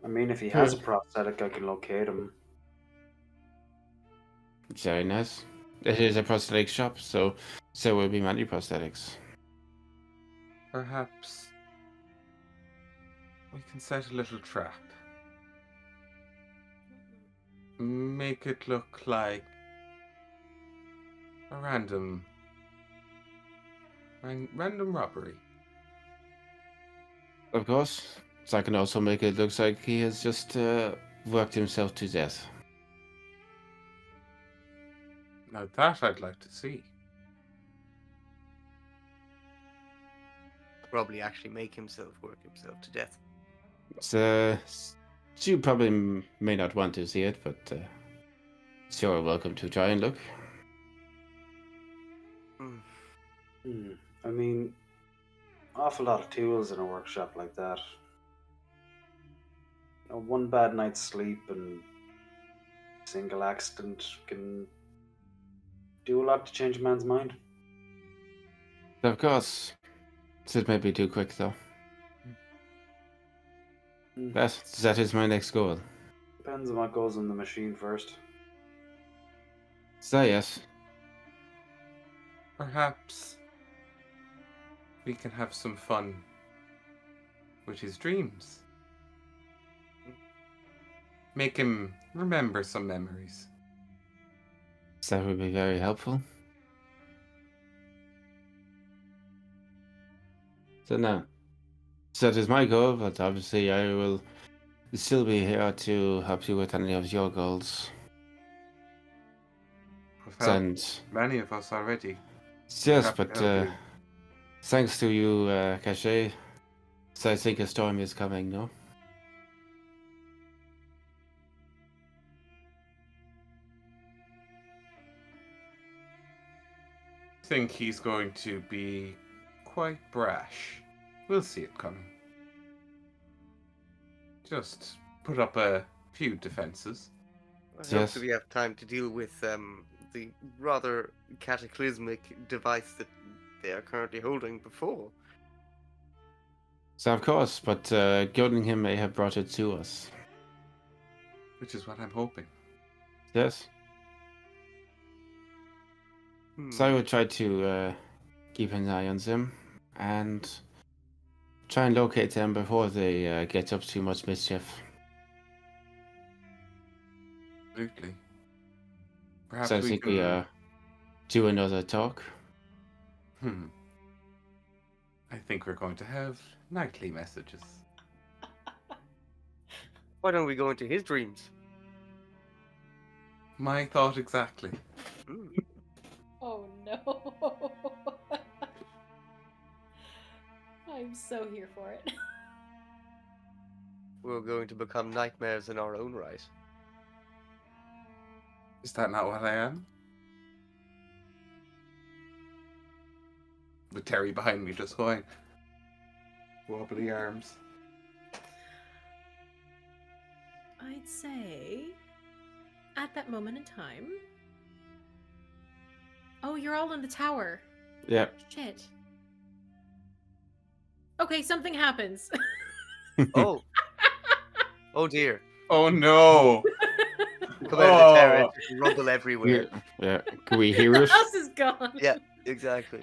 I mean, if he has a prosthetic, I can locate him. Very nice. It is a prosthetic shop, so there will be many prosthetics. Perhaps we can set a little trap. Make it look like a random robbery. Of course. So I can also make it look like he has just worked himself to death. Now that I'd like to see. Probably actually make himself work himself to death. So you probably may not want to see it, but you're welcome to try and look. I mean, awful lot of tools in a workshop like that. You know, one bad night's sleep and single accident can do a lot to change a man's mind. Of course. It may be too quick, though. That is my next goal. Depends on what goes in the machine first. So yes. Perhaps we can have some fun with his dreams. Make him remember some memories. That would be very helpful. So now, that is my goal, but obviously I will still be here to help you with any of your goals. We've helped And many of us already. yes, Happy but to help you. thanks to you, Caché, so I think a storm is coming, no? I think he's going to be quite brash. We'll see it coming. Just put up a few defenses. I hope Yes. that we have time to deal with the rather cataclysmic device that they are currently holding before. So of course, but Gildingham may have brought it to us. Which is what I'm hoping. Yes. So I will try to keep an eye on them and try and locate them before they get up to too much mischief. Absolutely. Perhaps So I we think can... we do another talk. I think we're going to have nightly messages. Why don't we go into his dreams? My thought exactly. Hmm. Oh no. I'm so here for it. We're going to become nightmares in our own right. Is that not what I am? With Terry behind me just going, wobbly arms. I'd say at that moment in time. Oh, you're all in the tower. Yep. Shit. Okay, something happens. Oh. Oh dear. Oh no! Come out of the terrace, just rumble everywhere. Yeah. Can we hear The it? house is gone. Yeah, exactly.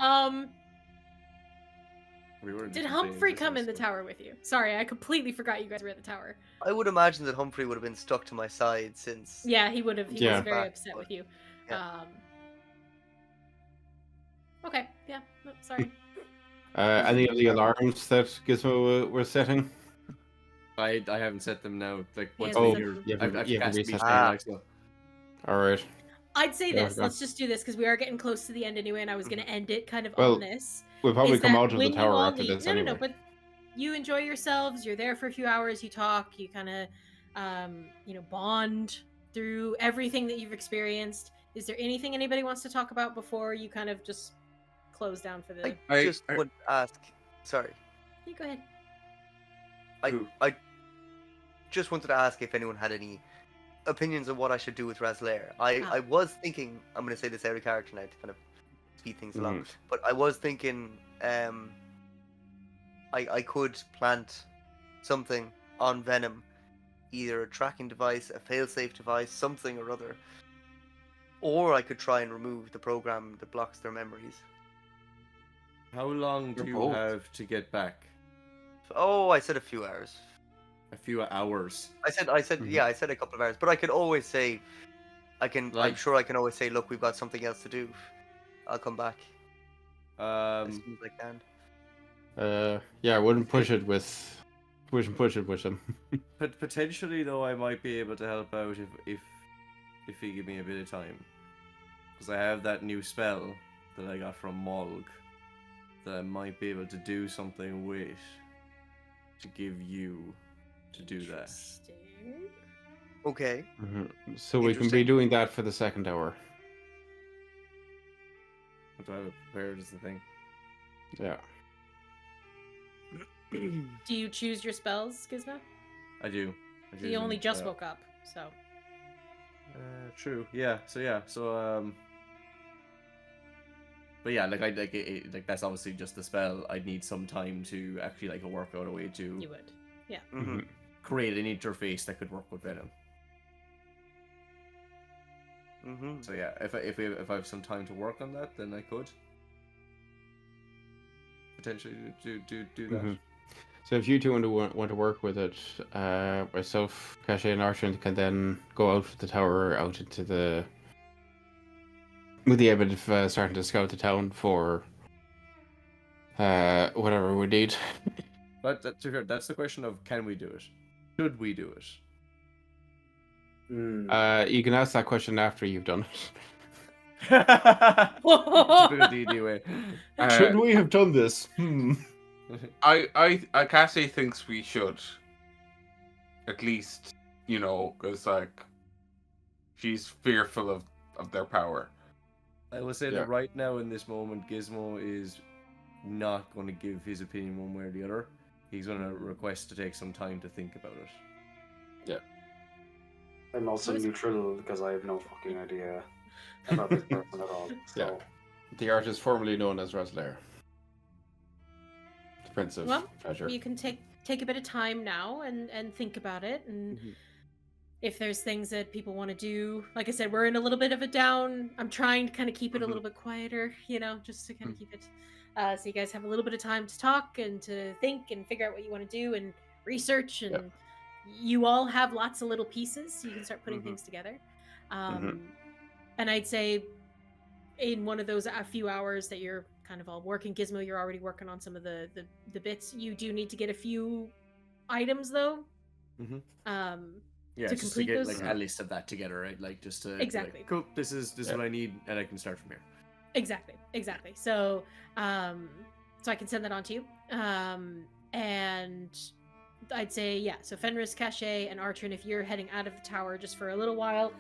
We were in Did the Humphrey same come in the business, tower with you? Sorry, I completely forgot you guys were at the tower. I would imagine that Humphrey would have been stuck to my side since. Yeah, he would have. He Yeah. was very Back, upset but- with you. yeah. Okay. Yeah. No, sorry. Any of the alarms that Gizmo were setting? I haven't set them now. Like once Yeah, we so- hear, you haven't- I've you haven't cast reset Beast them. like so. All right. I'd say Yeah, this. go. Let's just do this because we are getting close to the end anyway, and I was going to end it kind of Well, on this. We'll probably is come that out of the when you tower all after leave- this no, anyway. No, but you enjoy yourselves. You're there for a few hours. You talk. You kind of, bond through everything that you've experienced. Is there anything anybody wants to talk about before you kind of just close down for the? I just would ask. Sorry. You go ahead. I just wanted to ask if anyone had any opinions on what I should do with Razlaire. I was thinking, I'm going to say this out of character now to kind of speed things along, but I was thinking I could plant something on Venom, either a tracking device, a failsafe device, something or other, or I could try and remove the program that blocks their memories. How long do You're you both. have to get back? Oh, I said a few hours. A few hours. I said, yeah, I said a couple of hours, but I could always say, I'm Like- sure I can always say, look, we've got something else to do. I'll come back as soon as I can. Yeah, I wouldn't push it with him. But potentially, though, I might be able to help out if you give me a bit of time, because I have that new spell that I got from Molg that I might be able to do something with to give you to do that. Interesting. Okay. So we can be Interesting. doing that for the second hour. Do I have it prepared is the thing. Yeah. Do you choose your spells, Gizmo? I do. You only just woke up, so. True. Yeah. So but yeah, like that's obviously just the spell. I'd need some time to actually work out a way to You would. Mm-hmm. create an interface that could work with Venom. Mm-hmm. So yeah, if I have some time to work on that, then I could potentially do that. Mhm. So if you two want to work with it, myself, Caché, and Artrin can then go out of the tower, out into the, with the aim of starting to scout the town for whatever we need. But that's the question of, can we do it? Should we do it? You can ask that question after you've done it. Typical D&D way. Should we have done this? Cassie thinks we should. At least, because she's fearful of their power. I will say Yeah. that right now in this moment, Gizmo is not going to give his opinion one way or the other. He's going to request to take some time to think about it. I'm also What is- neutral because I have no fucking idea about this person at all. So The artist formerly known as Razlaire. The Prince of Well, Treasure. you can take a bit of time now and think about it, and if there's things that people want to do, like I said, we're in a little bit of a down. I'm trying to kind of keep it a little bit quieter, just to kind of keep it. So you guys have a little bit of time to talk and to think and figure out what you want to do and research. And you all have lots of little pieces, so you can start putting things together. And I'd say in one of those a few hours that you're kind of all working, Gizmo, you're already working on some of the bits. You do need to get a few items though. Yeah, to just complete to get those. like a list of that together, right? Like just to Exactly. Like, cool. This is what I need, and I can start from here. Exactly. So, so I can send that on to you. And I'd say, so Fenris, Caché, and Artrin, if you're heading out of the tower just for a little while,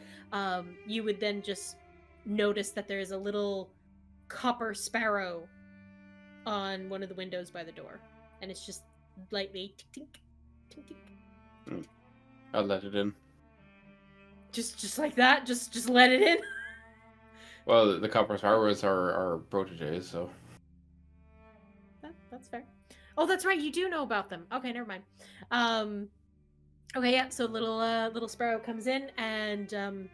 you would then just notice that there is a little copper sparrow on one of the windows by the door. And it's just lightly tink, tink, tink, tink. I'll let it in. Just like that? Just let it in? Well, the copper sparrows are proteges, so... That's fair. Oh, that's right. You do know about them. Okay, never mind. Okay, yeah. So little sparrow comes in and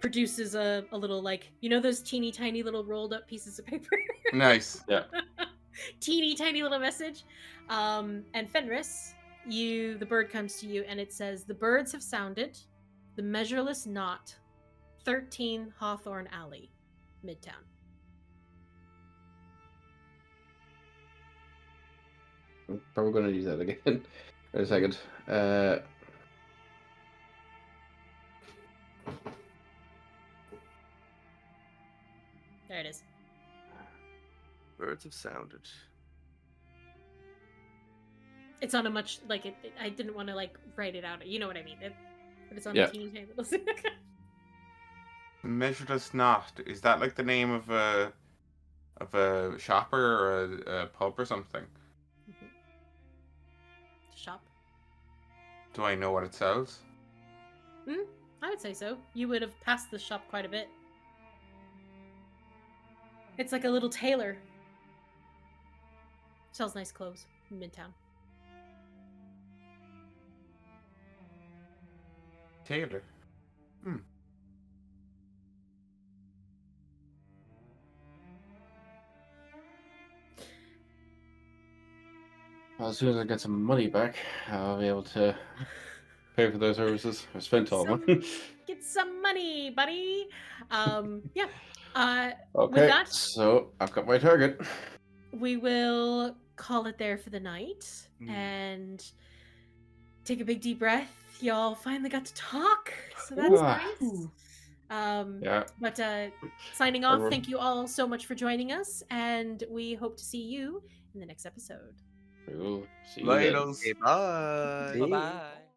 produces a little, like, you know those teeny tiny little rolled up pieces of paper. Nice. Yeah. Teeny tiny little message. And Fenris, the bird comes to you and it says, "The birds have sounded. The measureless knot. 13 Hawthorne Alley, Midtown." I'm probably going to use that again. Wait a second. There it is. Birds have sounded. It's on a much, like, I didn't want to, like, write it out. You know what I mean. But it's on Yeah. a teeny tiny little... Measureless knot. Is that like the name of a shopper or a pub or something? Shop. Do I know what it sells? I would say so. You would have passed the shop quite a bit. It's like a little tailor. Sells nice clothes in Midtown. Taylor. Well, as soon as I get some money back, I'll be able to pay for those services. I spent all mine. Get some money, buddy. Yeah. Okay, with that, so I've got my target. we will call it there for the night and take a big deep breath. Y'all finally got to talk, so that's nice. Yeah. But signing off, thank you all so much for joining us, and we hope to see you in the next episode. We'll see you Later. then. Okay, bye. Bye.